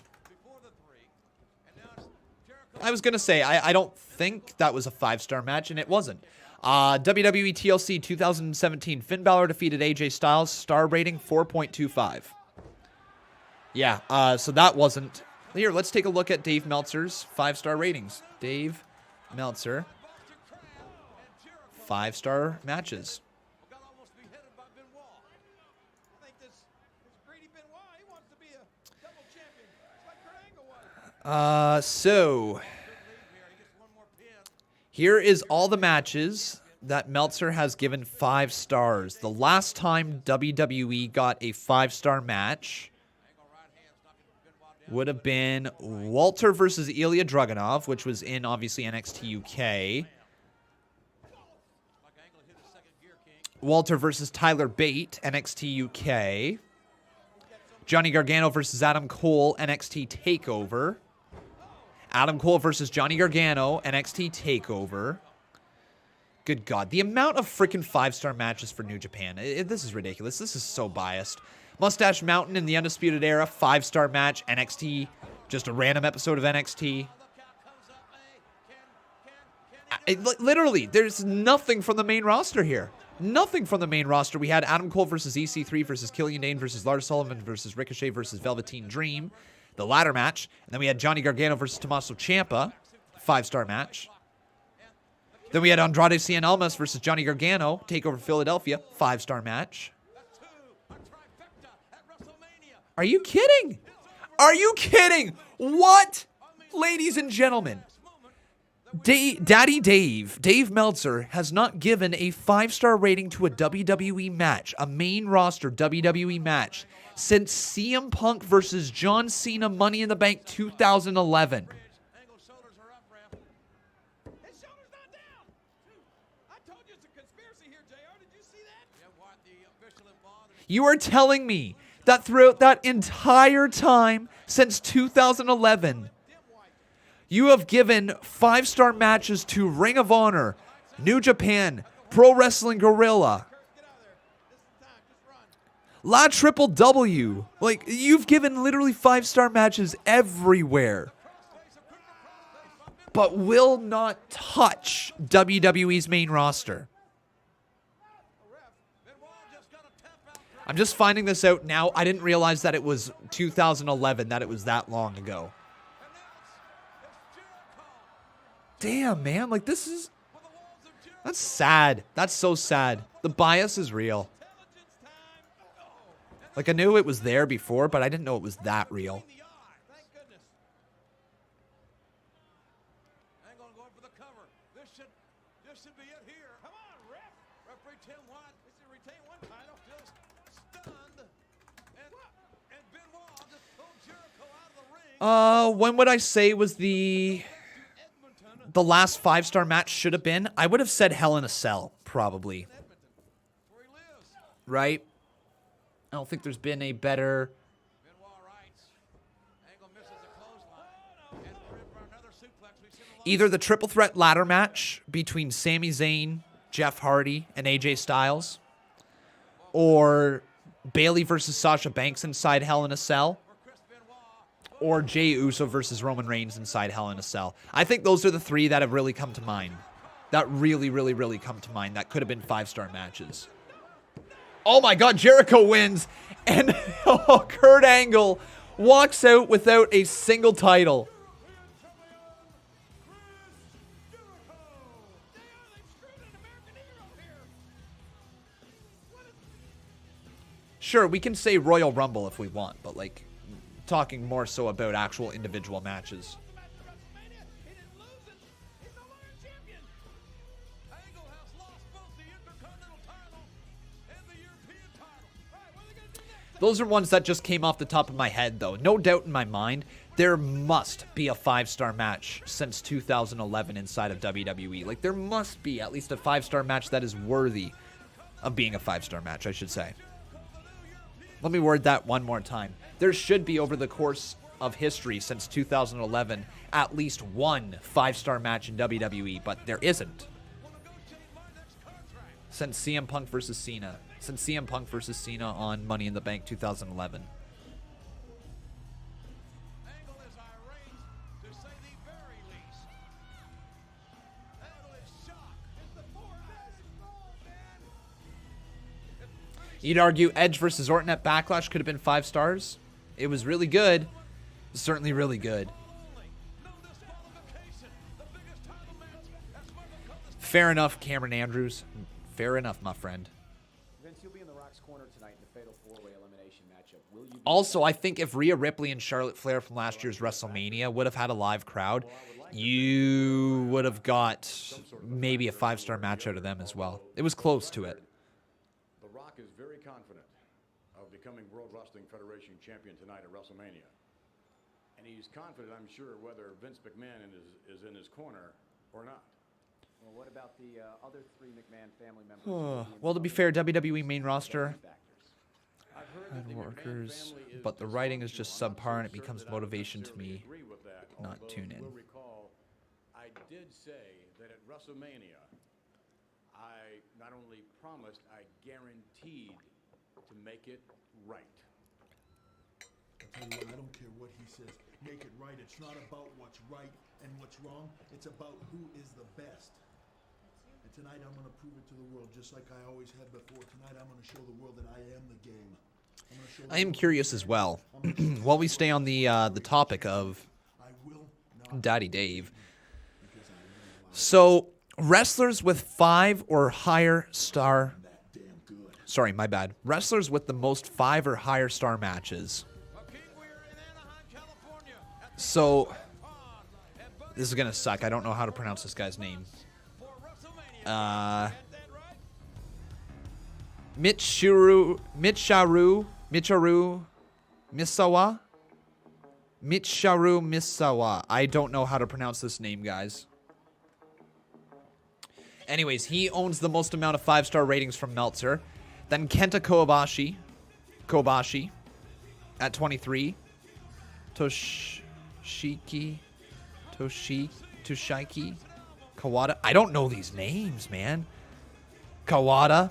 S1: I was going to say, I don't think that was a 5-star match, and it wasn't. WWE TLC 2017, Finn Balor defeated AJ Styles, star rating 4.25. Yeah, so that wasn't. Here, let's take a look at Dave Meltzer's 5-star ratings. Dave Meltzer, 5-star matches. So here is all the matches that Meltzer has given 5 stars. The last time WWE got a 5-star match would have been Walter versus Ilya Dragunov, which was in, obviously, NXT UK. Walter versus Tyler Bate, NXT UK. Johnny Gargano versus Adam Cole, NXT TakeOver. Adam Cole versus Johnny Gargano, NXT TakeOver. Good God. The amount of freaking 5-star matches for New Japan. This is ridiculous. This is so biased. Mustache Mountain in the Undisputed Era, 5-star match. NXT, just a random episode of NXT. Literally, there's nothing from the main roster here. Nothing from the main roster. We had Adam Cole versus EC3 versus Killian Dane versus Lars Sullivan versus Ricochet versus Velveteen Dream. The ladder match. And then we had Johnny Gargano versus Tommaso Ciampa. 5-star match. Then we had Andrade Cien Almas versus Johnny Gargano. TakeOver Philadelphia. 5-star match. Are you kidding? Are you kidding? What? Ladies and gentlemen. Daddy Dave Meltzer has not given a 5-star rating to a WWE match, a main roster WWE match, since CM Punk versus John Cena Money in the Bank 2011.
S2: His shoulder's not down. I told you it's a conspiracy here, JR. Did you see that? Yeah, what? The official involved.
S1: You are telling me that throughout that entire time since 2011, you have given 5-star matches to Ring of Honor, New Japan, Pro Wrestling Guerrilla, La Triple W. Like, you've given literally 5-star matches everywhere, but will not touch WWE's main roster. I'm just finding this out now. I didn't realize that it was 2011, that it was that long ago. Damn, man. Like, this is... That's sad. That's so sad. The bias is real. Like, I knew it was there before, but I didn't know it was that real.
S2: This should be it here. Come on, ref. Referee Tim Watt. This should retain one title. Just stunned. And Benoit just pulled Jericho out of the ring.
S1: When would I say was the last 5-star match should have been? I would have said Hell in a Cell, probably. Right? I don't think there's been a better... Either the triple threat ladder match between Sami Zayn, Jeff Hardy, and AJ Styles, or Bayley versus Sasha Banks inside Hell in a Cell, or Jey Uso versus Roman Reigns inside Hell in a Cell. I think those are the three that have really come to mind. That really, really, really come to mind. That could have been 5-star matches. Oh my God, Jericho wins, and Kurt Angle walks out without a single title. Sure, we can say Royal Rumble if we want, but, like, talking more so about actual individual matches. Those are ones that just came off the top of my head, though. No doubt in my mind, there must be a 5-star match since 2011 inside of WWE. Like, there must be at least a 5-star match that is worthy of being a 5-star match, I should say. Let me word that one more time. There should be, over the course of history since 2011, at least one 5-star match in WWE, but there isn't. Since CM Punk versus Cena. Since CM Punk versus Cena on Money in the Bank 2011. You'd argue Edge versus Orton at Backlash could have been 5 stars. It was really good. Certainly really good. Fair enough, Cameron Andrews. Fair enough, my friend.
S8: Vince, you'll be in the Rock's corner tonight in the Fatal 4-Way elimination matchup. Will you
S1: Also, I think if Rhea Ripley and Charlotte Flair from last year's WrestleMania would have had a live crowd, you would have got maybe a 5-star match out of them as well. It was close to it.
S13: The Rock is very confident of becoming World Wrestling Federation champion tonight at WrestleMania. And he's confident, I'm sure, whether Vince McMahon is in his corner or not.
S8: Well, what about the other 3 McMahon family members?
S1: Well, to be fair, WWE main roster and workers, but the writing is just subpar and it becomes motivation to me not tune in.
S13: I did say that at WrestleMania, I not only promised, I guaranteed to make it right.
S3: I tell you what, I don't care what he says. Make it right. It's not about what's right and what's wrong. It's about who is the best. And tonight I'm going to prove it to the world, just like I always have before. Tonight I'm going to show the world that I am the game.
S1: I am curious as well, while we stay on the topic of Daddy Dave. So, wrestlers with 5 or higher star... Sorry, my bad. Wrestlers with the most 5 or higher star matches. So, this is going to suck. I don't know how to pronounce this guy's name. Michiru Misawa. I don't know how to pronounce this name, guys. Anyways, he owns the most amount of 5-star ratings from Meltzer. Then Kenta Kobashi at 23. Toshiki Kawada. I don't know these names, man. Kawada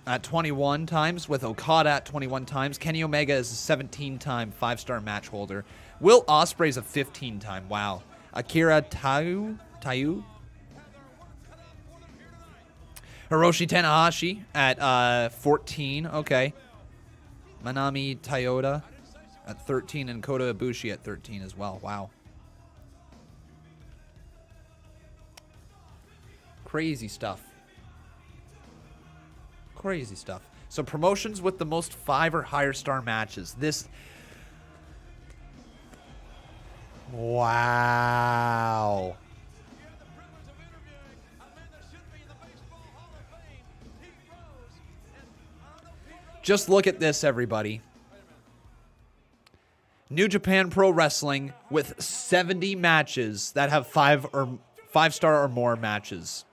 S1: at 21 times, with Okada at 21 times. Kenny Omega is a 17-time 5-star match holder. Will Ospreay's a 15-time. Wow. Akira Tayu. Hiroshi Tanahashi at 14. Okay. Manami Toyota at 13, and Kota Ibushi at 13 as well. Wow. Crazy stuff. Crazy stuff. So promotions with the most 5 or higher star matches. This... Wow. Just look at this, everybody. New Japan Pro Wrestling with 70 matches that have 5-star or more matches.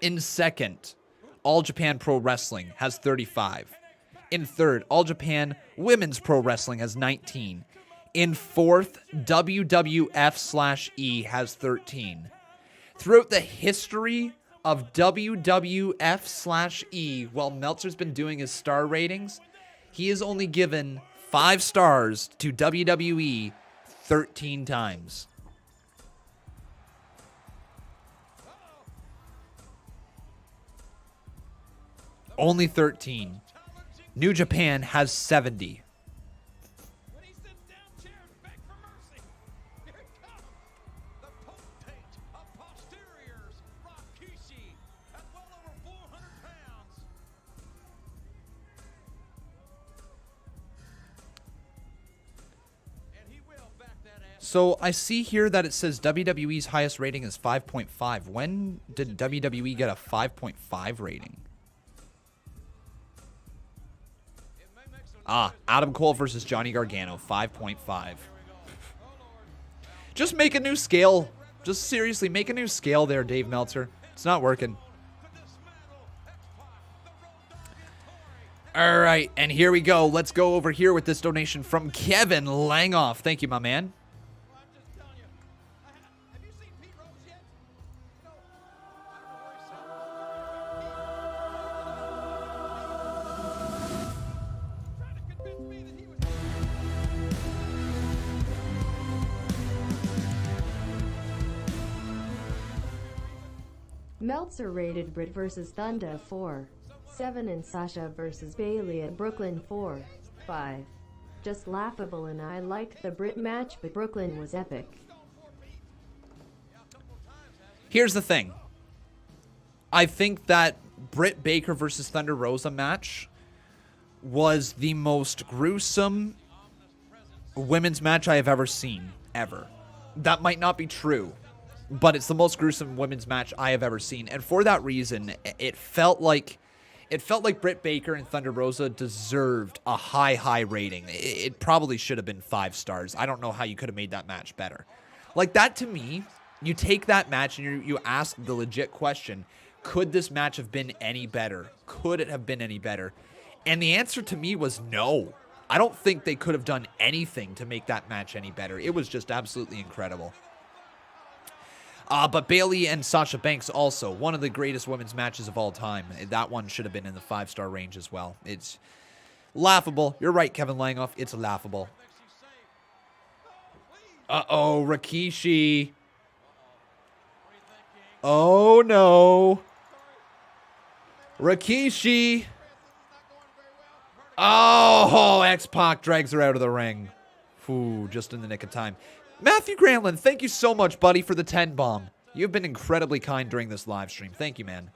S1: In second, All Japan Pro Wrestling has 35. In third, All Japan Women's Pro Wrestling has 19. In fourth, WWF/E has 13. Throughout the history of WWF/E, while Meltzer's been doing his star ratings, he has only given 5 stars to WWE 13 times. Only 13. New Japan has 70. So I see here that it says WWE's highest rating is 5.5. When did WWE get a 5.5 rating? Adam Cole versus Johnny Gargano, 5.5. Just make a new scale. Just seriously, make a new scale there, Dave Meltzer. It's not working. All right, and here we go. Let's go over here with this donation from Kevin Langoff. Thank you, my man.
S4: Meltzer rated Britt vs. Thunder 4. 7 and Sasha vs. Bayley at Brooklyn 4. 5. Just laughable, and I liked the Britt match, but Brooklyn was epic.
S1: Here's the thing. I think that Britt Baker versus Thunder Rosa match was the most gruesome women's match I have ever seen, ever. That might not be true, but it's the most gruesome women's match I have ever seen. And for that reason, it felt like Britt Baker and Thunder Rosa deserved a high rating. It probably should have been 5 stars. I don't know how you could have made that match better. Like, that to me, you take that match and you ask the legit question, could this match have been any better? Could it have been any better? And the answer to me was no. I don't think they could have done anything to make that match any better. It was just absolutely incredible. But Bayley and Sasha Banks also, one of the greatest women's matches of all time. That one should have been in the 5-star range as well. It's laughable. You're right, Kevin Langoff. It's laughable. Uh-oh, Rikishi. Oh, no. Rikishi. Oh, X-Pac drags her out of the ring. Ooh, just in the nick of time. Matthew Granlund, thank you so much, buddy, for the 10 bomb. You've been incredibly kind during this live stream. Thank you, man.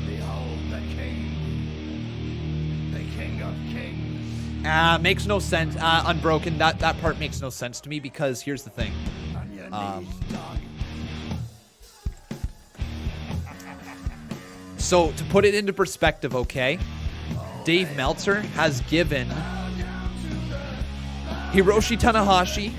S9: Behold the king. The king of kings.
S1: Makes no sense. Unbroken, that part makes no sense to me because here's the thing.
S9: On your knees, dog.
S1: So, to put it into perspective, okay, Dave Meltzer has given Hiroshi Tanahashi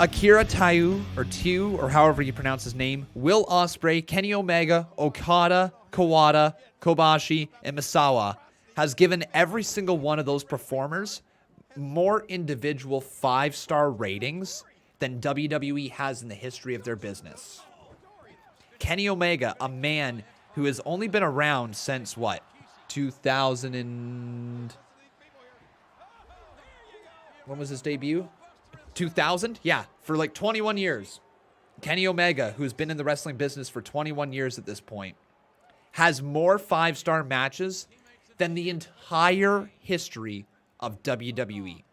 S1: Akira Taiyu, or Tiu, or however you pronounce his name, Will Ospreay, Kenny Omega, Okada, Kawada, Kobashi, and Misawa has given every single one of those performers more individual 5-star ratings than WWE has in the history of their business. Kenny Omega, a man who has only been around since, what, 2000 and... When was his debut? 2000? Yeah, for like 21 years. Kenny Omega, who's been in the wrestling business for 21 years at this point, has more 5-star matches than the entire history of WWE.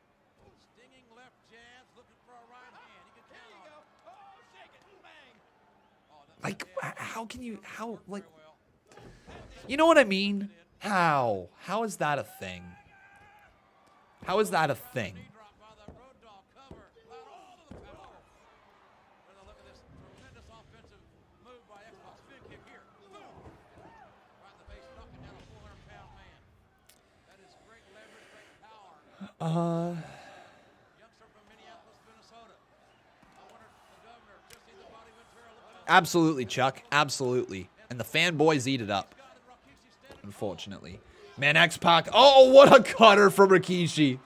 S1: Like, how can you, like, you know what I mean? How is that a thing? How is that a thing? Absolutely, Chuck. Absolutely. And the fanboys eat it up. Unfortunately. Man, X-Pac. Oh, what a cutter from Rikishi.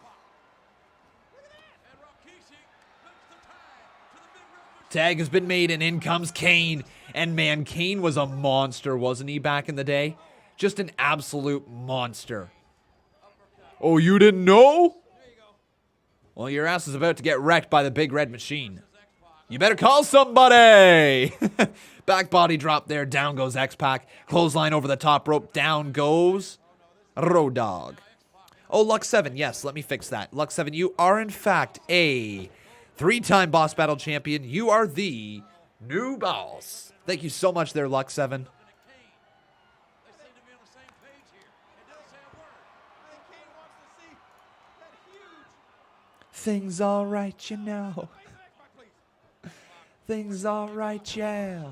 S1: Tag has been made, and in comes Kane. And man, Kane was a monster, wasn't he, back in the day? Just an absolute monster.
S12: Oh, you didn't know?
S1: Well, your ass is about to get wrecked by the big red machine. You better call somebody. Back body drop there. Down goes X-Pac. Clothesline over the top rope. Down goes Road Dogg. Oh, Lux 7. Yes, let me fix that. Lux 7, you are in fact a 3-time Boss Battle champion. You are the new boss. Thank you so much there, Lux 7. Things all right, you know. Things all right, yeah.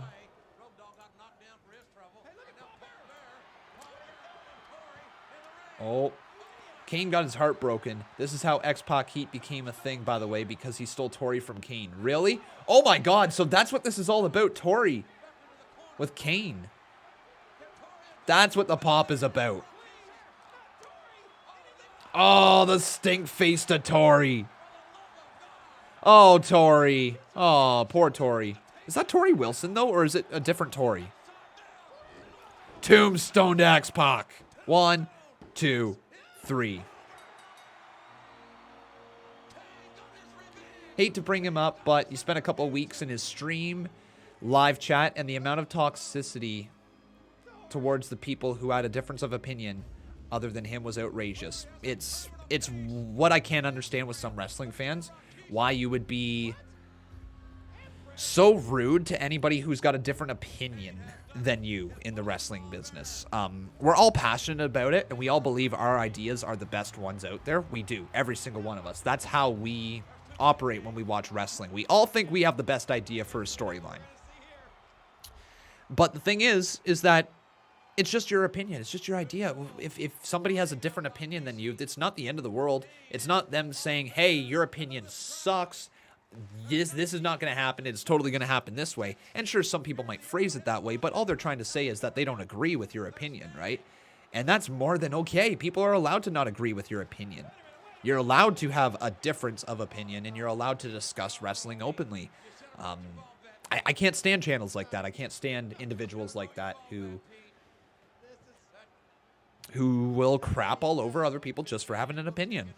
S1: Oh, Kane got his heart broken. This is how X-Pac Heat became a thing, by the way, because he stole Tori from Kane. Really? Oh my God, so that's what this is all about, Tori with Kane. That's what the pop is about. Oh, the stink face to Tori. Oh, Tori. Oh, poor Tori. Is that Tori Wilson, though, or is it a different Tori? Tombstone to X-Pac. 1, 2, 3. Hate to bring him up, but you spent a couple of weeks in his stream, live chat, and the amount of toxicity towards the people who had a difference of opinion other than him was outrageous. It's what I can't understand with some wrestling fans. Why you would be so rude to anybody who's got a different opinion than you in the wrestling business. We're all passionate about it, and we all believe our ideas are the best ones out there. We do, every single one of us. That's how we operate when we watch wrestling. We all think we have the best idea for a storyline. But the thing is that it's just your opinion. It's just your idea. If somebody has a different opinion than you, it's not the end of the world. It's not them saying, hey, your opinion sucks. This is not going to happen. It's totally going to happen this way. And sure, some people might phrase it that way, but all they're trying to say is that they don't agree with your opinion, right? And that's more than okay. People are allowed to not agree with your opinion. You're allowed to have a difference of opinion, and you're allowed to discuss wrestling openly. I can't stand channels like that. I can't stand individuals like that who will crap all over other people just for having an opinion.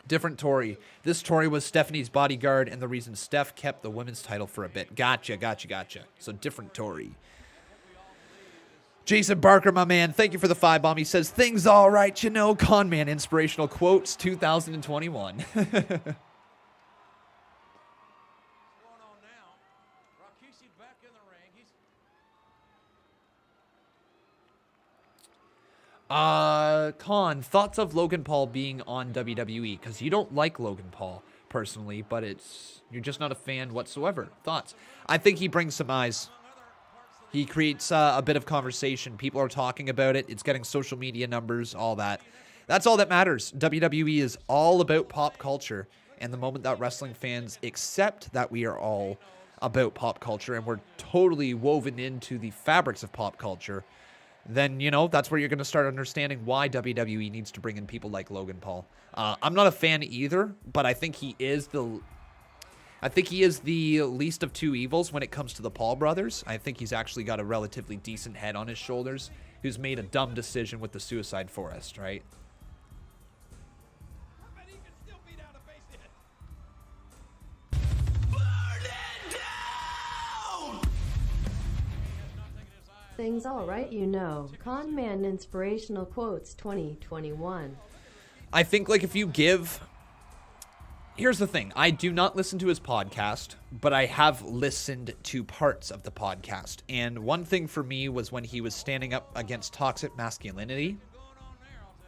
S1: Different Tori. This Tori was Stephanie's bodyguard and the reason Steph kept the women's title for a bit. Gotcha. So different Tori. Jason Barker, my man, thank you for the 5-bomb. He says, things all right, you know. Con Man Inspirational Quotes 2021. Con, thoughts of Logan Paul being on WWE? Because you don't like Logan Paul personally, but you're just not a fan whatsoever. Thoughts? I think he brings some eyes. He creates a bit of conversation. People are talking about it. It's getting social media numbers, all that. That's all that matters. WWE is all about pop culture. And the moment that wrestling fans accept that we are all about pop culture and we're totally woven into the fabrics of pop culture, then, you know, that's where you're going to start understanding why WWE needs to bring in people like Logan Paul. I'm not a fan either, but I think he is the least of two evils when it comes to the Paul brothers. I think he's actually got a relatively decent head on his shoulders who's made a dumb decision with the Suicide Forest, right?
S4: Things all right, you know. Con Man Inspirational Quotes 2021.
S1: I think, like, if you give... Here's the thing. I do not listen to his podcast, but I have listened to parts of the podcast. And one thing for me was when he was standing up against toxic masculinity.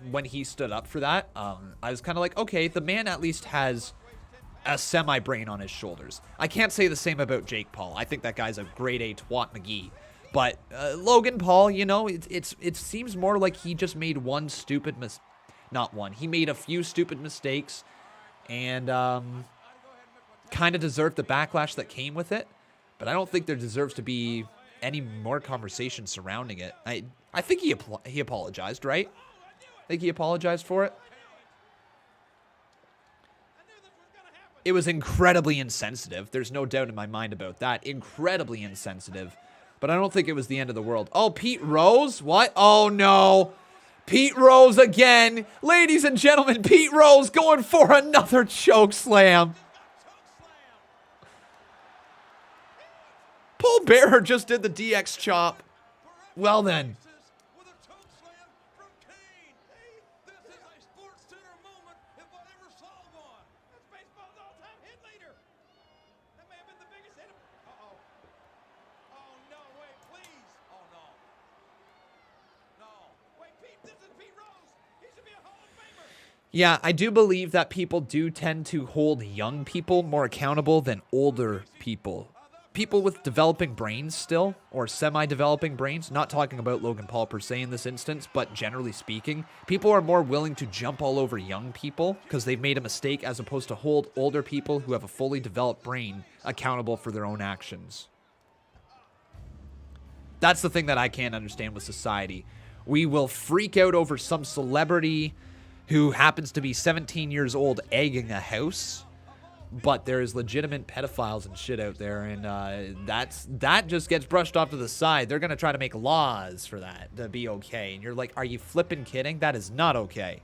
S1: When he stood up for that, I was kind of like, okay, the man at least has a semi-brain on his shoulders. I can't say the same about Jake Paul. I think that guy's a grade A twat McGee. But Logan Paul, you know, it seems more like he just made one stupid not one. He made a few stupid mistakes and kind of deserved the backlash that came with it. But I don't think there deserves to be any more conversation surrounding it. I think he apologized, right? I think he apologized for it. It was incredibly insensitive. There's no doubt in my mind about that. Incredibly insensitive. But I don't think it was the end of the world. Oh, Pete Rose? What? Oh, no. Pete Rose again. Ladies and gentlemen, Pete Rose going for another choke slam. Paul Bearer just did the DX chop. Well then. Yeah, I do believe that people do tend to hold young people more accountable than older people. People with developing brains still, or semi-developing brains, not talking about Logan Paul per se in this instance, but generally speaking, people are more willing to jump all over young people because they've made a mistake as opposed to hold older people who have a fully developed brain accountable for their own actions. That's the thing that I can't understand with society. We will freak out over some celebrity who happens to be 17 years old egging a house, but there's legitimate pedophiles and shit out there, and that just gets brushed off to the side. They're going to try to make laws for that to be okay. And you're like, are you flipping kidding? That is not okay.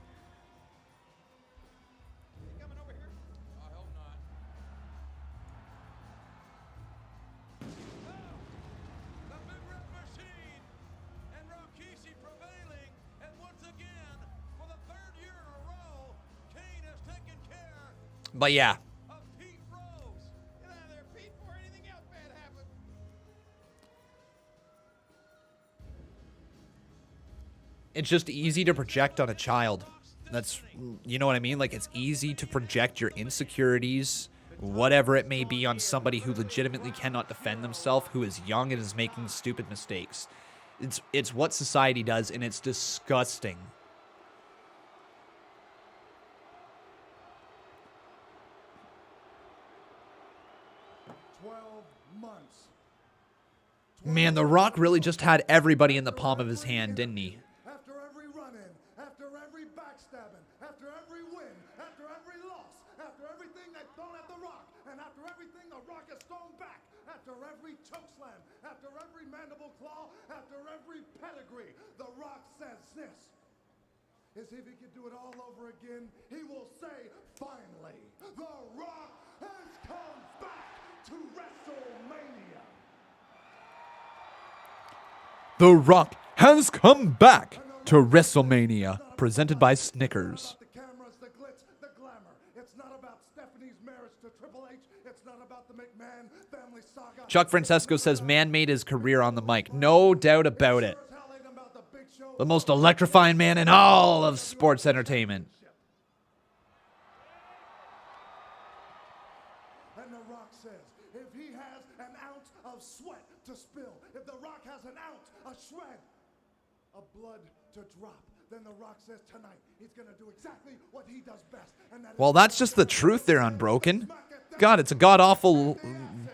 S1: But yeah. It's just easy to project on a child. That's, you know what I mean? Like, it's easy to project your insecurities, whatever it may be, on somebody who legitimately cannot defend themselves, who is young and is making stupid mistakes. It's what society does, and it's disgusting. Man, The Rock really just had everybody in the palm of his hand, didn't he?
S3: After every run-in, after every backstabbing, after every win, after every loss, after everything they've thrown at The Rock, and after everything The Rock has thrown back, after every chokeslam, after every mandible claw, after every pedigree, The Rock says this. As if he could do it all over again, he will say, finally, The Rock has come back to WrestleMania.
S12: The Rock has come back to WrestleMania, presented by Snickers.
S3: The cameras, the glitz, the glamour. It's not about Stephanie's marriage to Triple H. It's not about the McMahon family saga.
S1: Chuck Francesco says man made his career on the mic. No doubt about it. The most electrifying man in all of sports entertainment.
S3: And The Rock says, if he has an ounce of sweat to spill, if The Rock has an ounce, a shred of blood to drop, then The Rock says tonight he's going to do exactly what he does best. And that
S1: Well, that's just the truth there, Unbroken. God, it's a god-awful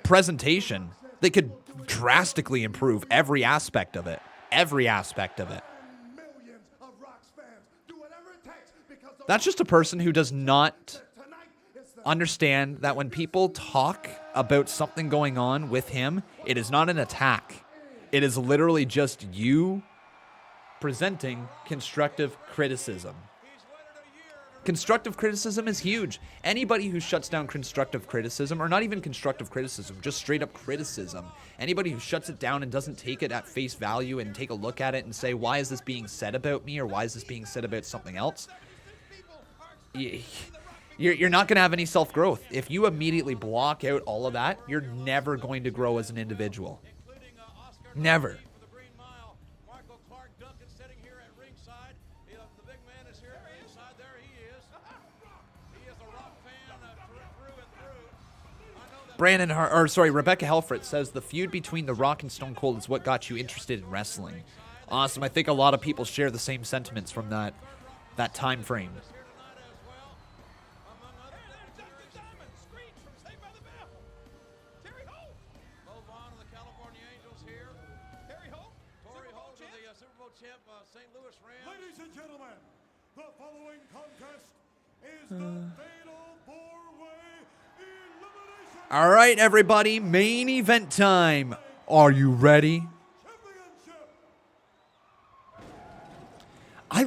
S1: presentation. They could drastically improve every aspect of it. Every aspect of it.
S3: millions of Rock's fans do whatever it takes because The
S1: That's just a person who does not understand that when people talk about something going on with him, it is not an attack. It is literally just you presenting constructive criticism. Constructive criticism is huge. Anybody who shuts down constructive criticism, or not even constructive criticism, just straight up criticism, anybody who shuts it down and doesn't take it at face value and take a look at it and say, why is this being said about me, or why is this being said about something else? You're not going to have any self-growth. If you immediately block out all of that, you're never going to grow as an individual. Never. Rebecca Helfrich says the feud between The Rock and Stone Cold is what got you interested in wrestling. Awesome. I think a lot of people share the same sentiments from that time frame.
S3: Ladies and gentlemen, the following contest is the Fatal 4-Way Elimination
S1: All right, everybody, main event time. Are you ready?
S3: Championship.
S1: I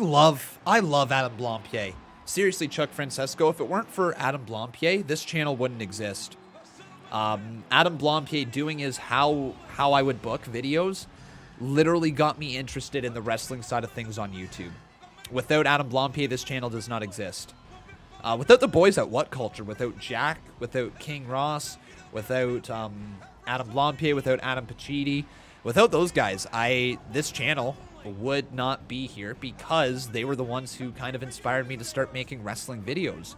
S1: love Adam Blampied. Seriously, Chuck Francesco, if it weren't for Adam Blampied, this channel wouldn't exist. Adam Blampied doing his how I would book videos literally got me interested in the wrestling side of things on YouTube. Without Adam Blampied, this channel does not exist. Without the boys at What Culture, without Jack, without King Ross, without Adam Blampied, without Adam Pacitti, without those guys, this channel would not be here because they were the ones who kind of inspired me to start making wrestling videos.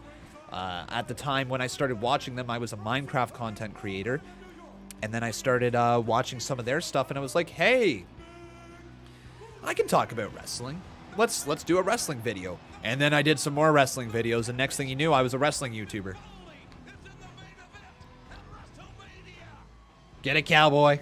S1: At the time when I started watching them, I was a Minecraft content creator, and then I started watching some of their stuff, and I was like, hey, I can talk about wrestling. Let's do a wrestling video. And then I did some more wrestling videos, and next thing you knew, I was a wrestling YouTuber. Get it, cowboy.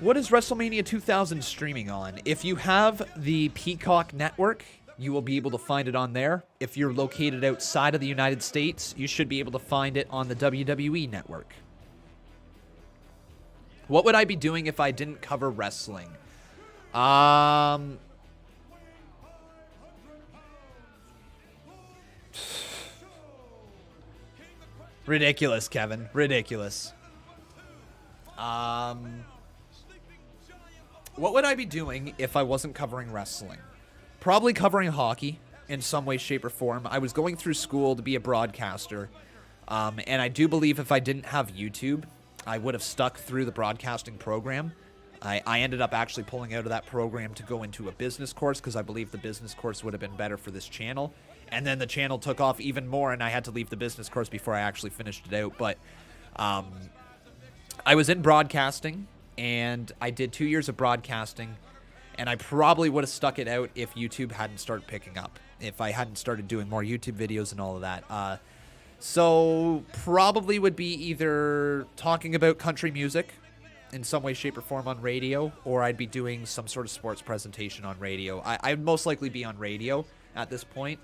S1: What is WrestleMania 2000 streaming on? If you have the Peacock network, you will be able to find it on there. If you're located outside of the United States, you should be able to find it on the WWE network. What would I be doing if I didn't cover wrestling? Ridiculous, Kevin. Ridiculous. What would I be doing if I wasn't covering wrestling? Probably covering hockey in some way, shape, or form. I was going through school to be a broadcaster, and I do believe if I didn't have YouTube, I would have stuck through the broadcasting program. I ended up actually pulling out of that program to go into a business course because I believe the business course would have been better for this channel. And then the channel took off even more, and I had to leave the business course before I actually finished it out. But I was in broadcasting, and I did 2 years of broadcasting, and I probably would have stuck it out if YouTube hadn't started picking up, if I hadn't started doing more YouTube videos and all of that. So probably would be either talking about country music in some way, shape, or form on radio, or I'd be doing some sort of sports presentation on radio. I'd most likely be on radio at this point,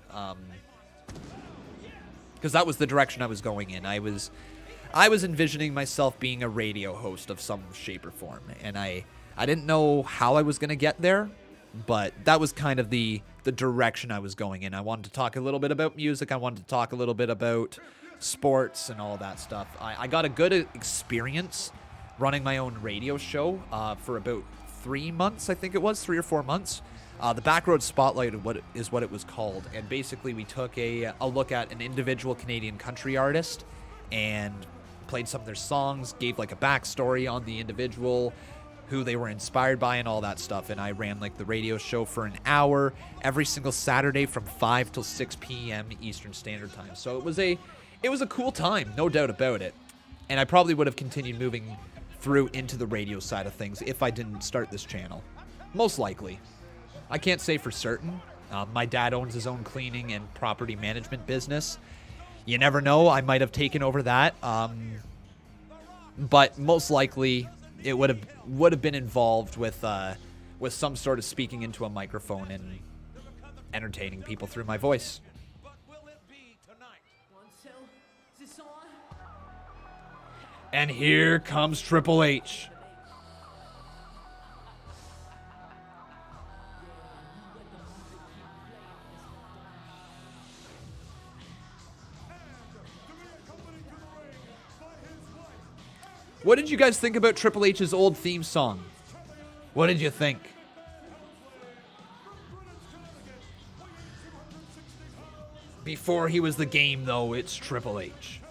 S1: because that was the direction I was going in. I was envisioning myself being a radio host of some shape or form, and I didn't know how I was going to get there, but that was kind of the direction I was going in. I wanted to talk a little bit about music. I wanted to talk a little bit about sports and all that stuff. I got a good experience running my own radio show for about 3 months, I think it was, 3 or 4 months. The Backroad Spotlight is what it was called, and basically we took a look at an individual Canadian country artist and played some of their songs, gave like a backstory on the individual, who they were inspired by and all that stuff. And I ran like the radio show for an hour every single Saturday from 5 till 6 p.m. Eastern Standard Time. So it it was a cool time, no doubt about it. And I probably would have continued moving through into the radio side of things if I didn't start this channel. Most likely. I can't say for certain. My dad owns his own cleaning and property management business. You never know, I might have taken over that. But most likely, it would have been involved with some sort of speaking into a microphone and entertaining people through my voice. And here comes Triple H. What did you guys think about Triple H's old theme song? What did you think? Before he was the game, though, it's Triple H.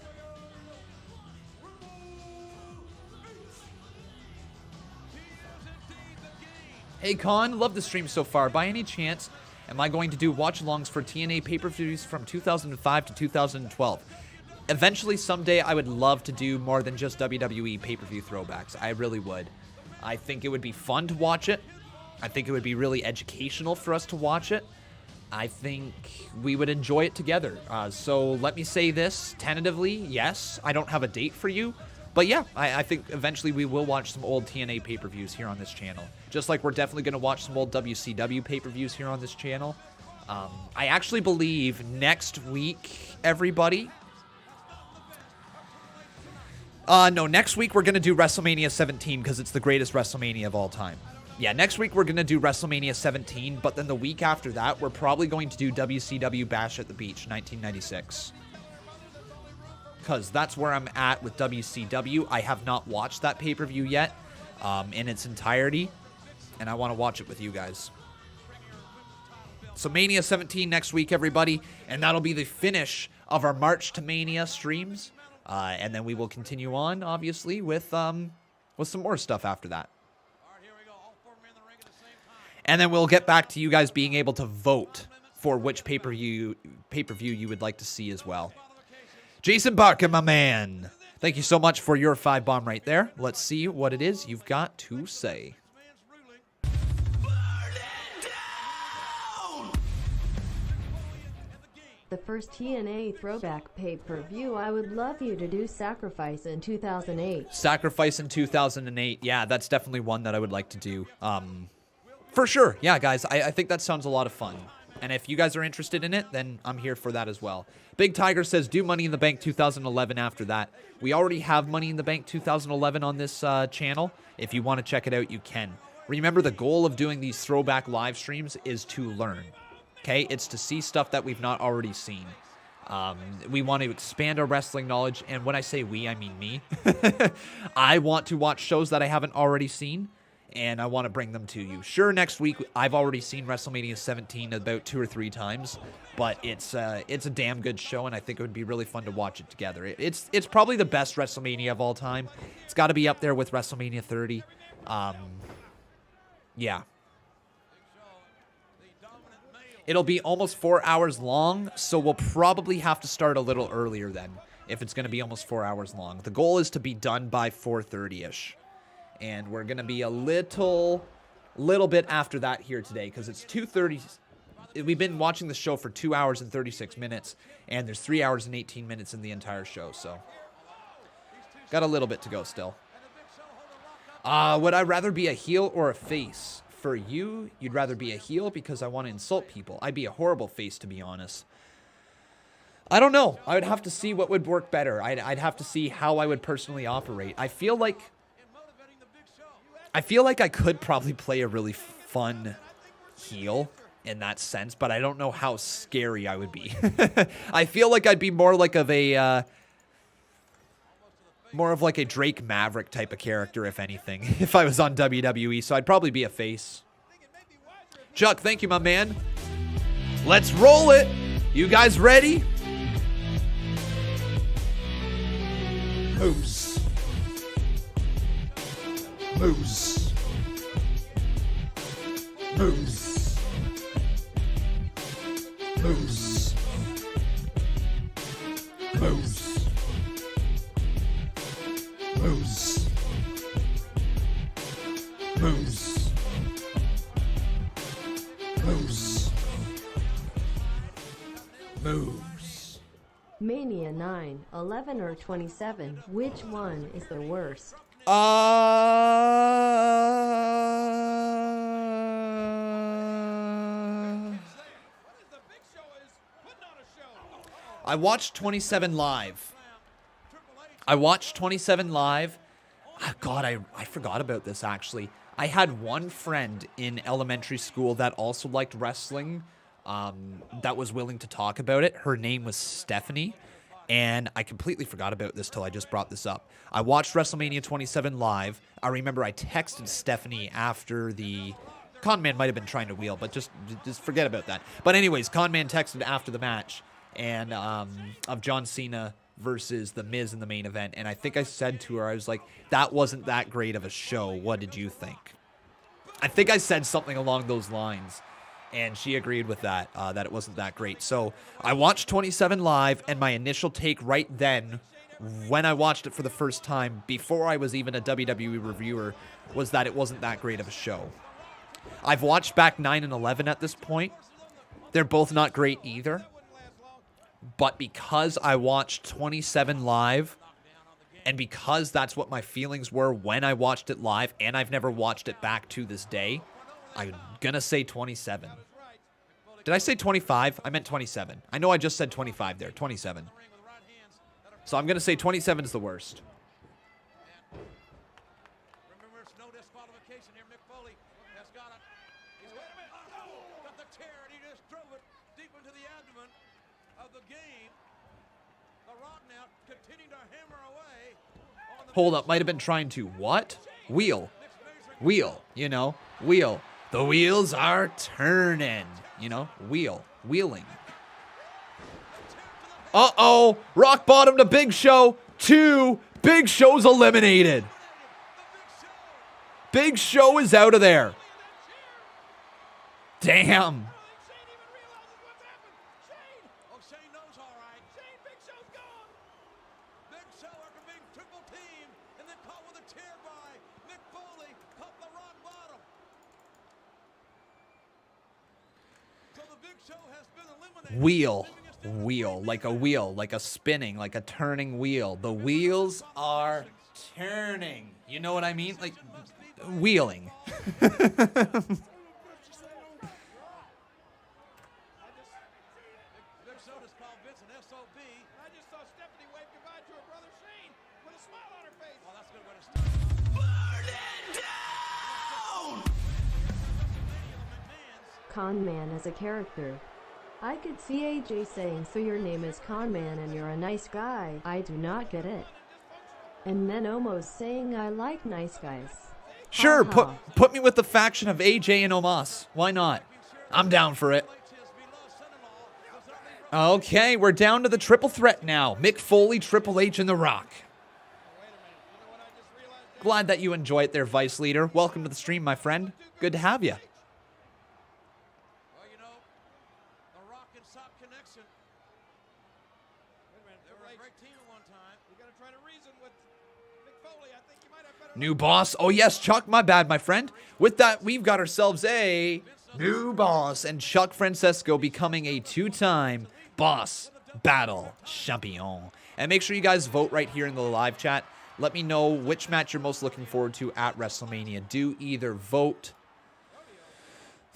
S1: Hey, Con, love the stream so far. By any chance, am I going to do watch-alongs for TNA pay-per-views from 2005 to 2012? Eventually, someday, I would love to do more than just WWE pay-per-view throwbacks. I really would. I think it would be fun to watch it. I think it would be really educational for us to watch it. I think we would enjoy it together. So let me say this tentatively, yes, I don't have a date for you. But yeah, I think eventually we will watch some old TNA pay-per-views here on this channel. Just like we're definitely going to watch some old WCW pay-per-views here on this channel. I actually believe next week, everybody... no, next week we're going to do WrestleMania 17 because it's the greatest WrestleMania of all time. Yeah, next week we're going to do WrestleMania 17, but then the week after that, we're probably going to do WCW Bash at the Beach 1996. Because that's where I'm at with WCW. I have not watched that pay-per-view yet in its entirety, and I want to watch it with you guys. So Mania 17 next week, everybody, and that'll be the finish of our March to Mania streams. And then we will continue on, obviously, with some more stuff after that. And then we'll get back to you guys being able to vote for which pay-per-view you would like to see as well. Jason Barker, my man. Thank you so much for your 5-bomb right there. Let's see what it is you've got to say.
S4: The first TNA throwback pay-per-view, I would love you to do Sacrifice in 2008.
S1: Sacrifice in 2008. Yeah, that's definitely one that I would like to do. For sure. Yeah, guys, I think that sounds a lot of fun. And if you guys are interested in it, then I'm here for that as well. Big Tiger says, do Money in the Bank 2011 after that. We already have Money in the Bank 2011 on this channel. If you want to check it out, you can. Remember, the goal of doing these throwback live streams is to learn. Okay? It's to see stuff that we've not already seen. We want to expand our wrestling knowledge. And when I say we, I mean me. I want to watch shows that I haven't already seen. And I want to bring them to you. Sure, next week, I've already seen WrestleMania 17 about 2 or 3 times, but it's a damn good show, and I think it would be really fun to watch it together. It's probably the best WrestleMania of all time. It's got to be up there with WrestleMania 30. Yeah. It'll be almost 4 hours long, so we'll probably have to start a little earlier then, if it's going to be almost 4 hours long. The goal is to be done by 4:30-ish. And we're going to be a little bit after that here today because it's 2:30. We've been watching the show for 2 hours and 36 minutes, and there's 3 hours and 18 minutes in the entire show, so got a little bit to go still. Would I rather be a heel or a face? For you, you'd rather be a heel because I want to insult people. I'd be a horrible face, to be honest. I don't know. I would have to see what would work better. I'd have to see how I would personally operate. I feel like I could probably play a really fun heel in that sense, but I don't know how scary I would be. I feel like I'd be more like a Drake Maverick type of character, if anything, if I was on WWE, so I'd probably be a face. Chuck, thank you, my man. Let's roll it. You guys ready? Moose. Moose. Moose. Moose.
S12: Moose. Moose. Moose. Moose. Moose.
S4: Mania 9, 11 or 27. Which one is the worst?
S1: I watched 27 live. I watched 27 live. Oh, God, I forgot about this, actually. I had one friend in elementary school that also liked wrestling, that was willing to talk about it. Her name was Stephanie, and I completely forgot about this till I just brought this up. I watched WrestleMania 27 live. I remember I texted Stephanie after the... Conman might have been trying to wheel, but just forget about that. But anyways, Conman texted after the match, and of John Cena versus The Miz in the main event, and I think I said to her, I was like, that wasn't that great of a show. What did you think? I think I said something along those lines, and she agreed with that, that it wasn't that great. So I watched 27 live, and my initial take right then, when I watched it for the first time, before I was even a WWE reviewer, was that it wasn't that great of a show. I've watched back 9 and 11 at this point. They're both not great either. But because I watched 27 live, and because that's what my feelings were when I watched it live, and I've never watched it back to this day, I'm gonna say 27. Did I say 25? I meant 27. I know I just said 25 there. 27. So I'm gonna say 27 is the worst.
S2: Remember, it's no disqualification here. Mick Foley has got it. He's got the tear, and he just drove it deep into the abdomen of the game. The Rock now continuing to hammer away.
S1: Hold up, might have been trying to what? Wheel. Wheel, you know, wheel. The wheels are turning, you know, wheeling. Uh-oh, Rock bottom to Big Show. 2, Big Show's eliminated. Big Show is out of there. Damn.
S2: Oh, Shane knows all right. Shane, Big Show's gone. Big Show after being triple teamed and then caught with a tear by Mick Foley. Caught the rock bottom. So the Big Show has been eliminated.
S1: Wheel, like a spinning, like a turning wheel. The wheels are turning. You know what I mean? Like, wheeling.
S2: Big Show just called Vince an SOB. I just saw Stephanie wave goodbye to her brother Shane with a smile on her face. Well, that's a good way to start.
S4: Conman as a character. I could see AJ saying, so your name is Conman and you're a nice guy. I do not get it. And then almost saying, I like nice guys.
S1: Sure,
S4: Ha-ha.
S1: put me with the faction of AJ and Omos. Why not? I'm down for it. Okay, we're down to the triple threat now. Mick Foley, Triple H, and The Rock. Glad that you enjoy it there, Vice Leader. Welcome to the stream, my friend. Good to have you.
S2: Well, you know, the Rock and Sock connection. They were a great team at one time. You got to try to reason with Mick Foley. I think you might have better.
S1: New boss. Oh, yes, Chuck. My bad, my friend. With that, we've got ourselves a new boss. And Chuck Francesco becoming a 2-time boss battle champion. And make sure you guys vote right here in the live chat. Let me know which match you're most looking forward to at WrestleMania. Do either vote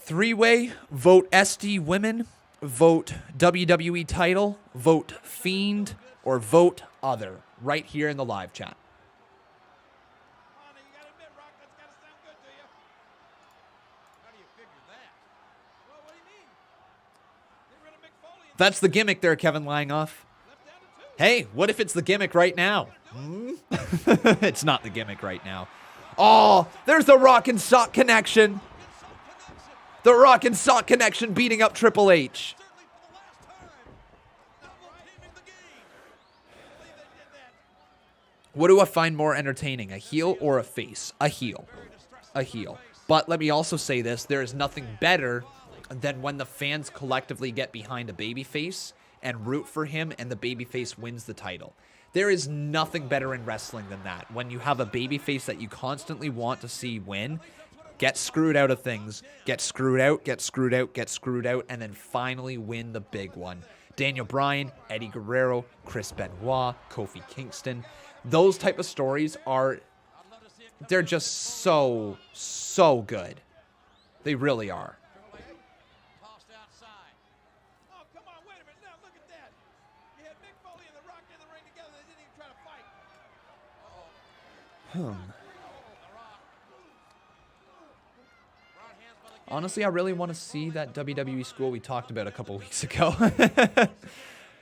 S1: 3-way, vote SD Women, vote WWE title, vote Fiend, or vote Other right here in the live chat.
S2: You got to admit, Rock, that's got to sound good to you. How do you figure that? Well, what do you mean? Get rid of Mick Foley.
S1: That's the gimmick there, Kevin Langoff. Hey, what if it's the gimmick right now? It's not the gimmick right now. Oh, there's the Rock and Sock connection. The Rock and Sock connection beating up Triple H. What do I find more entertaining, a heel or a face? A heel. A heel. But let me also say this, there is nothing better than when the fans collectively get behind a babyface and root for him, and the babyface wins the title. There is nothing better in wrestling than that. When you have a babyface that you constantly want to see win, get screwed out of things, get screwed out, get screwed out, get screwed out, and then finally win the big one. Daniel Bryan, Eddie Guerrero, Chris Benoit, Kofi Kingston. Those type of stories they're just so good. They really are.
S2: Tossed outside. Oh, come on, wait a minute. Now, look at that. You had Mick Foley and The Rock in the ring together. They didn't even try to fight.
S1: Honestly, I really want to see that WWE school we talked about a couple weeks ago.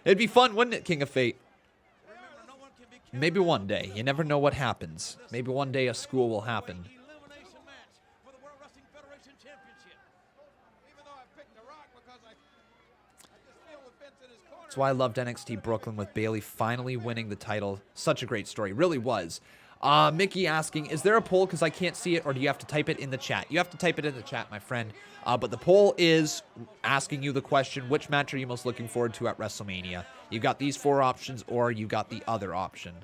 S1: It'd be fun, wouldn't it, King of Fate? Maybe one day. You never know what happens. Maybe one day a school will happen.
S2: Elimination match for the World Wrestling Federation Championship. Even though I picked The Rock because I just feel with Vince in his corner.
S1: That's why I loved NXT Brooklyn with Bayley finally winning the title. Such a great story. Really was. Mickey asking, is there a poll because I can't see it, or do you have to type it in the chat? You have to type it in the chat, my friend. But the poll is asking you the question, which match are you most looking forward to at WrestleMania? You got these 4 options, or you got the other option.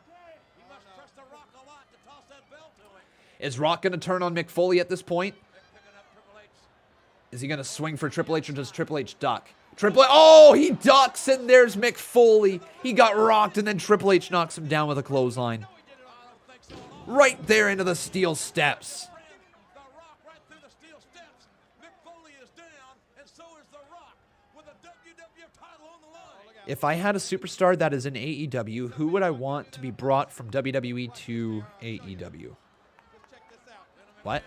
S1: Is Rock going to turn on Mick Foley at this point? Is he going to swing for Triple H, or does Triple H duck? Oh, he ducks, and there's Mick Foley. He got rocked, and then Triple H knocks him down with a clothesline. Right there into the steel steps. If I had a superstar that is in AEW, who would I want to be brought from WWE to AEW? What?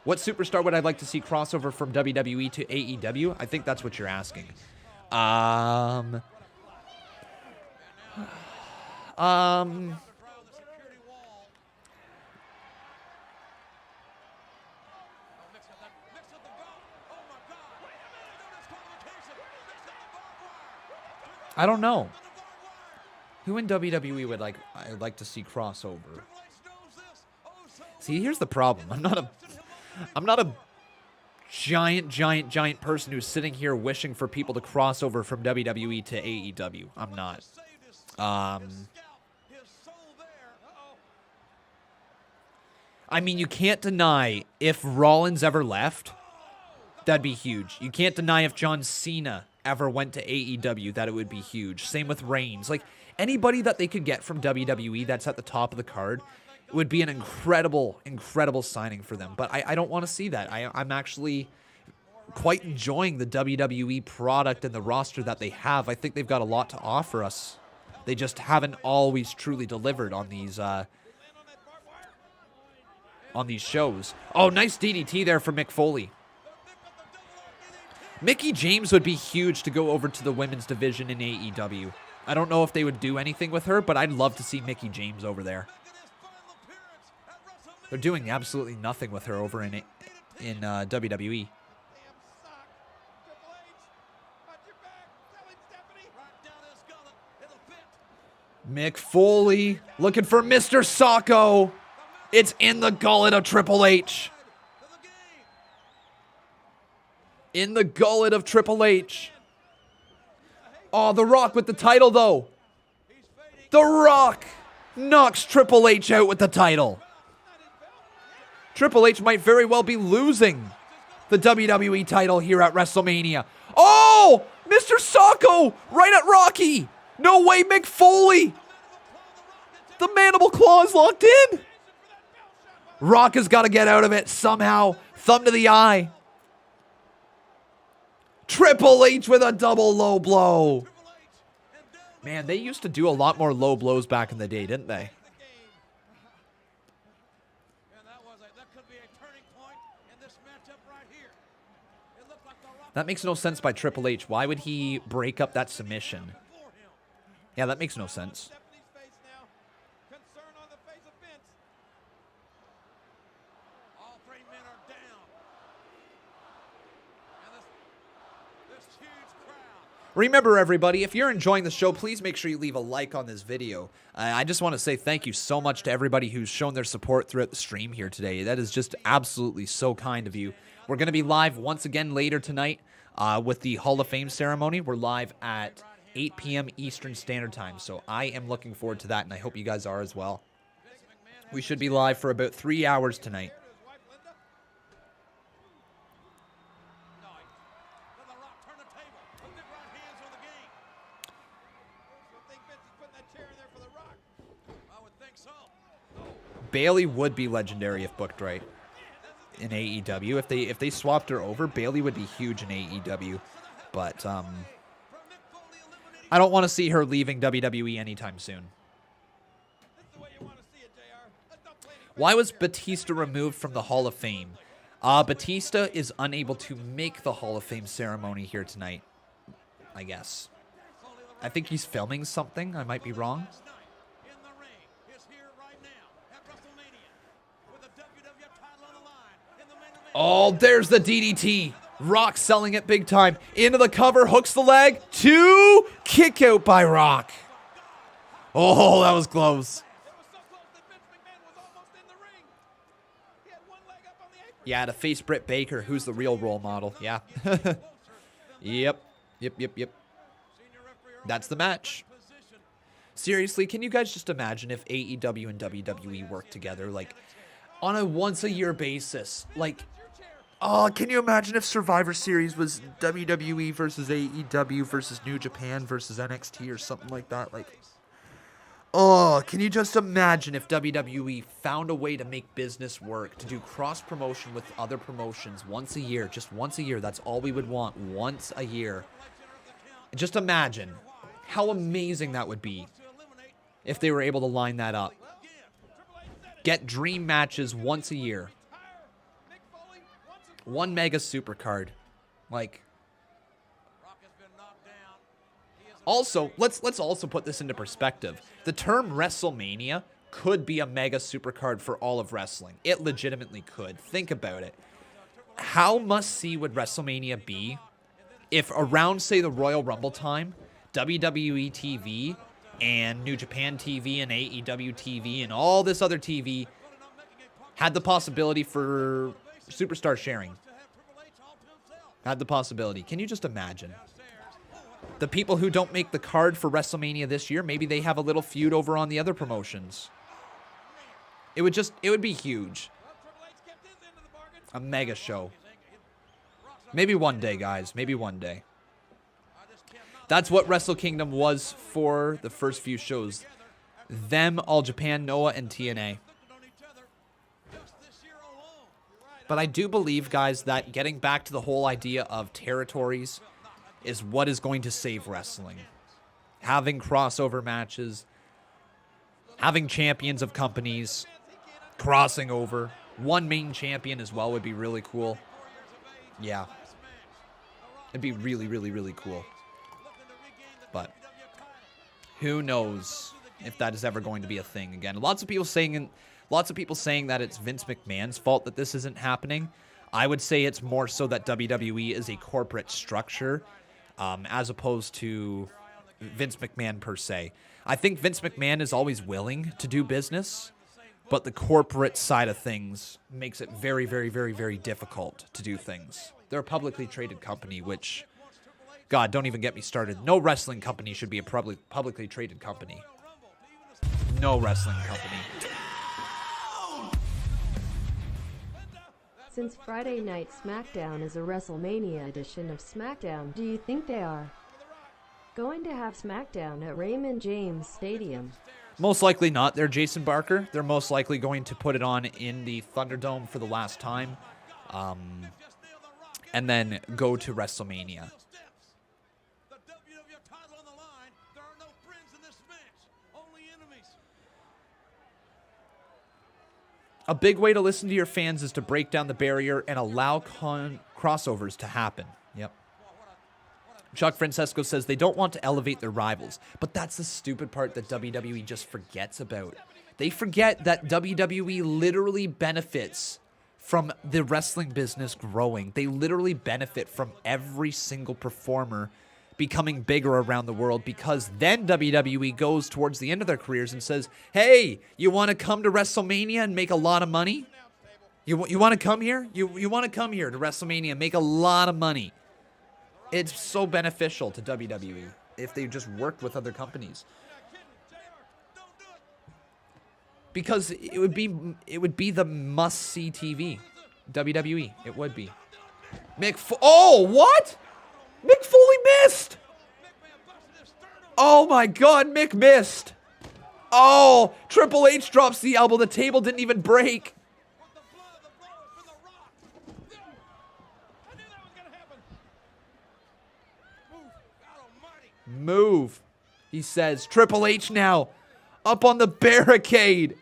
S1: What superstar would I like to see crossover from WWE to AEW? I think that's what you're asking. I don't know. Who in WWE would I'd like to see crossover? See, here's the problem. I'm not a giant person who's sitting here wishing for people to cross over from WWE to AEW. I'm not. I mean, you can't deny if Rollins ever left, that'd be huge. You can't deny if John Cena ever went to AEW, that it would be huge. Same with Reigns. Like, anybody that they could get from WWE that's at the top of the card would be an incredible signing for them. But I don't want to see that. I'm actually quite enjoying the WWE product and the roster that they have. I think they've got a lot to offer us. They just haven't always truly delivered on these shows. Oh, nice DDT there for Mick Foley. Mickie James would be huge to go over to the women's division in AEW. I don't know if they would do anything with her, but I'd love to see Mickie James over there. They're doing absolutely nothing with her over in WWE. Mick Foley looking for Mr. Socko. It's in the gullet of Triple H. In the gullet of Triple H. Oh, The Rock with the title, though. The Rock knocks Triple H out with the title. Triple H might very well be losing the WWE title here at WrestleMania. Oh, Mr. Socko right at Rocky. No way, Mick Foley. The mandible claw is locked in. Rock has got to get out of it somehow. Thumb to the eye. Triple H with a double low blow. Man, they used to do a lot more low blows back in the day, didn't they? That makes no sense by Triple H. Why would he break up that submission? Yeah, that makes no sense. Remember, everybody, if you're enjoying the show, please make sure you leave a like on this video. I just want to say thank you so much to everybody who's shown their support throughout the stream here today. That is just absolutely so kind of you. We're going to be live once again later tonight. with the Hall of Fame ceremony. We're live at 8 p.m. Eastern Standard Time, so I am looking forward to that, and I hope you guys are as well. We should be live for about 3 hours tonight. Bailey would be legendary if booked right in AEW. If they swapped her over, Bailey would be huge in AEW. But I don't want to see her leaving WWE anytime soon. Why was Batista removed from the Hall of Fame? Batista is unable to make the Hall of Fame ceremony here tonight, I guess. I think he's filming something. I might be wrong. Oh, there's the DDT. Rock selling it big time. Into the cover, hooks the leg. 2, kick out by Rock. Oh, that was close. Yeah, to face Britt Baker, who's the real role model. Yeah. Yep. That's the match. Seriously, can you guys just imagine if AEW and WWE worked together, like, on a once-a-year basis? Like, oh, can you imagine if Survivor Series was WWE versus AEW versus New Japan versus NXT or something like that? Like, oh, can you just imagine if WWE found a way to make business work, to do cross-promotion with other promotions once a year, just once a year? That's all we would want, once a year. Just imagine how amazing that would be if they were able to line that up. Get dream matches once a year. One mega supercard. Like, also, let's also put this into perspective. The term WrestleMania could be a mega supercard for all of wrestling. It legitimately could. Think about it. How must-see would WrestleMania be if around, say, the Royal Rumble time, WWE TV and New Japan TV and AEW TV and all this other TV had the possibility for superstar sharing? Had the possibility. Can you just imagine? The people who don't make the card for WrestleMania this year, maybe they have a little feud over on the other promotions. It would be huge. A mega show. Maybe one day, guys. Maybe one day. That's what Wrestle Kingdom was for the first few shows. Them, All Japan, Noah, and TNA. But I do believe, guys, that getting back to the whole idea of territories is what is going to save wrestling. Having crossover matches, having champions of companies crossing over. One main champion as well would be really cool. Yeah. It'd be really, really, really cool. But who knows if that is ever going to be a thing again. Lots of people saying that it's Vince McMahon's fault that this isn't happening. I would say it's more so that WWE is a corporate structure, as opposed to Vince McMahon per se. I think Vince McMahon is always willing to do business, but the corporate side of things makes it very, very, very, very difficult to do things. They're a publicly traded company, which, God, don't even get me started. No wrestling company should be a publicly traded company. No wrestling company.
S4: Since Friday Night SmackDown is a WrestleMania edition of SmackDown, do you think they are going to have SmackDown at Raymond James Stadium?
S1: Most likely not. They're Jason Barker. They're most likely going to put it on in the Thunderdome for the last time, and then go to WrestleMania. A big way to listen to your fans is to break down the barrier and allow crossovers to happen. Yep. Chuck Francesco says they don't want to elevate their rivals, but that's the stupid part that WWE just forgets about. They forget that WWE literally benefits from the wrestling business growing. They literally benefit from every single performer becoming bigger around the world, because then WWE goes towards the end of their careers and says, hey, you want to come to WrestleMania and make a lot of money? You want to come here? You want to come here to WrestleMania and make a lot of money? It's so beneficial to WWE if they just worked with other companies. Because it would be the must-see TV. WWE, it would be. Oh, what? Mick Foley missed. Oh my God, Mick missed. Oh, Triple H drops the elbow. The table didn't even break. Move, he says. Triple H now up on the barricade.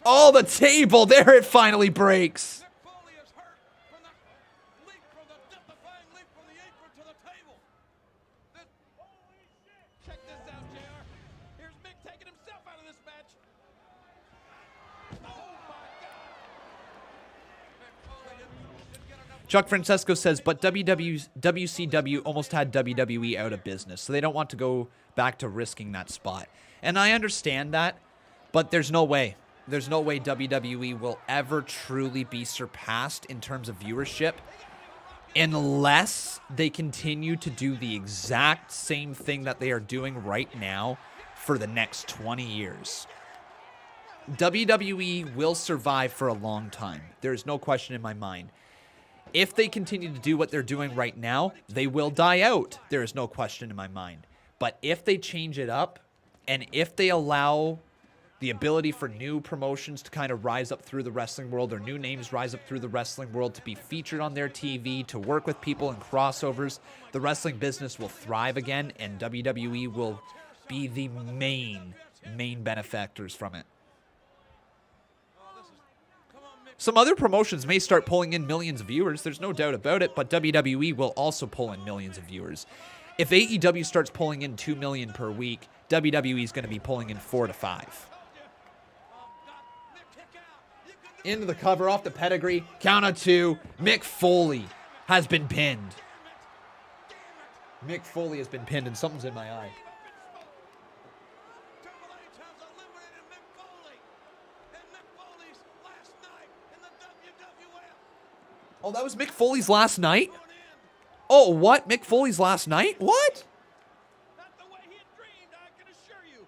S1: Oh, the table. There it finally breaks. Chuck Francesco says, but WCW almost had WWE out of business, so they don't want to go back to risking that spot. And I understand that, but there's no way. There's no way WWE will ever truly be surpassed in terms of viewership unless they continue to do the exact same thing that they are doing right now for the next 20 years. WWE will survive for a long time. There's no question in my mind. If they continue to do what they're doing right now, they will die out. There is no question in my mind. But if they change it up, and if they allow the ability for new promotions to kind of rise up through the wrestling world, or new names rise up through the wrestling world to be featured on their TV, to work with people in crossovers, the wrestling business will thrive again, and WWE will be the main benefactors from it. Some other promotions may start pulling in millions of viewers. There's no doubt about it, but WWE will also pull in millions of viewers. If AEW starts pulling in 2 million per week, WWE is going to be pulling in 4 to 5. Into the cover, off the pedigree. Count of 2. Mick Foley has been pinned. Mick Foley has been pinned, and something's in my eye. Oh, that was Mick Foley's last night? Oh, what? Mick Foley's last night? What?
S2: Not the way he had dreamed, I can assure you.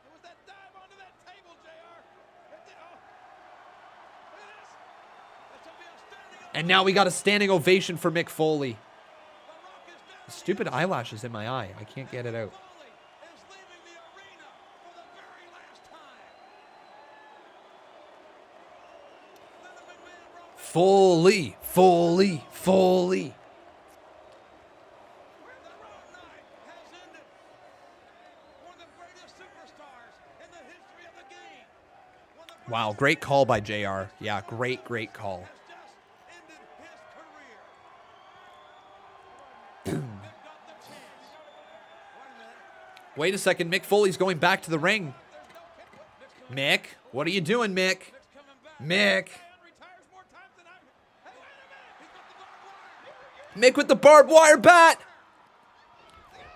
S2: It was that dive onto that table, JR. Look at this. That's gonna be outstanding.
S1: And now we got a standing ovation for Mick Foley. Stupid eyelashes in my eye. I can't get it out. Foley, Foley, Foley. Wow, great call by JR. Yeah, great call. Wait a second, Mick Foley's going back to the ring. Mick, what are you doing, Mick? Mick. Mick with the barbed wire bat.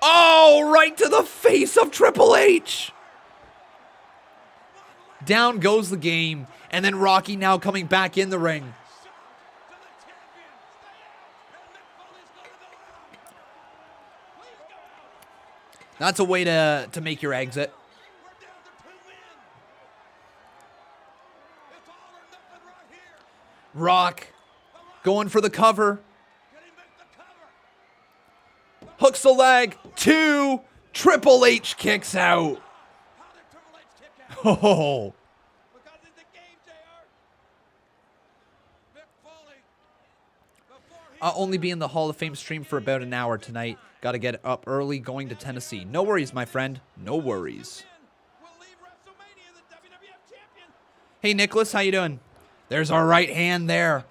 S1: Oh, right to the face of Triple H. Down goes the game. And then Rocky now coming back in the ring. That's a way to make your exit. Rock going for the cover. Hooks the leg. 2. Triple H kicks out. Oh. I'll only be in the Hall of Fame stream for about an hour tonight. Got to get up early going to Tennessee. No worries, my friend. No worries. Hey, Nicholas, how you doing? There's our right hand there.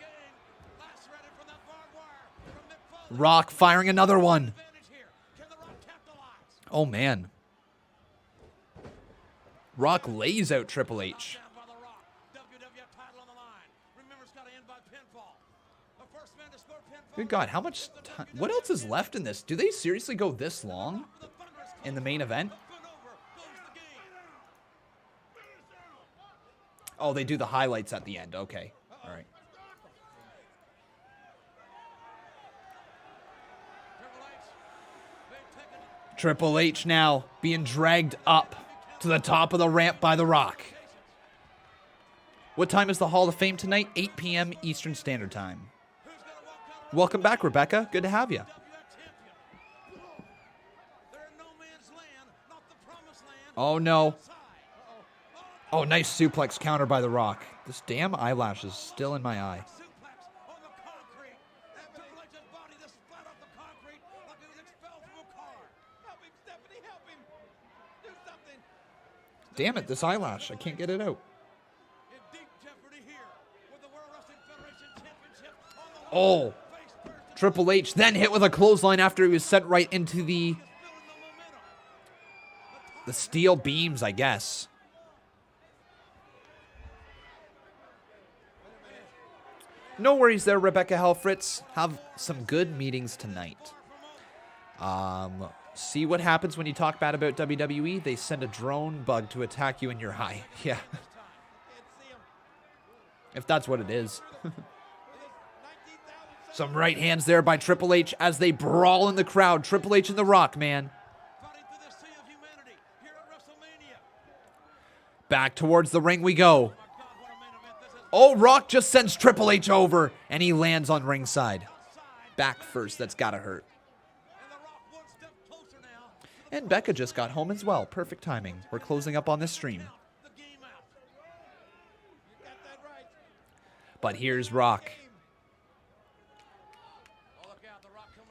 S1: Rock firing another one. Oh, man. Rock lays out Triple H. Good God, how much time? What else is left in this? Do they seriously go this long in the main event? Oh, they do the highlights at the end. Okay. All right. Triple H now being dragged up to the top of the ramp by The Rock. What time is the Hall of Fame tonight? 8 p.m. Eastern Standard Time. Welcome back, Rebecca. Good to have you. Oh, no. Oh, nice suplex counter by The Rock. This damn eyelash is still in my eye. Damn it, this eyelash. I can't get it out. Oh. Triple H then hit with a clothesline after he was sent right into the steel beams, I guess. No worries there, Rebecca Helfritz. Have some good meetings tonight. See what happens when you talk bad about WWE? They send a drone bug to attack you in your eye. Yeah. If that's what it is. Some right hands there by Triple H as they brawl in the crowd. Triple H and The Rock, man. Back towards the ring we go. Oh, Rock just sends Triple H over, and he lands on ringside. Back first, that's gotta hurt. And Becca just got home as well. Perfect timing. We're closing up on this stream. But here's Rock.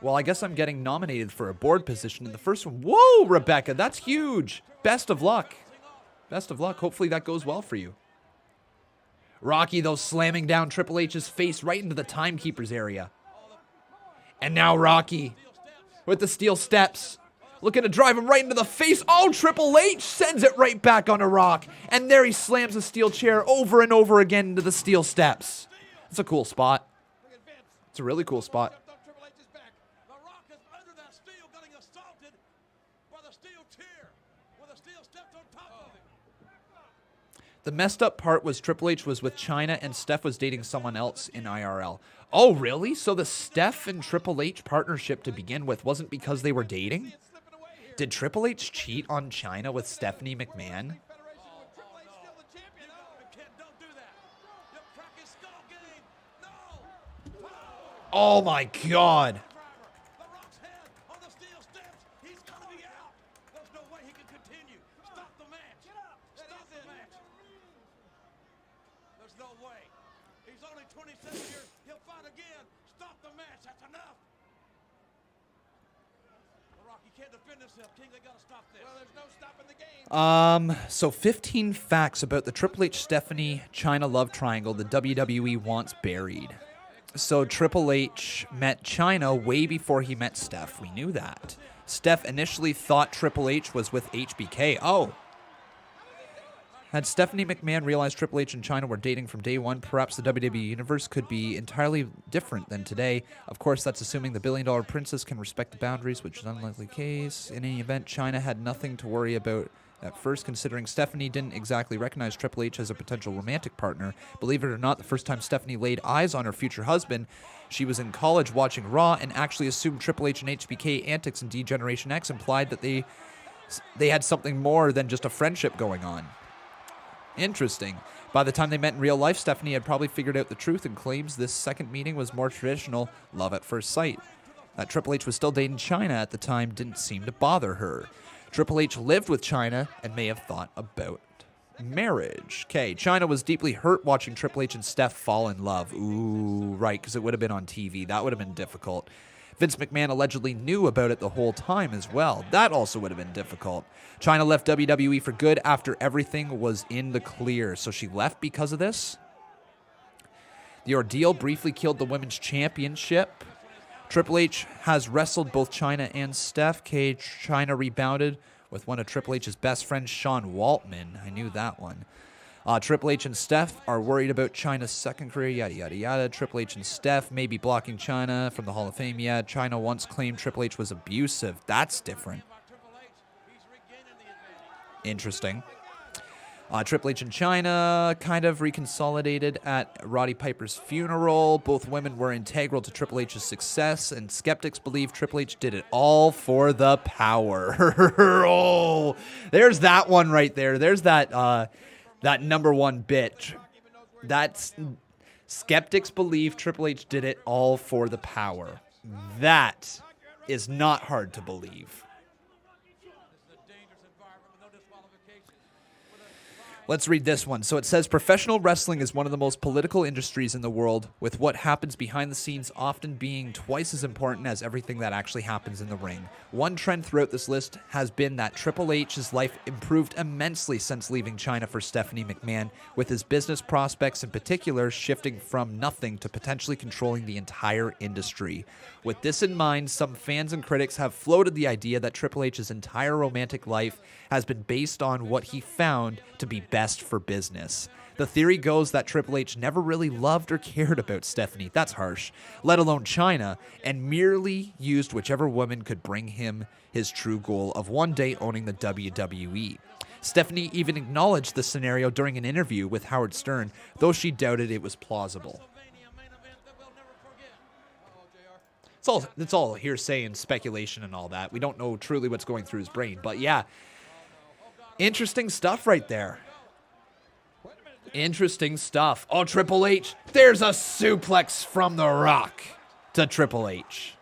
S1: Well, I guess I'm getting nominated for a board position in the first one. Whoa, Rebecca, that's huge. Best of luck. Best of luck. Hopefully that goes well for you. Rocky, though, slamming down Triple H's face right into the timekeeper's area. And now Rocky with the steel steps. Looking to drive him right into the face. Oh, Triple H sends it right back on a Rock. And there he slams a steel chair over and over again into the steel steps. It's a cool spot. It's a really cool spot. The messed up part was Triple H was with China and Steph was dating someone else in IRL. Oh, really? So the Steph and Triple H partnership to begin with wasn't because they were dating? Did Triple H cheat on China with Stephanie McMahon? Oh my God. So 15 facts about the Triple H Stephanie China love triangle the WWE wants buried. So Triple H met China way before he met Steph. We knew that. Steph initially thought Triple H was with HBK. Oh. Had Stephanie McMahon realized Triple H and China were dating from day one, perhaps the WWE Universe could be entirely different than today. Of course, that's assuming the billion-dollar princess can respect the boundaries, which is an unlikely case. In any event, China had nothing to worry about at first, considering Stephanie didn't exactly recognize Triple H as a potential romantic partner. Believe it or not, the first time Stephanie laid eyes on her future husband, she was in college watching Raw and actually assumed Triple H and HBK antics in D-Generation X implied that they had something more than just a friendship going on. Interesting. By the time they met in real life, Stephanie had probably figured out the truth and claims this second meeting was more traditional love at first sight. That Triple H was still dating China at the time didn't seem to bother her. Triple H lived with China and may have thought about marriage. Okay, China was deeply hurt watching Triple H and Steph fall in love. Ooh, right, because it would have been on TV. That would have been difficult. Vince McMahon allegedly knew about it the whole time as well. That also would have been difficult. China left WWE for good after everything was in the clear. So she left because of this? The ordeal briefly killed the Women's Championship. Triple H has wrestled both China and Steph. China rebounded with one of Triple H's best friends, Sean Waltman. I knew that one. Triple H and Steph are worried about China's second career, yada, yada, yada. Triple H and Steph may be blocking China from the Hall of Fame. Yeah, China once claimed Triple H was abusive. That's different. Interesting. Triple H and China kind of reconsolidated at Roddy Piper's funeral. Both women were integral to Triple H's success, and skeptics believe Triple H did it all for the power. Oh, there's that one right there. There's that that number one bit. That's skeptics believe Triple H did it all for the power. That is not hard to believe. Let's read this one. So it says, professional wrestling is one of the most political industries in the world, with what happens behind the scenes often being twice as important as everything that actually happens in the ring. One trend throughout this list has been that Triple H's life improved immensely since leaving China for Stephanie McMahon, with his business prospects in particular shifting from nothing to potentially controlling the entire industry. With this in mind, some fans and critics have floated the idea that Triple H's entire romantic life has been based on what he found to be best for business. The theory goes that Triple H never really loved or cared about Stephanie, that's harsh, let alone China, and merely used whichever woman could bring him his true goal of one day owning the WWE. Stephanie even acknowledged the scenario during an interview with Howard Stern, though she doubted it was plausible. It's all hearsay and speculation and all that. We don't know truly what's going through his brain, but yeah, interesting stuff right there. Interesting stuff. Oh, Triple H. There's a suplex from The Rock to Triple H.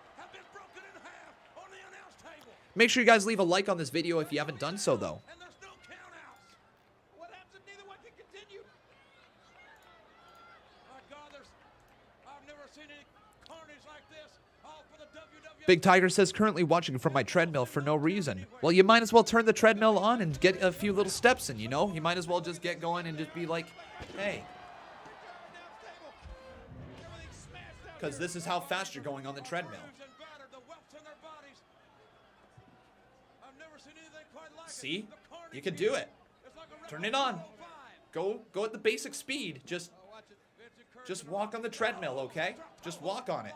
S1: Make sure you guys leave a like on this video if you haven't done so, though. Big Tiger says, currently watching from my treadmill for no reason. Well, you might as well turn the treadmill on and get a few little steps in, you know? You might as well just get going and just be like, hey. Because this is how fast you're going on the treadmill. See? You can do it. Turn it on. Go at the basic speed. Just walk on the treadmill, okay? Just walk on it.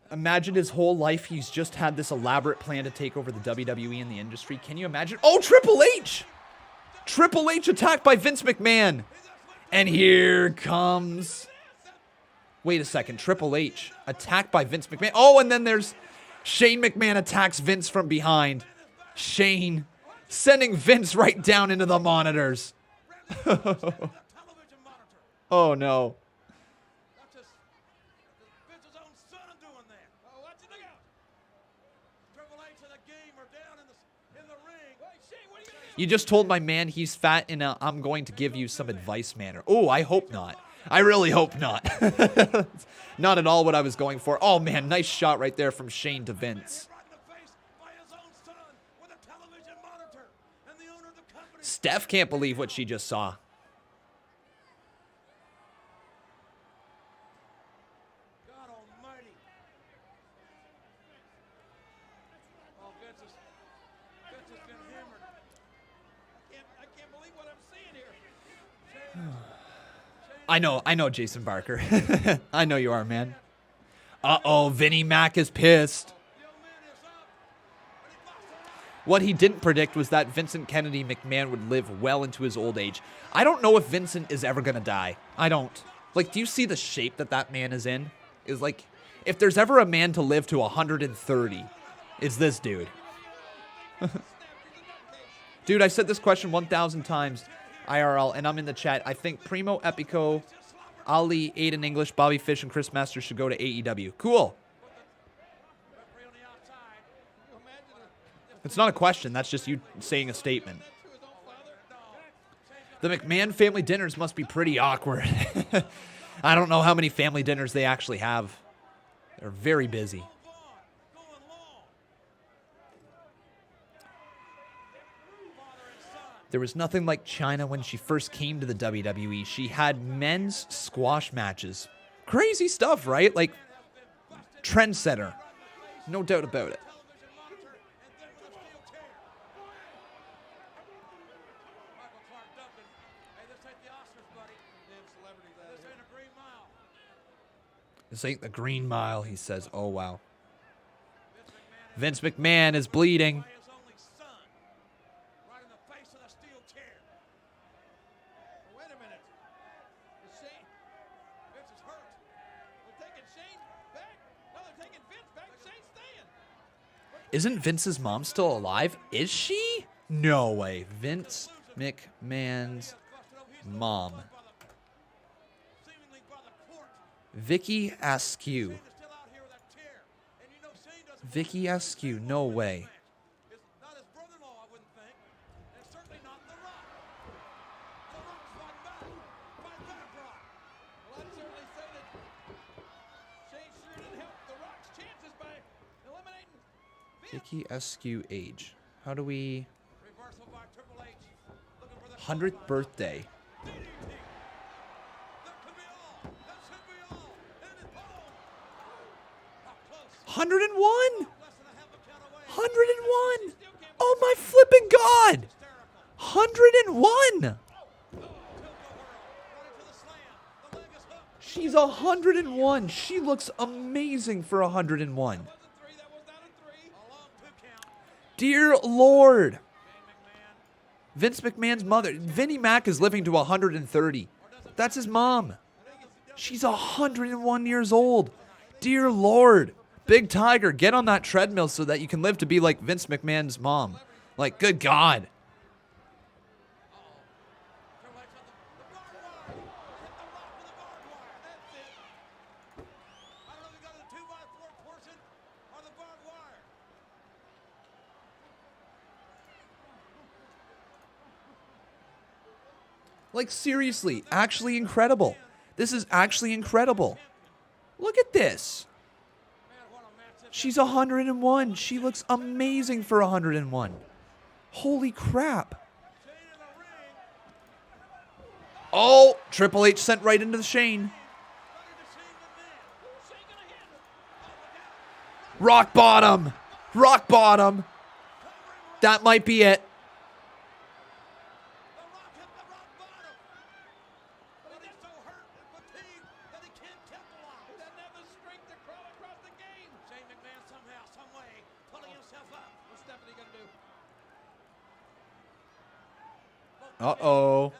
S1: Imagine his whole life he's just had this elaborate plan to take over the WWE and the industry. Can you imagine? Oh, Triple H! Triple H attacked by Vince McMahon. And here comes... Wait a second. Triple H attacked by Vince McMahon. Oh, and then there's Shane McMahon attacks Vince from behind. Shane sending Vince right down into the monitors. Oh, no. You just told my man he's fat and I'm going to give you some advice manner. Oh, I hope not. I really hope not. Not at all what I was going for. Oh, man, nice shot right there from Shane to Vince. Steph can't believe what she just saw.
S2: God almighty. Oh, Vince has been hammered. I can't believe what I'm seeing here.
S1: I know, Jason Barker. I know you are, man. Uh-oh, Vinnie Mac is pissed. What he didn't predict was that Vincent Kennedy McMahon would live well into his old age. I don't know if Vincent is ever going to die. I don't. Like, do you see the shape that man is in? Is like, if there's ever a man to live to 130, it's this dude. Dude, I said this question 1,000 times, IRL, and I'm in the chat. I think Primo, Epico, Ali, Aiden English, Bobby Fish, and Chris Masters should go to AEW. Cool. It's not a question. That's just you saying a statement. The McMahon family dinners must be pretty awkward. I don't know how many family dinners they actually have. They're very busy. There was nothing like China when she first came to the WWE. She had men's squash matches. Crazy stuff, right? Like, trendsetter. No doubt about it. This ain't the Green Mile, he says. Oh, wow. Vince McMahon is bleeding.
S2: Wait a minute. Is Shane? Vince is hurt. They're taking Shane back. No, they're taking Vince back. Shane's staying.
S1: Isn't Vince's mom still alive? Is she? No way. Vince McMahon's mom. Vicky Askew. Vicky Askew. No way.
S2: Not his brother-in-law, I wouldn't think. And certainly not The Rock. The Rock's fighting back. Fight back, Rock. Well, I'd certainly say that Shane sure didn't help The Rock's chances by eliminating Vince.
S1: Vicky Askew age. How do we...
S2: Reversal by Triple H. Looking for the
S1: 100th birthday.
S2: DDT. That could be all. That should be all. And it's home. How close.
S1: 101?
S2: Less than a half a count away.
S1: 101! Oh my flipping god! 101! She's 101. She looks amazing for 101. Dear Lord. Vince McMahon's mother. Vinnie Mac is living to 130. That's his mom. She's 101 years old. Dear Lord. Big Tiger, get on that treadmill so that you can live to be like Vince McMahon's mom. Like, good God. Like, seriously, actually incredible. This is actually incredible. Look at this. She's 101. She looks amazing for 101. Holy crap. Oh, Triple H sent right into the Shane. Rock bottom. Rock bottom. That might be it. Uh-oh.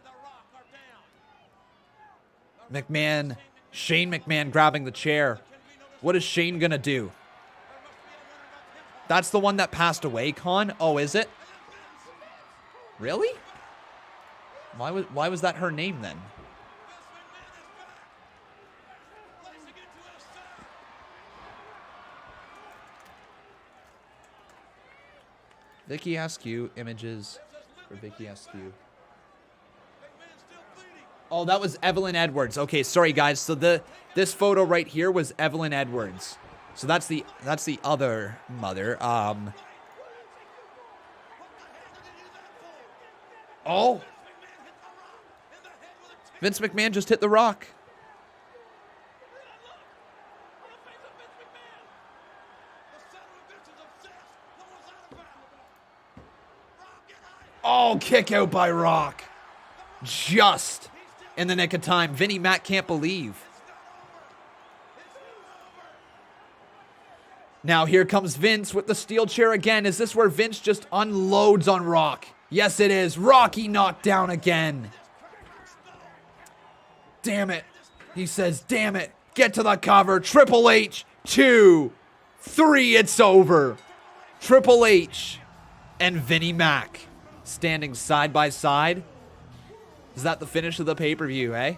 S1: McMahon, Shane McMahon grabbing the chair. What is Shane gonna do? That's the one that passed away, Con? Oh, is it? Really? Why was that her name then? Vicky Askew, images for Vicky Askew. Oh, that was Evelyn Edwards. Okay, sorry guys. So this photo right here was Evelyn Edwards. So that's the other mother. Oh. Vince McMahon just hit The Rock. Oh, kick out by Rock. Just in the nick of time. Vinnie Mac can't believe. Now here comes Vince with the steel chair again. Is this where Vince just unloads on Rock? Yes, it is. Rocky knocked down again. Damn it. He says, damn it. Get to the cover. Triple H. 2, 3. It's over. Triple H and Vinnie Mac standing side by side. Is that the finish of the pay-per-view, eh?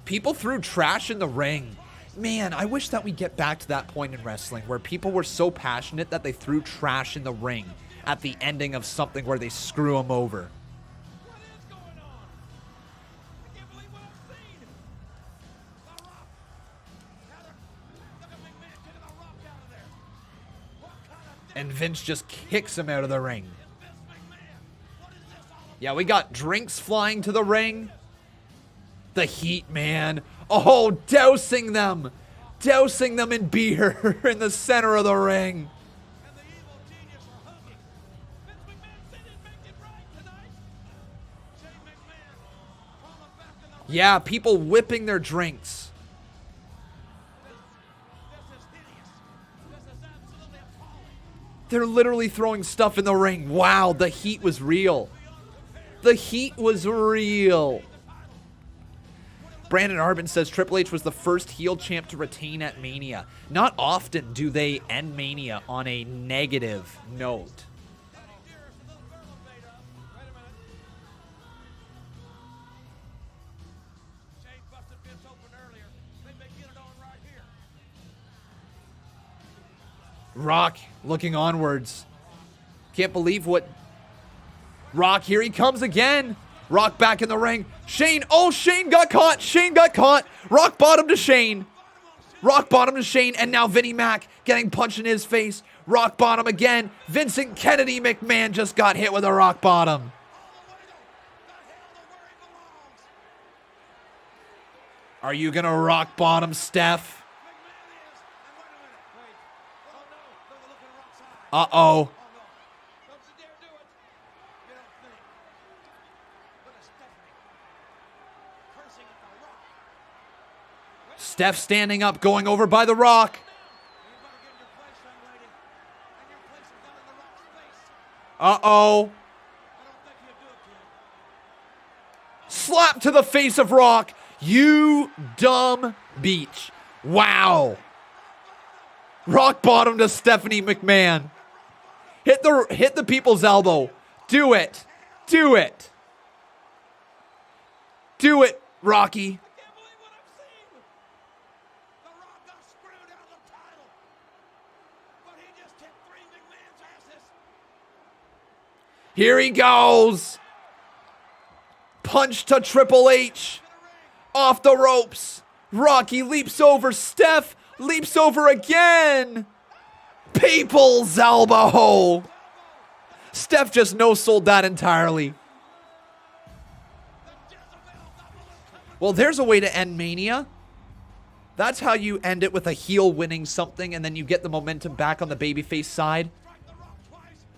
S1: People threw trash in the ring. Man, I wish that we get back to that point in wrestling where people were so passionate that they threw trash in the ring at the ending of something where they screw them over. And Vince just kicks him out of the ring. Yeah, we got drinks flying to the ring. The heat, man. Oh, dousing them. Dousing them in beer in the center of the ring. Yeah, people whipping their drinks. They're literally throwing stuff in the ring. Wow, the heat was real. The heat was real. Brandon Arbin says Triple H was the first heel champ to retain at Mania. Not often do they end Mania on a negative note. Rock looking onwards. Can't believe what... Rock, here he comes again. Rock back in the ring. Shane, oh, Shane got caught. Shane got caught. Rock bottom to Shane. Rock bottom to Shane, and now Vinnie Mac getting punched in his face. Rock bottom again. Vincent Kennedy McMahon just got hit with a rock bottom. Are you gonna rock bottom, Steph? Uh-oh. Steph standing up, going over by the Rock. Uh-oh. Slap to the face of Rock. You dumb beach. Wow. Rock bottom to Stephanie McMahon. Hit the people's elbow. Do it. Do it. Do it, Rocky. Here he goes. Punch to Triple H. Off the ropes. Rocky leaps over. Steph leaps over again. People's elbow. Steph just no-sold that entirely. Well, there's a way to end Mania. That's how you end it, with a heel winning something and then you get the momentum back on the babyface side.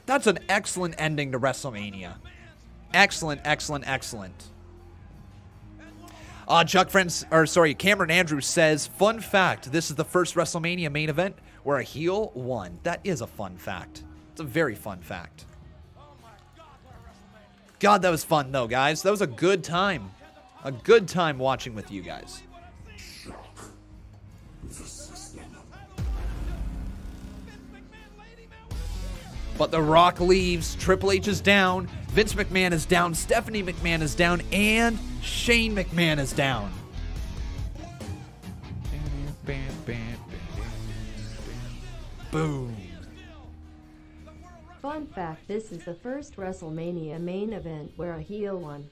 S1: That's an excellent ending to WrestleMania. Excellent, excellent, excellent. Cameron Andrews says, fun fact, this is the first WrestleMania main event where a heel won. That is a fun fact. It's a very fun fact. God, that was fun though, guys. That was a good time. A good time watching with you guys. But The Rock leaves. Triple H is down. Vince McMahon is down. Stephanie McMahon is down. And Shane McMahon is down. Boom.
S4: Fun fact, this is the first WrestleMania main event where a heel won.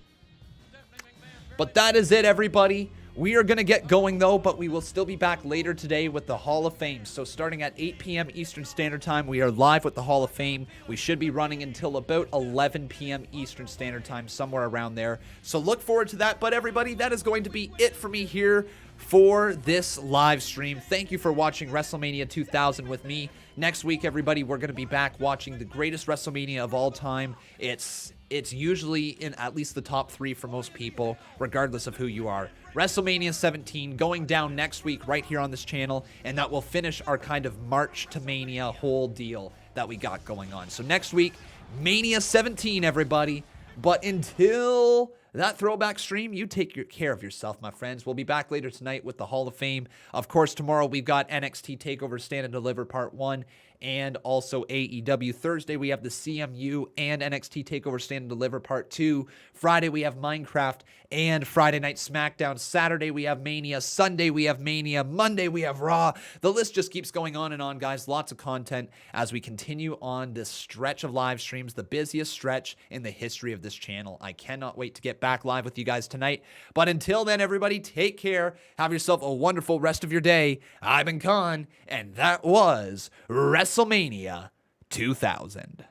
S1: But that is it, everybody. We are going to get going, though, but we will still be back later today with the Hall of Fame. So starting at 8 p.m. Eastern Standard Time, we are live with the Hall of Fame. We should be running until about 11 p.m. Eastern Standard Time, somewhere around there. So look forward to that. But everybody, that is going to be it for me here for this live stream. Thank you for watching WrestleMania 2000 with me. Next week, everybody, we're going to be back watching the greatest WrestleMania of all time. It's usually in at least the top 3 for most people, regardless of who you are. WrestleMania 17 going down next week right here on this channel, and that will finish our kind of March to Mania whole deal that we got going on. So next week, Mania 17, everybody. But until that throwback stream, you take care of yourself, my friends. We'll be back later tonight with the Hall of Fame. Of course, tomorrow we've got NXT TakeOver Stand and Deliver Part 1 and also AEW. Thursday, we have the CMU and NXT TakeOver Stand and Deliver Part 2. Friday, we have Minecraft and Friday Night SmackDown. Saturday, we have Mania. Sunday, we have Mania. Monday, we have Raw. The list just keeps going on and on, guys. Lots of content as we continue on this stretch of live streams, the busiest stretch in the history of this channel. I cannot wait to get back live with you guys tonight. But until then, everybody, take care. Have yourself a wonderful rest of your day. I've been Khan, and that was WrestleMania 2000.